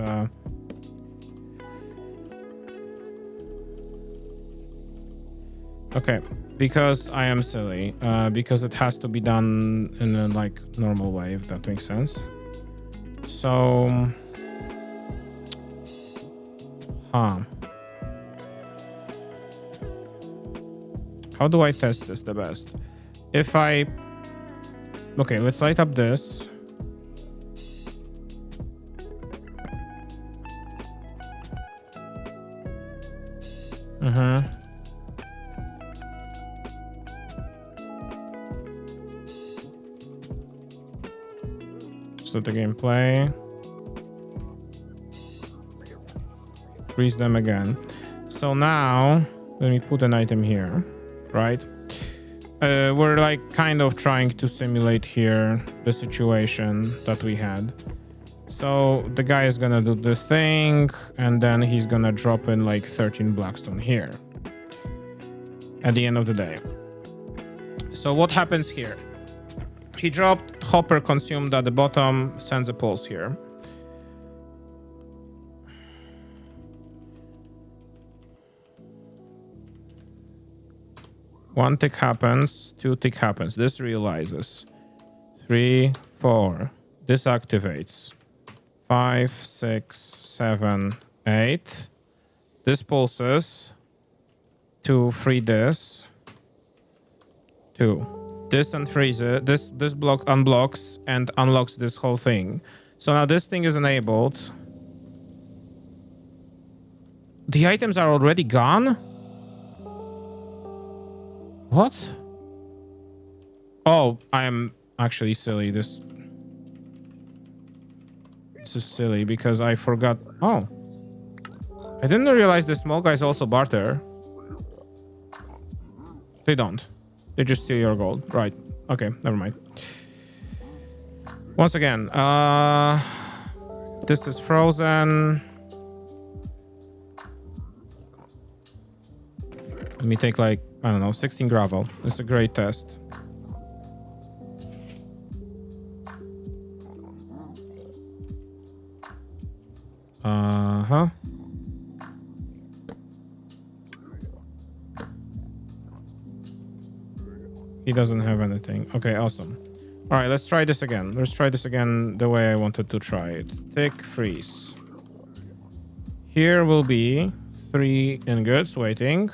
A: okay. Because I am silly. Because it has to be done in a, like, normal way, if that makes sense. So... Huh. How do I test this the best? If I... Okay, let's light up this. Set the gameplay. Freeze them again. So now, let me put an item here, right? We're like kind of trying to simulate here the situation that we had. So the guy is gonna do the thing, and then he's gonna drop in like 13 blackstone here at the end of the day. So what happens here? He dropped, hopper consumed at the bottom, sends a pulse here. One tick happens, two tick happens. This realizes. 3, 4. This activates. 5, 6, 7, 8. This pulses to free this. 2. This unfreezes. This block unblocks and unlocks this whole thing. So now this thing is enabled. The items are already gone? What? Oh, I am actually silly. This is silly because I forgot. Oh. I didn't realize the small guys also barter. They don't. They just steal your gold. Right. Okay, never mind. Once again, this is frozen. Let me take like, I don't know, 16 gravel. This is a great test. Uh-huh. He doesn't have anything. Okay, awesome. All right, let's try this again. Let's try this again the way I wanted to try it. Tick, freeze. Here will be 3 ingots waiting.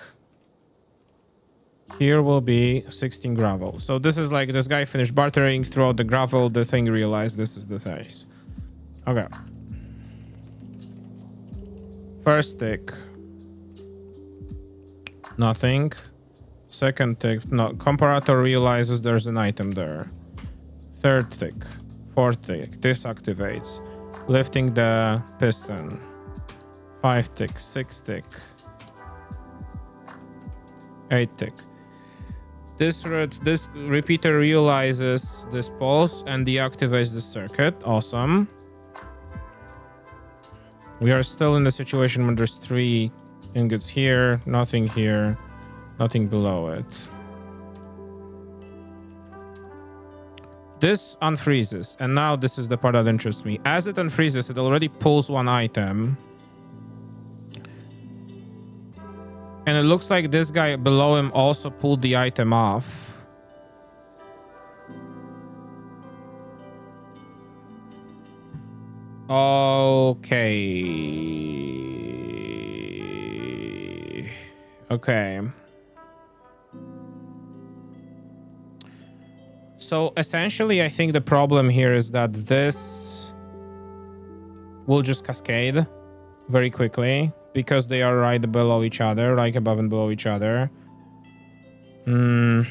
A: Here will be 16 gravel. So this is like this guy finished bartering, throw out the gravel, the thing realized this is the case. Okay. First tick. Nothing. Second tick. No, comparator realizes there's an item there. Third tick. Fourth tick. This activates. Lifting the piston. 5 tick. 6 tick. 8 tick. This repeater realizes this pulse and deactivates the circuit. Awesome. We are still in the situation where there's 3 ingots here, nothing here, nothing below it. This unfreezes, and now this is the part that interests me. As it unfreezes, it already pulls one item. And it looks like this guy below him also pulled the item off. Okay. Okay. So essentially, I think the problem here is that this will just cascade very quickly because they are right below each other, like above and below each other. Hmm.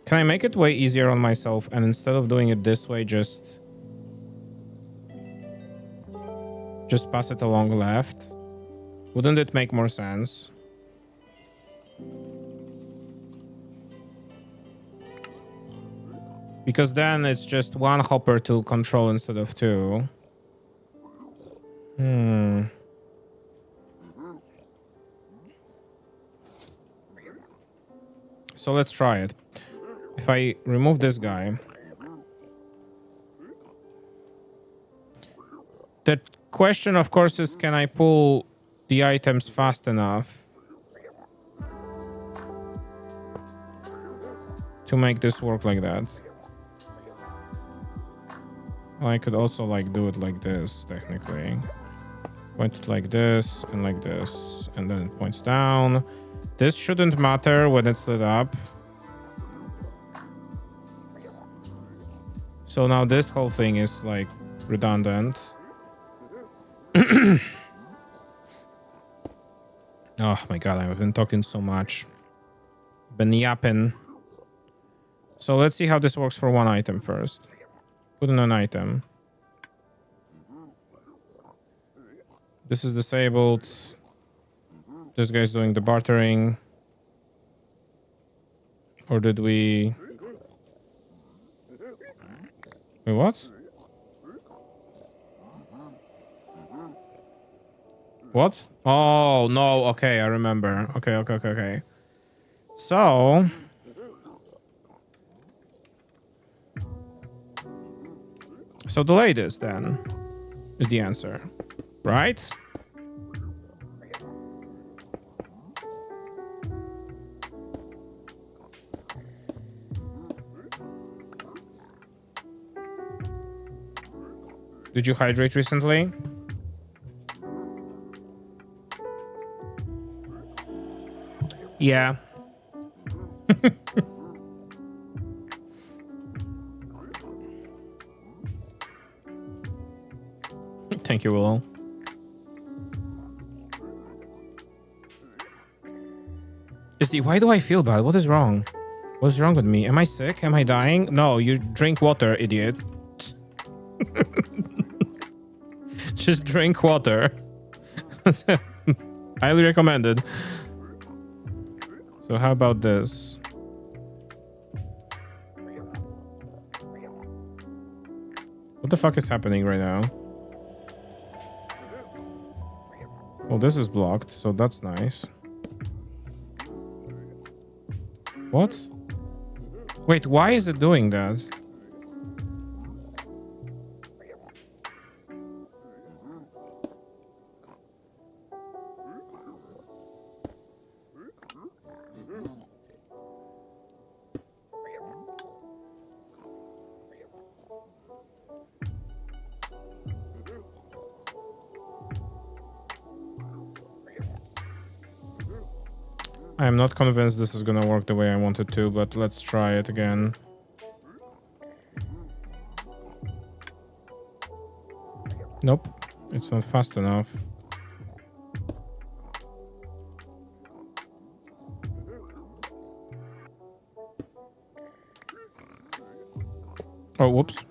A: Can I make it way easier on myself and instead of doing it this way, just pass it along left? Wouldn't it make more sense? Because then it's just one hopper to control instead of two. So let's try it. If I remove this guy... The question, of course, is can I pull the items fast enough to make this work like that? I could also like do it like this, technically. Point it like this, and then it points down. This shouldn't matter when it's lit up. So now this whole thing is like redundant. Oh my god, I've been talking so much. Been yapping. So let's see how this works for one item first. Put in an item. This is disabled. This guy's doing the bartering. Or did we... Wait, what? What? Oh, no. Okay, I remember. Okay. So... So delay this, then, is the answer. Right? Did you hydrate recently? Yeah. Thank you, Willow. Why do I feel bad? What is wrong? What's wrong with me? Am I sick? Am I dying? No, you drink water, idiot. Just drink water. Highly recommended. So how about this? What the fuck is happening right now? Well, this is blocked, so that's nice. What? Wait, why is it doing that? I am not convinced this is gonna work the way I want it to, but let's try it again. Nope, it's not fast enough. Oh, whoops.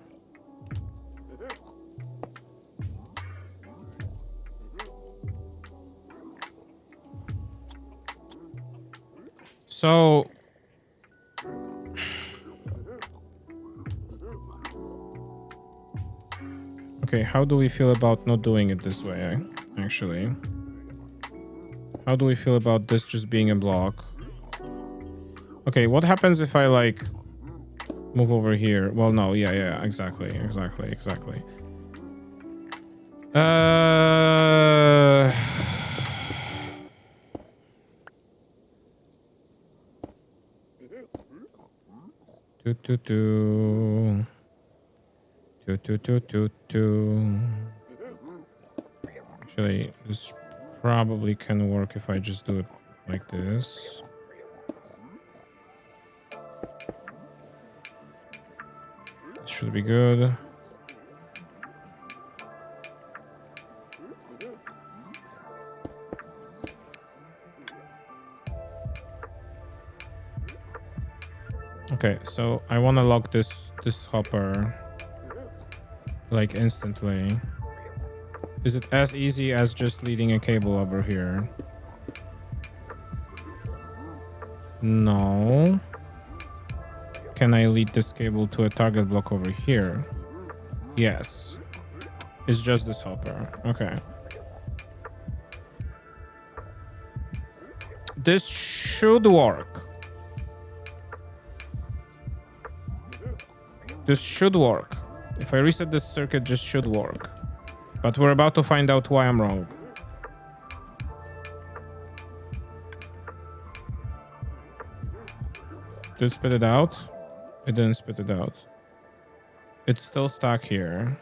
A: So... Okay, how do we feel about not doing it this way, actually? How do we feel about this just being a block? Okay, what happens if I, like, move over here? Well, no, yeah, exactly. Actually, this Probably can work if I just do it like this. This should be good. Okay, so I want to lock this hopper like instantly. Is it as easy as just leading a cable over here? No. Can I lead this cable to a target block over here? Yes. It's just this hopper. Okay. This should work. This should work. If I reset this circuit, this should work. But we're about to find out why I'm wrong. Did it spit it out? It didn't spit it out. It's still stuck here.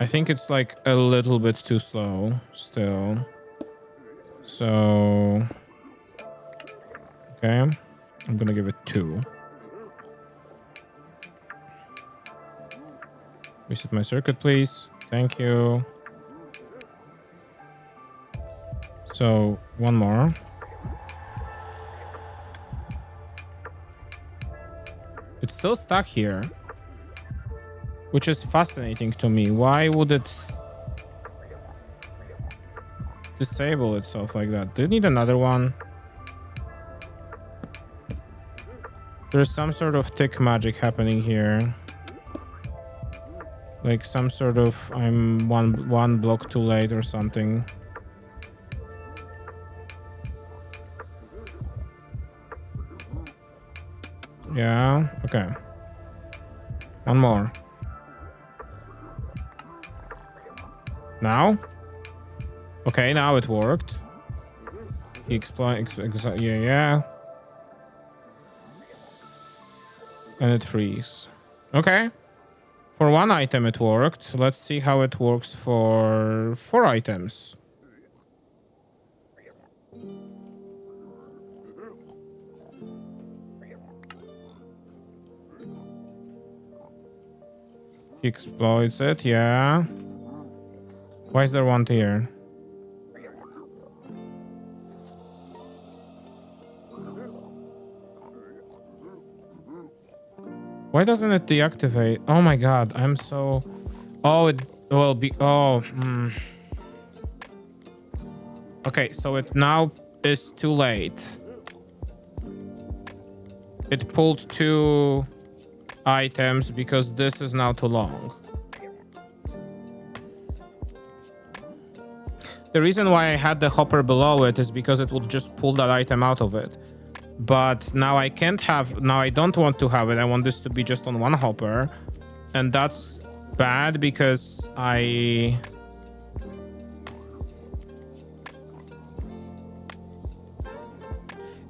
A: I think it's like a little bit too slow still. So... okay. I'm gonna give it 2. Reset my circuit, please. Thank you. So, one more. It's still stuck here, which is fascinating to me. Why would it disable itself like that? Do you need another one? There's some sort of tick magic happening here. Like some sort of I'm one block too late or something. Yeah, okay. One more. Now? Okay, now it worked. He explained, yeah. And it frees. Okay. For one item it worked. Let's see how it works for 4 items. He exploits it, yeah. Why is there one here? Why doesn't it deactivate? Oh my god, I'm so... oh, it will be... oh. Okay, so it now is too late. It pulled 2 items because this is now too long. The reason why I had the hopper below it is because it would just pull that item out of it. But now I can't have... now I don't want to have it. I want this to be just on one hopper. And that's bad because I...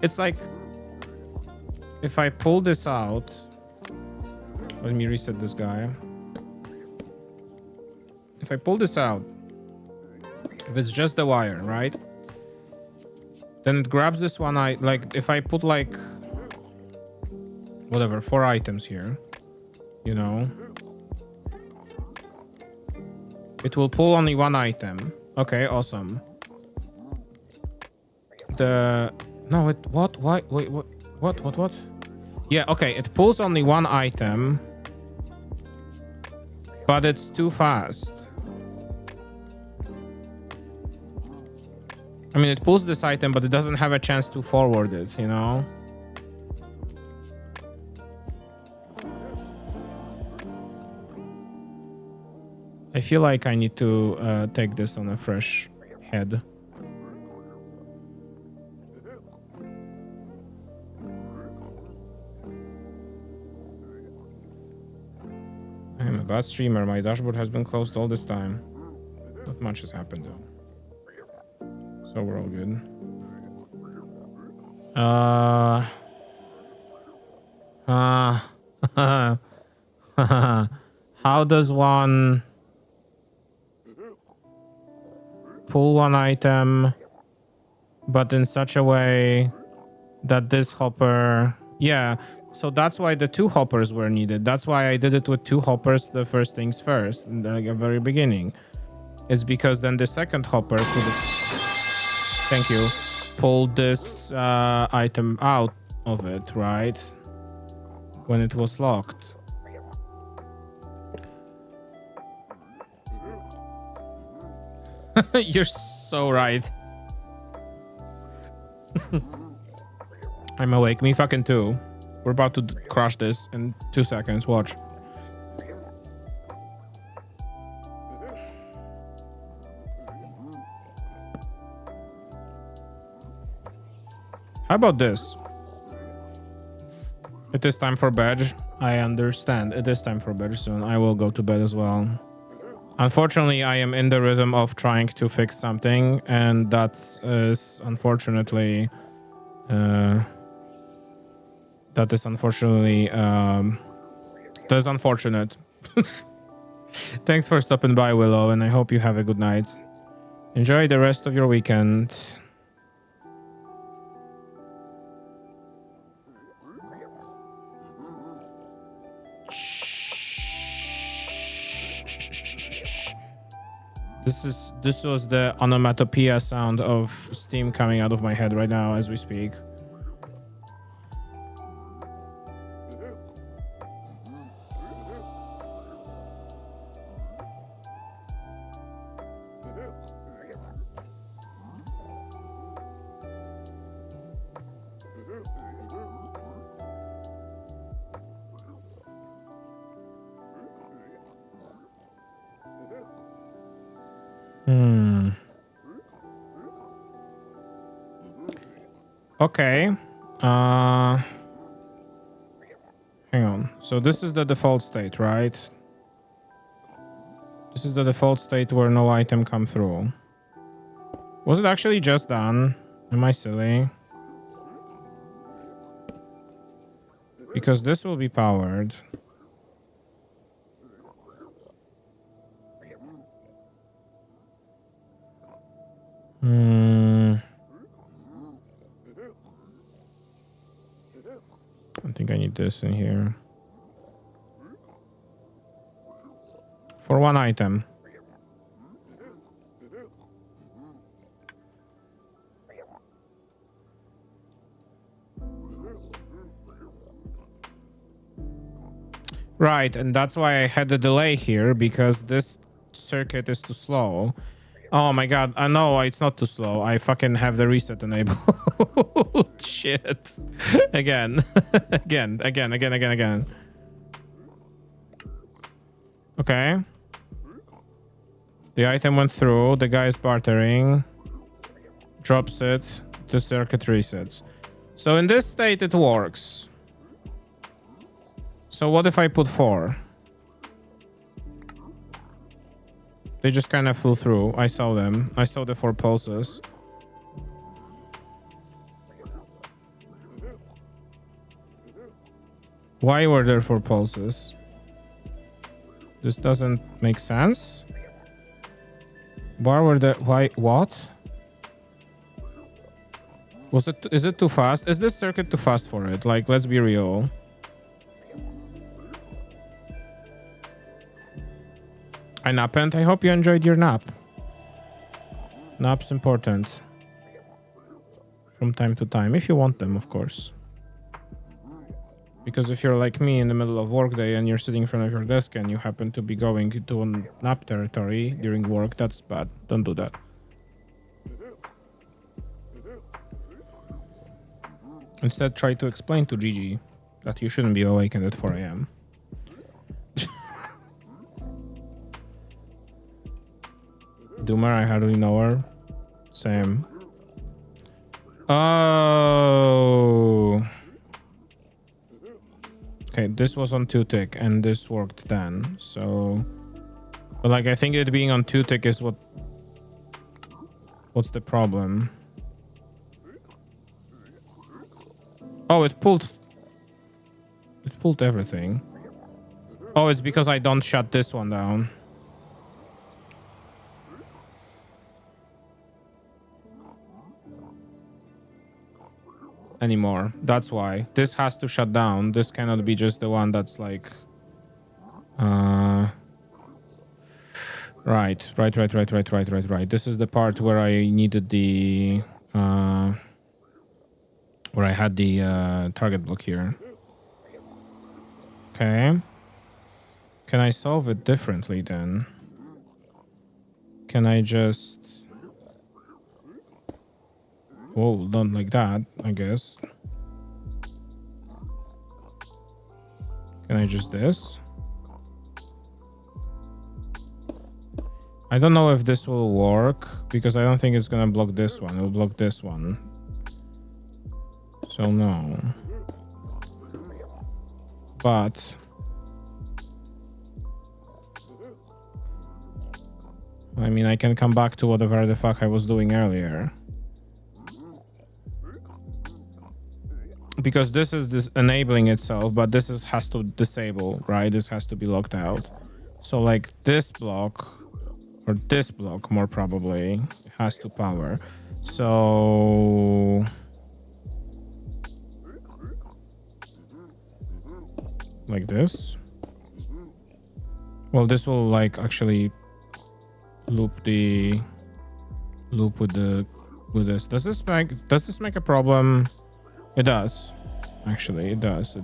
A: it's like... if I pull this out... let me reset this guy. If I pull this out... if it's just the wire, right? Then it grabs this one. Like if I put like whatever 4 items here, you know, it will pull only one item. Okay, awesome. No, it what? Why? Wait, what? Yeah, okay, it pulls only one item, but it's too fast. I mean, it pulls this item, but it doesn't have a chance to forward it, you know? I feel like I need to take this on a fresh head. I am a bad streamer. My dashboard has been closed all this time. Not much has happened, though. So we're all good. How does one pull one item, but in such a way that this hopper... Yeah, so that's why the 2 hoppers were needed. That's why I did it with 2 hoppers the first things first, in the very beginning. It's because then the second hopper could... Thank you. Pulled this item out of it, right? When it was locked. You're so right. I'm awake. Me fucking too. We're about to crush this in 2 seconds. Watch. How about this? It is time for bed. I understand. It is time for bed soon. I will go to bed as well. Unfortunately, I am in the rhythm of trying to fix something, and that is unfortunately... that is unfortunately... that is unfortunate. Thanks for stopping by, Willow, and I hope you have a good night. Enjoy the rest of your weekend. This was the onomatopoeia sound of steam coming out of my head right now as we speak. Okay. Hang on. So this is the default state, right? This is the default state where no item come through. Was it actually just done? Am I silly? Because this will be powered. I think I need this in here. For one item. Right, and that's why I had the delay here, because this circuit is too slow. Oh my god, I know it's not too slow. I fucking have the reset enabled. Shit. Again. Again. Okay. The item went through. The guy is bartering. Drops it. The circuit resets. So in this state, it works. So what if I put 4? They just kind of flew through. I saw them. I saw the 4 pulses. Why were there 4 pulses? This doesn't make sense. Why were there... Why? What? Was it... Is it too fast? Is this circuit too fast for it? Like, let's be real. I napped. I hope you enjoyed your nap. Nap's important. From time to time. If you want them, of course. Because if you're like me in the middle of workday and you're sitting in front of your desk and you happen to be going to nap territory during work, that's bad. Don't do that. Instead, try to explain to Gigi that you shouldn't be awakened at 4 a.m. Doomer, I hardly know her. Same. Oh. Okay, this was on 2-tick and this worked then. So, but like I think it being on 2-tick is what's the problem? Oh, it pulled everything. Oh, it's because I don't shut this one down. anymore. That's why. This has to shut down. This cannot be just the one that's like... Right. This is the part where I needed the... where I had the target block here. Okay. Can I solve it differently then? Can I just... Whoa, not like that, I guess. Can I just this? I don't know if this will work, because I don't think it's gonna block this one. It'll block this one. So no. But... I mean, I can come back to whatever the fuck I was doing earlier. Because this is enabling itself, but this has to disable, right? This has to be locked out. So like this block, or this block more probably, has to power. So... like this. Well, this will like actually loop with this. Does this make a problem? It does. Actually, it does.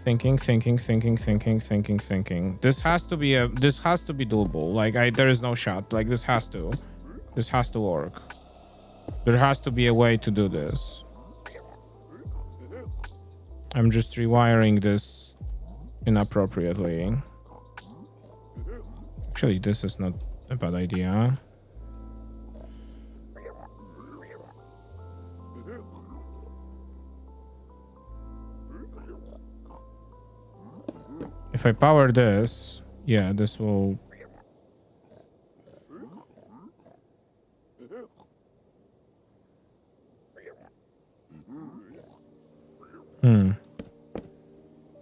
A: Thinking. This has to be doable. Like there is no shot. Like this has to work. There has to be a way to do this. I'm just rewiring this inappropriately. Actually, this is not a bad idea. If I power this, yeah, this will...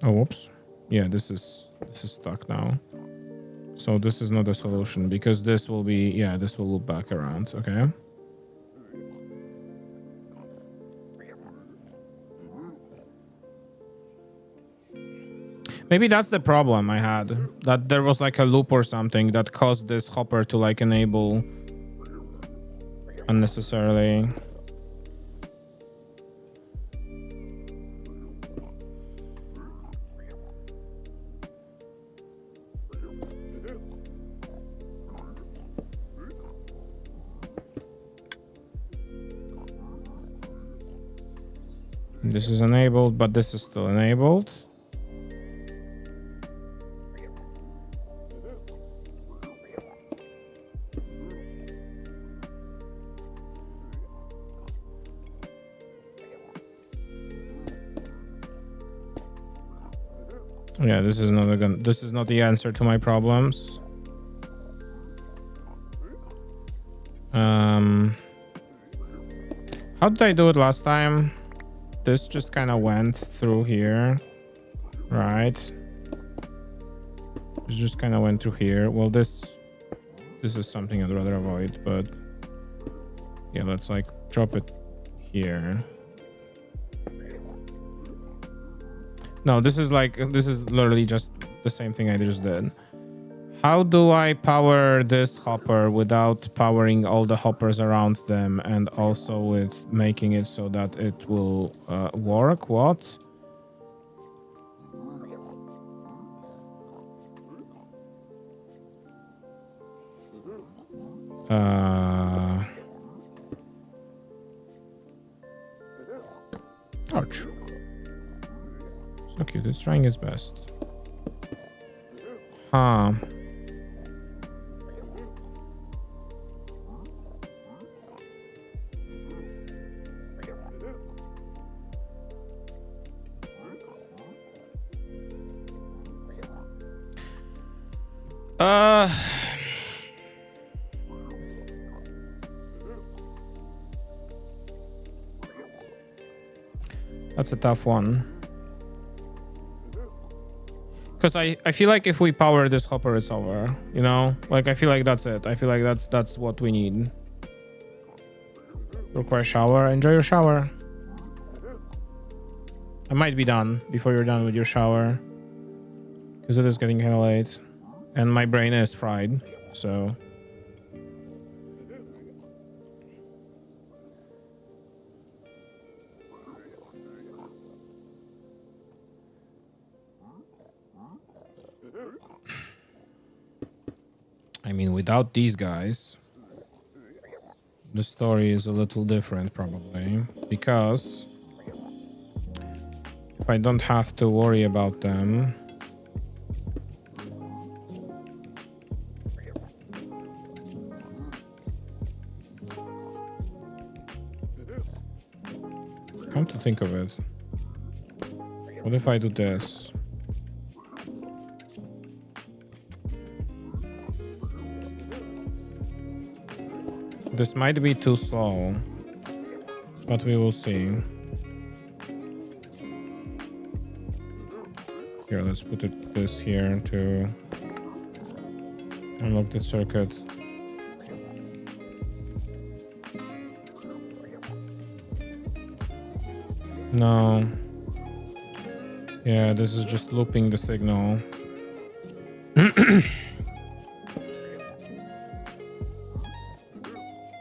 A: Oh, whoops. Yeah, this is stuck now. So this is not a solution because this will be... yeah, this will loop back around, okay? Maybe that's the problem I had. That there was like a loop or something that caused this hopper to like enable unnecessarily. This is enabled, but this is still enabled. Yeah, this is not the answer to my problems. How did I do it last time? This just kind of went through here, right? It just kind of went through here. Well, this is something I'd rather avoid, but yeah, let's like drop it here. No, this is literally just the same thing I just did. How do I power this hopper without powering all the hoppers around them and also with making it so that it will work? What? Ouch. So cute, it's trying its best. Huh. That's a tough one. Because I feel like if we power this hopper, it's over, you know? Like, I feel like that's it. I feel like that's what we need. Require shower. Enjoy your shower. I might be done before you're done with your shower. Because it is getting kind of late. And my brain is fried. So... I mean, without these guys, the story is a little different probably, because if I don't have to worry about them, come to think of it, what if I do this? This might be too slow, but we will see. Here, let's put this here to unlock the circuit. No. Yeah, this is just looping the signal.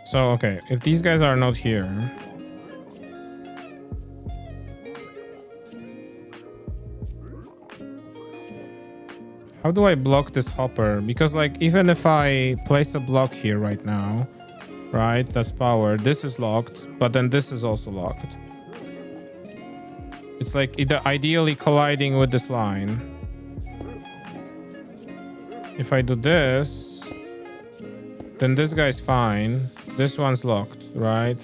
A: So, okay, if these guys are not here... How do I block this hopper? Because, like, even if I place a block here right now, right, that's powered, this is locked, but then this is also locked. It's like either ideally colliding with this line. If I do this, then this guy's fine. This one's locked, right?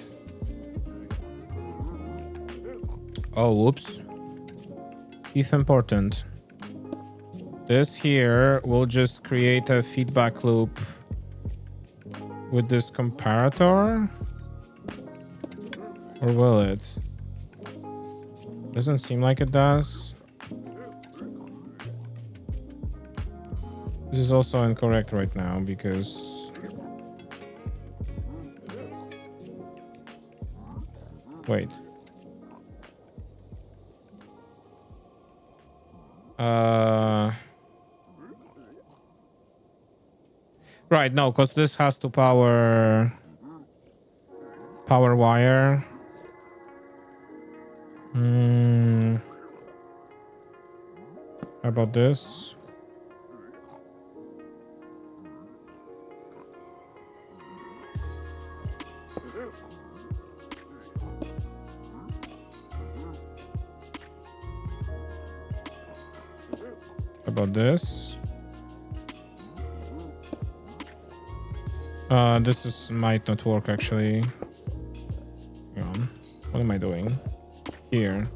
A: Oh, whoops. If important. This here will just create a feedback loop with this comparator. Or will it? Doesn't seem like it does. This is also incorrect right now because... Wait. Right, no, because this has to power wire. How about this? About this. This might not work actually. Hang on. What am I doing? Here.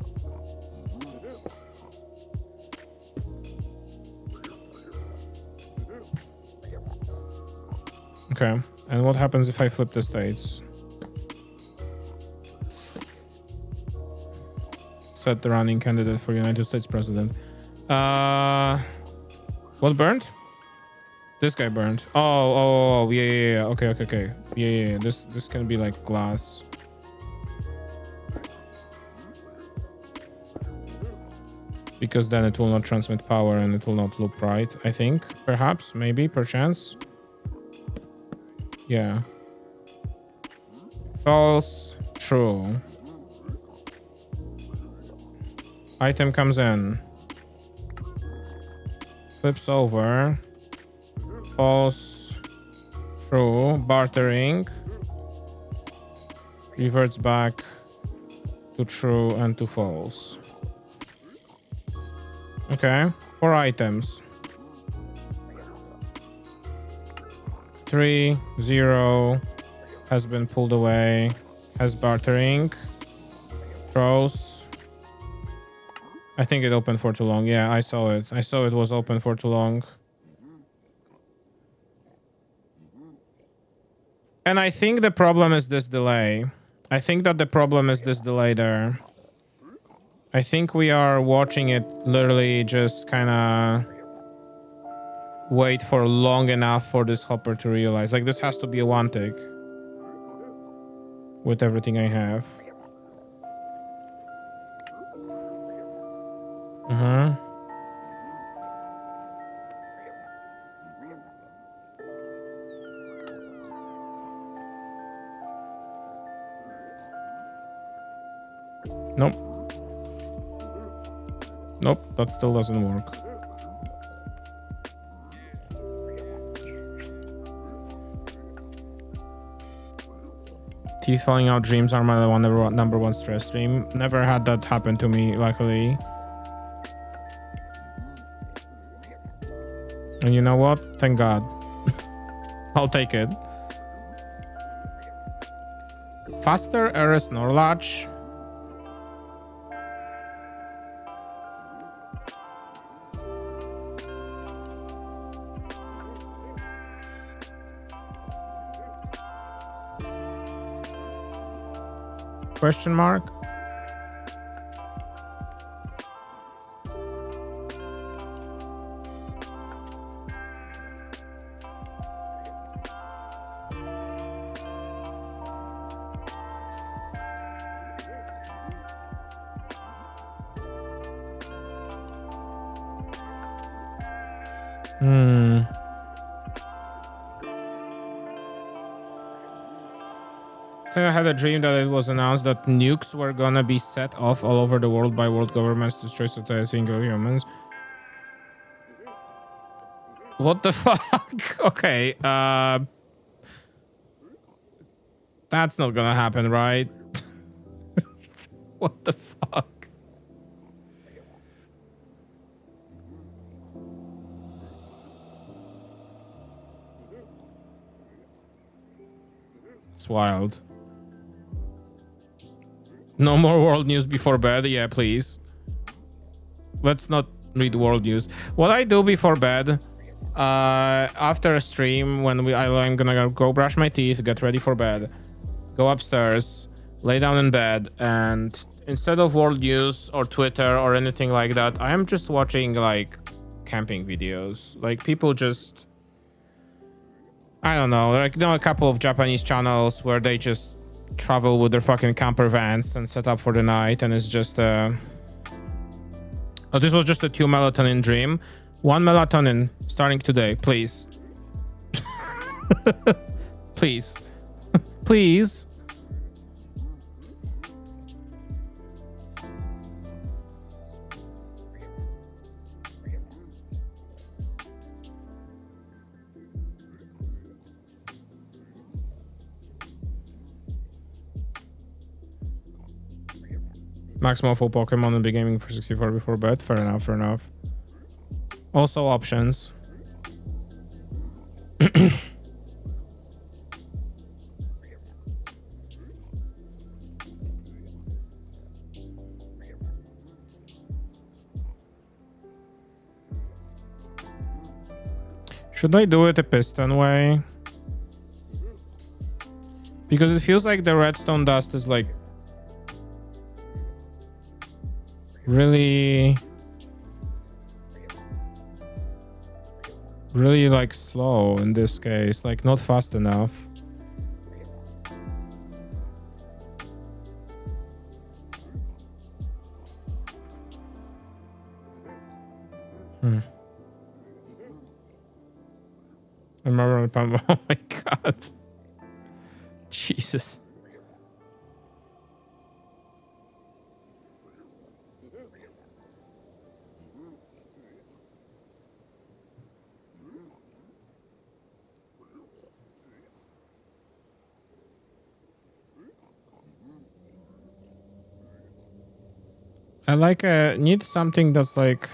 A: Okay. And what happens if I flip the states? Set the running candidate for United States president. What burned? This guy burned. Oh, yeah. Okay. Yeah. This can be like glass. Because then it will not transmit power and it will not loop right, I think. Perhaps, maybe, perchance. Yeah. False, true. Item comes in. Flips over. False, true, bartering. Reverts back to true and to false. Okay, 4 items. 3, 0 has been pulled away. Has bartering. Throws. I think it opened for too long. Yeah, I saw it. I saw it was open for too long. And I think the problem is this delay. I think that the problem is this delay there. I think we are watching it literally just kind of wait for long enough for this hopper to realize. Like, this has to be a one tick. with everything I have. Nope. Nope, that still doesn't work. Teeth falling out dreams are my number one stress dream. Never had that happen to me, luckily. And you know what? Thank God. I'll take it. Faster RS-NOR Latch. Question mark? So I had a dream that it was announced that nukes were gonna be set off all over the world by world governments to destroy society and humans. What the fuck? Okay, that's not gonna happen, right? What the fuck? It's wild. No more world news before bed. Yeah, please. Let's not read world news. What I do before bed, after a stream, when I'm gonna go brush my teeth, get ready for bed, go upstairs, lay down in bed, and instead of world news or Twitter or anything like that, I am just watching like camping videos. Like people just, I don't know, like a couple of Japanese channels where they just travel with their fucking camper vans and set up for the night, and it's just oh, this was just a 2 melatonin dream. 1 melatonin starting today, please. Please. Please. Maximum full Pokemon and be gaming for 64 before bed. Fair enough, fair enough. Also options. Should I do it a piston way? Because it feels like the redstone dust is like really like slow in this case, like not fast enough. Remember, oh my god. Jesus. I like need something that's like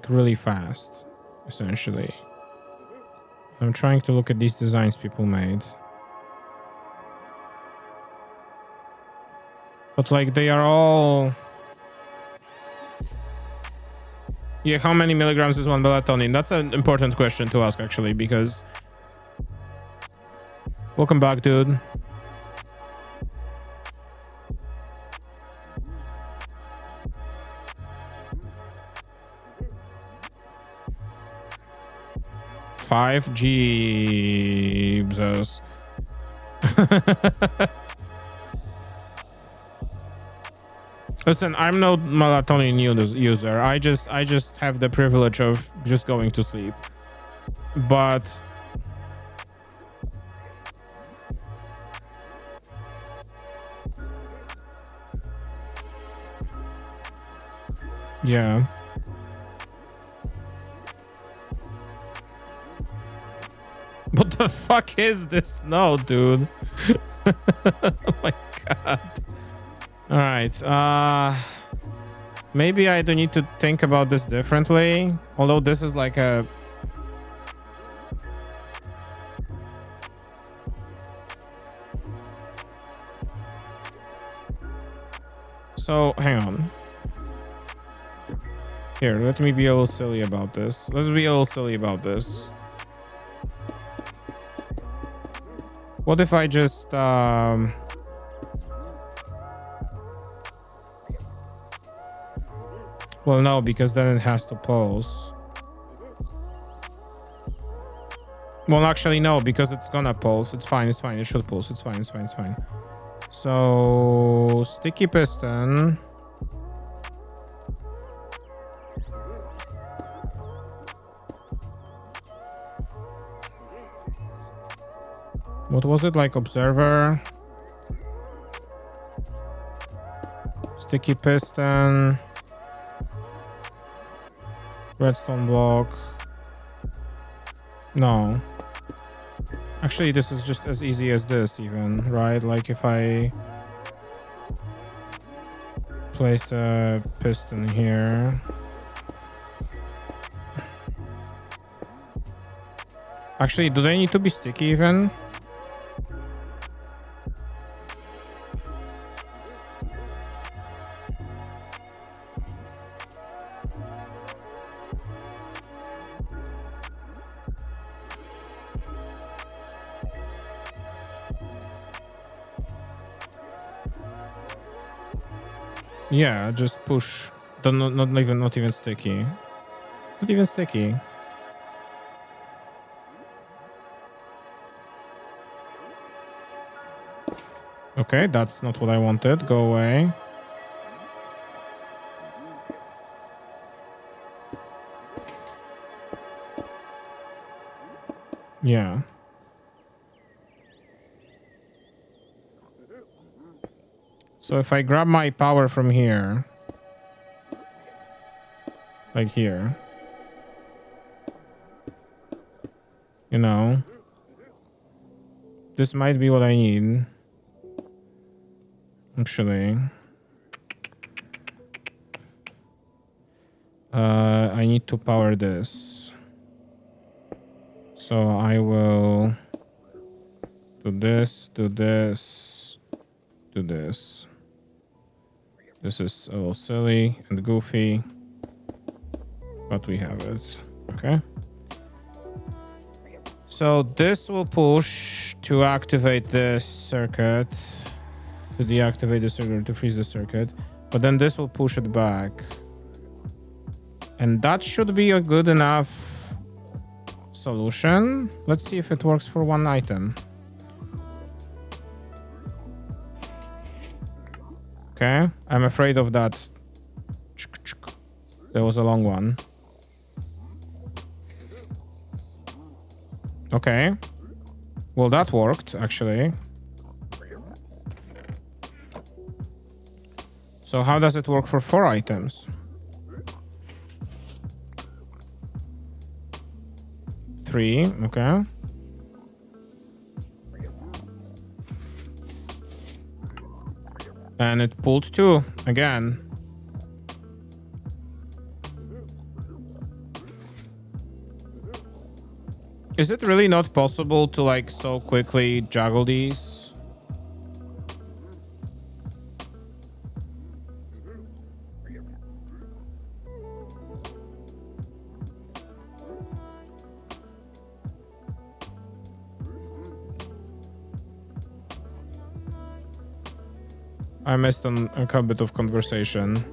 A: really fast, essentially. I'm trying to look at these designs people made. But like they are all... Yeah, how many milligrams is 1 melatonin? That's an important question to ask actually, because... Welcome back, dude. 5? Jesus. Listen, I'm no melatonin user. I just have the privilege of just going to sleep. But yeah. What the fuck is this? No, dude. Oh my god. All right. Maybe I do need to think about this differently. Although this is like a... So, hang on. Here, let me be a little silly about this. Let's be a little silly about this. What if I just... Well, no, because then it has to pulse. Well, actually, no, because it's gonna pulse. It's fine, it's fine. It should pulse. It's fine, it's fine, it's fine. So, sticky piston. What was it? Like observer? Sticky piston. Redstone block. No. Actually, this is just as easy as this even, right? Like if I place a piston here. Actually, do they need to be sticky even? Yeah, just push. Not even sticky. Not even sticky. Okay, that's not what I wanted. Go away. Yeah. So if I grab my power from here, like here, you know, this might be what I need. Actually, I need to power this. So I will do this, do this, do this. This is a little silly and goofy, but we have it. Okay. So this will push to activate this circuit, to deactivate the circuit, to freeze the circuit, but then this will push it back. And that should be a good enough solution. Let's see if it works for one item. Okay, I'm afraid of that. There was a long one. Okay. Well, that worked, actually. So how does it work for 4 items? 3, okay. And it pulled 2 again. Is it really not possible to like so quickly juggle these? I missed a bit of conversation.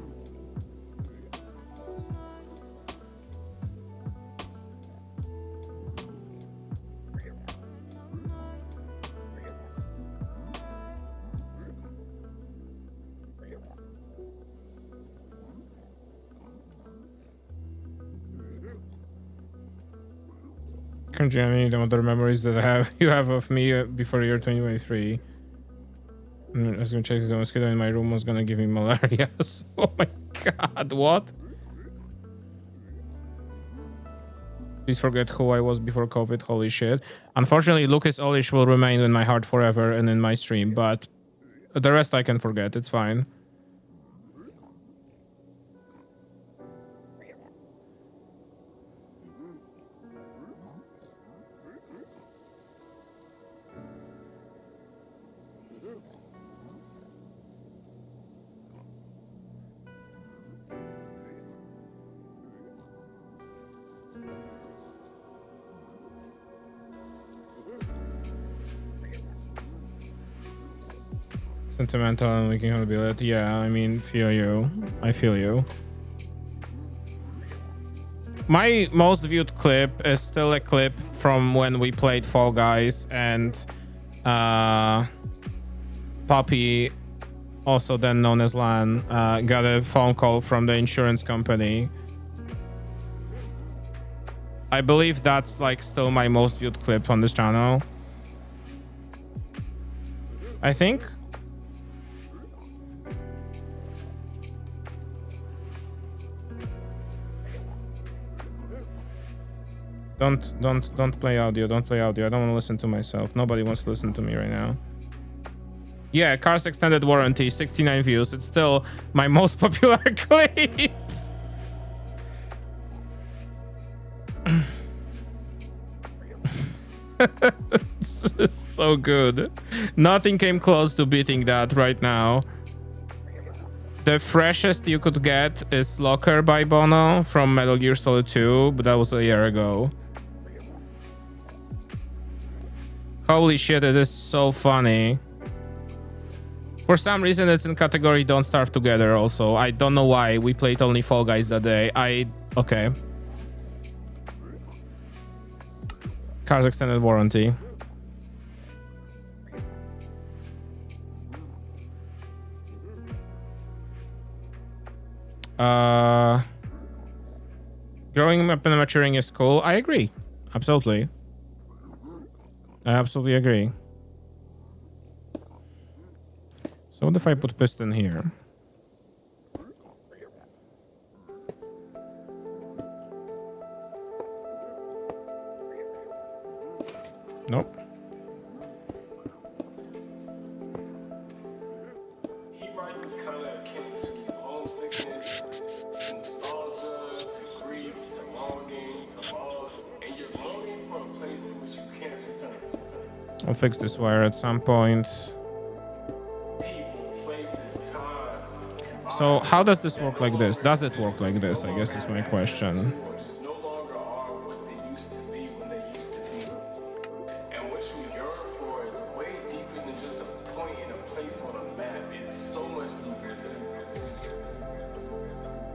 A: Can't you any other memories that you have of me before year 2023? I was gonna check the mosquito in my room was gonna give me malaria. Oh my god, what? Please forget who I was before COVID. Holy shit. Unfortunately, Lucas Olish will remain in my heart forever and in my stream, but the rest I can forget. It's fine. Sentimental and we can be it. Yeah, I mean, feel you. I feel you. My most viewed clip is still a clip from when we played Fall Guys and Poppy, also then known as Lan, got a phone call from the insurance company. I believe that's like still my most viewed clip on this channel. I think. Don't play audio. Don't play audio. I don't want to listen to myself. Nobody wants to listen to me right now. Yeah, Cars Extended Warranty, 69 views. It's still my most popular clip. It's so good. Nothing came close to beating that right now. The freshest you could get is Locker by Bono from Metal Gear Solid 2, but that was a year ago. Holy shit, it is so funny. For some reason, it's in category Don't Starve Together also. I don't know why. We played only Fall Guys that day. Okay. Cars Extended Warranty. Growing up and maturing is cool. I agree. Absolutely. I absolutely agree. So what if I put piston here? Nope.
B: He writes this kind of akin to homesickness, to nostalgia, to grief, to longing, to loss, and you're longing for a place to which you can't return.
A: I'll fix this wire at some point.
B: People, places, times.
A: So how does this work like this? Does it work like this? I guess is my question.
B: No longer are what they used to be when they used to be. And what you yearn for is way deeper than just a point in a place on a map. It's so much deeper than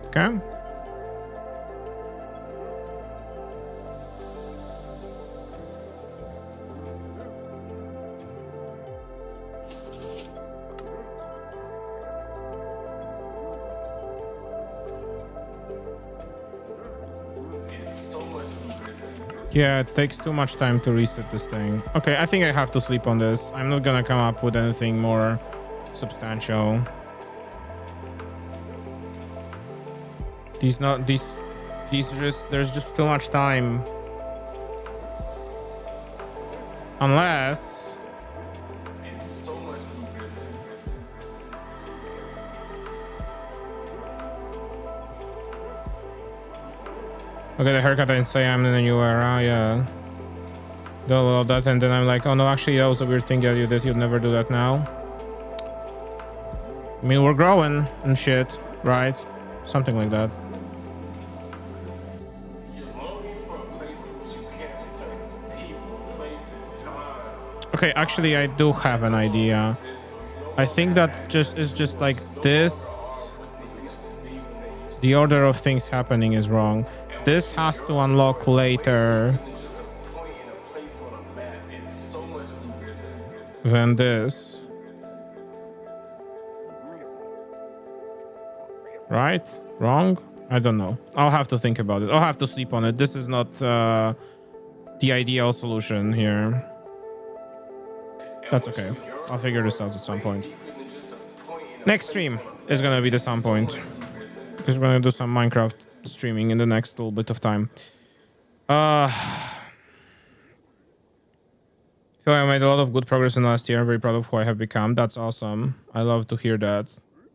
A: Okay. Yeah, it takes too much time to reset this thing. Okay, I think I have to sleep on this. I'm not gonna come up with anything more substantial. There's just too much time. Unless
B: it's so much deeper than
A: okay, the haircut and say I'm in a new era, yeah. Do all that and then I'm like, oh no, actually that was a weird thing that you did. You'd never do that now. I mean, we're growing and shit, right? Something like that. Okay, actually I do have an idea. I think that is just like this. The order of things happening is wrong. This has to unlock later than this. Right? Wrong? I don't know. I'll have to think about it. I'll have to sleep on it. This is not the ideal solution here. That's okay. I'll figure this out at some point. Next stream is gonna be the some point, because we're gonna do some Minecraft streaming in the next little bit of time. I feel like I made a lot of good progress in the last year. I'm very proud of who I have become. That's awesome. I love to hear that.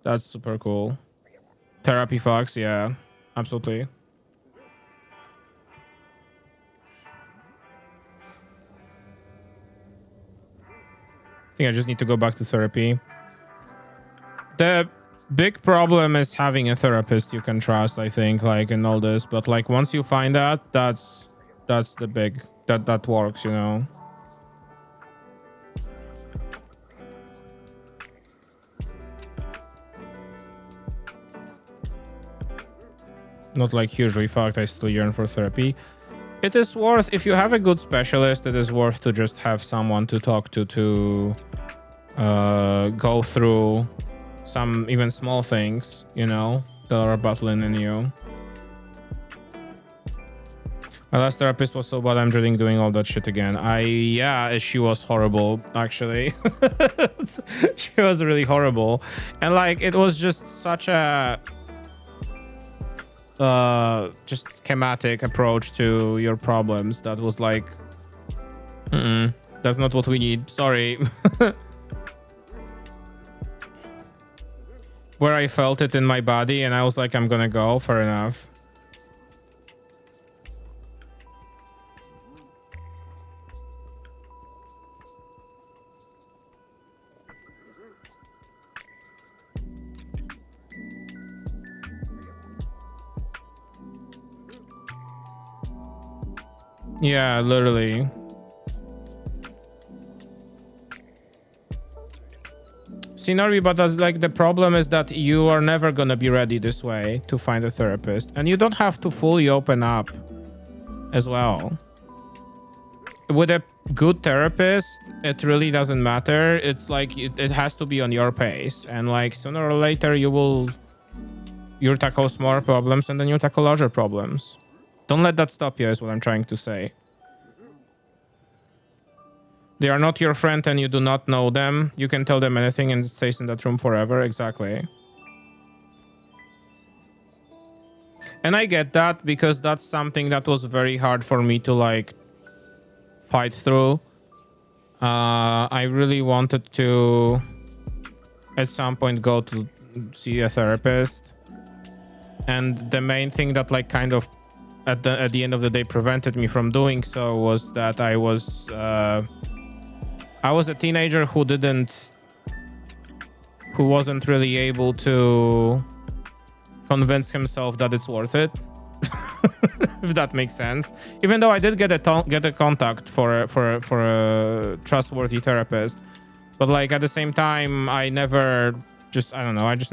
A: That's super cool. Therapy Fox, yeah, absolutely. I think I just need to go back to therapy. The big problem is having a therapist you can trust, I think, like in all this. But like once you find that, that's the big that works, you know. Not like hugely fucked, I still yearn for therapy. It is worth, if you have a good specialist, it is worth to just have someone to talk to go through some even small things, you know, that are battling in you. My last therapist was so bad, I'm dreading doing all that shit again. Yeah, she was horrible, actually. She was really horrible. And like, it was just such a just schematic approach to your problems that was like, that's not what we need, sorry. Where I felt it in my body and I was like, I'm gonna go, fair enough. Yeah, literally. See, Norby, but that's like the problem is that you are never gonna be ready this way to find a therapist, and you don't have to fully open up as well. With a good therapist, it really doesn't matter. It's like it has to be on your pace, and like sooner or later you'll tackle smaller problems and then you'll tackle larger problems. Don't let that stop you, is what I'm trying to say. They are not your friend and you do not know them. You can tell them anything and it stays in that room forever. Exactly. And I get that because that's something that was very hard for me to like fight through. I really wanted to at some point go to see a therapist. And the main thing that like kind of at the end of the day prevented me from doing so was that I was a teenager who wasn't really able to convince himself that it's worth it. If that makes sense. Even though I did get a contact for a trustworthy therapist, but like at the same time I just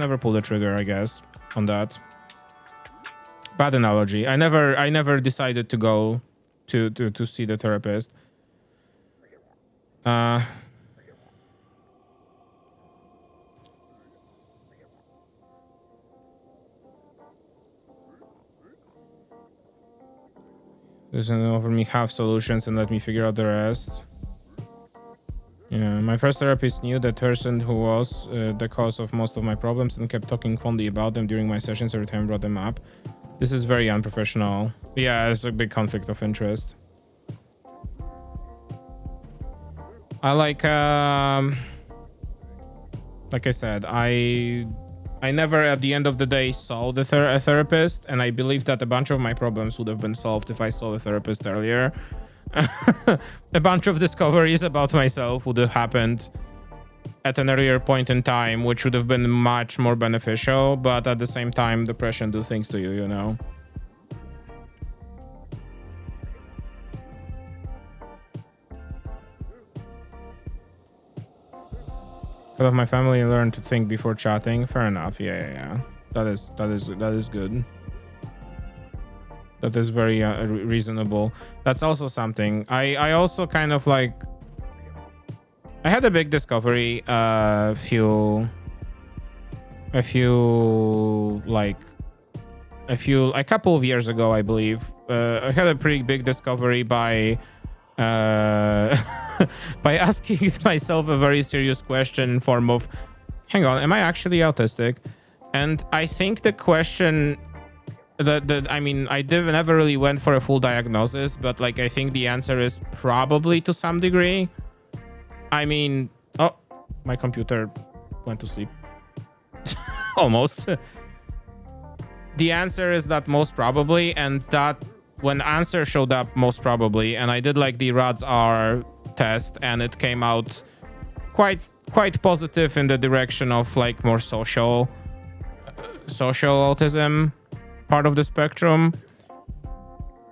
A: never pulled the trigger, I guess, on that. Bad analogy. I never decided to go to see the therapist. Doesn't offer me half solutions and let me figure out the rest. Yeah, my first therapist knew the person who was the cause of most of my problems and kept talking fondly about them during my sessions every time I brought them up. This is very unprofessional. Yeah, it's a big conflict of interest. I like I said, I never at the end of the day saw a therapist, and I believe that a bunch of my problems would have been solved if I saw a therapist earlier. A bunch of discoveries about myself would have happened at an earlier point in time, which would have been much more beneficial, but at the same time, depression do things to you, you know? Cut off my family and learn to think before chatting. Fair enough. Yeah. That is good. That is very reasonable. That's also something. I also kind of like. I had a big discovery a couple of years ago, I believe. I had a pretty big discovery by by asking myself a very serious question in form of, hang on, am I actually autistic? And I think the question I mean, I never really went for a full diagnosis, but like, I think the answer is probably to some degree. I mean, oh, my computer went to sleep. Almost. The answer is that most probably, and that when answer showed up most probably, and I did like the RS-NOR test, and it came out quite positive in the direction of like more social autism part of the spectrum.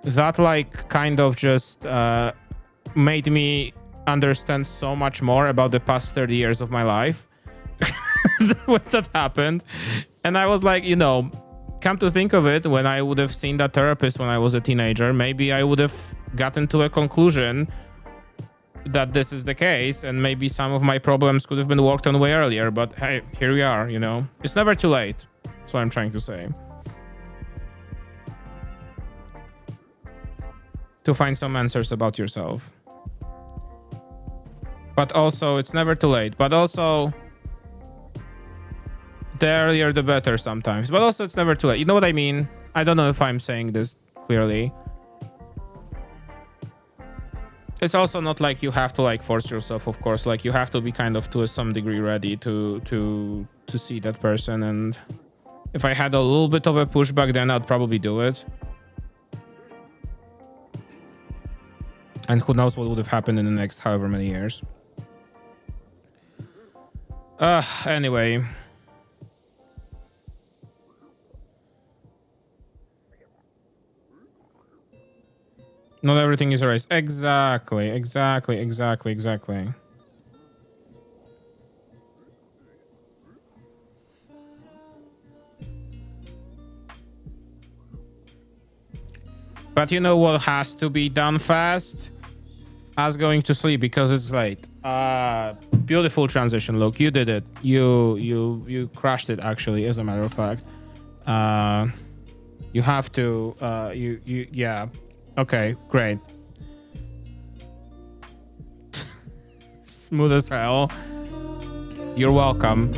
A: That like kind of just made me understand so much more about the past 30 years of my life when that happened. And I was like, you know, come to think of it, when I would have seen that therapist when I was a teenager, maybe I would have gotten to a conclusion that this is the case, and maybe some of my problems could have been worked on way earlier. But hey, here we are, you know. It's never too late. That's what I'm trying to say. To find some answers about yourself. But also, it's never too late. But also, the earlier the better sometimes. But also, it's never too late. You know what I mean? I don't know if I'm saying this clearly. It's also not like you have to like force yourself, of course. Like, you have to be kind of to some degree ready to see that person. And if I had a little bit of a pushback, then I'd probably do it. And who knows what would have happened in the next however many years. Anyway. Not everything is erased. Exactly. But you know what has to be done fast? Us going to sleep because it's late. Beautiful transition, Luke. You did it. You crushed it, actually, as a matter of fact. You have to yeah. Okay, great. Smooth as hell. You're welcome.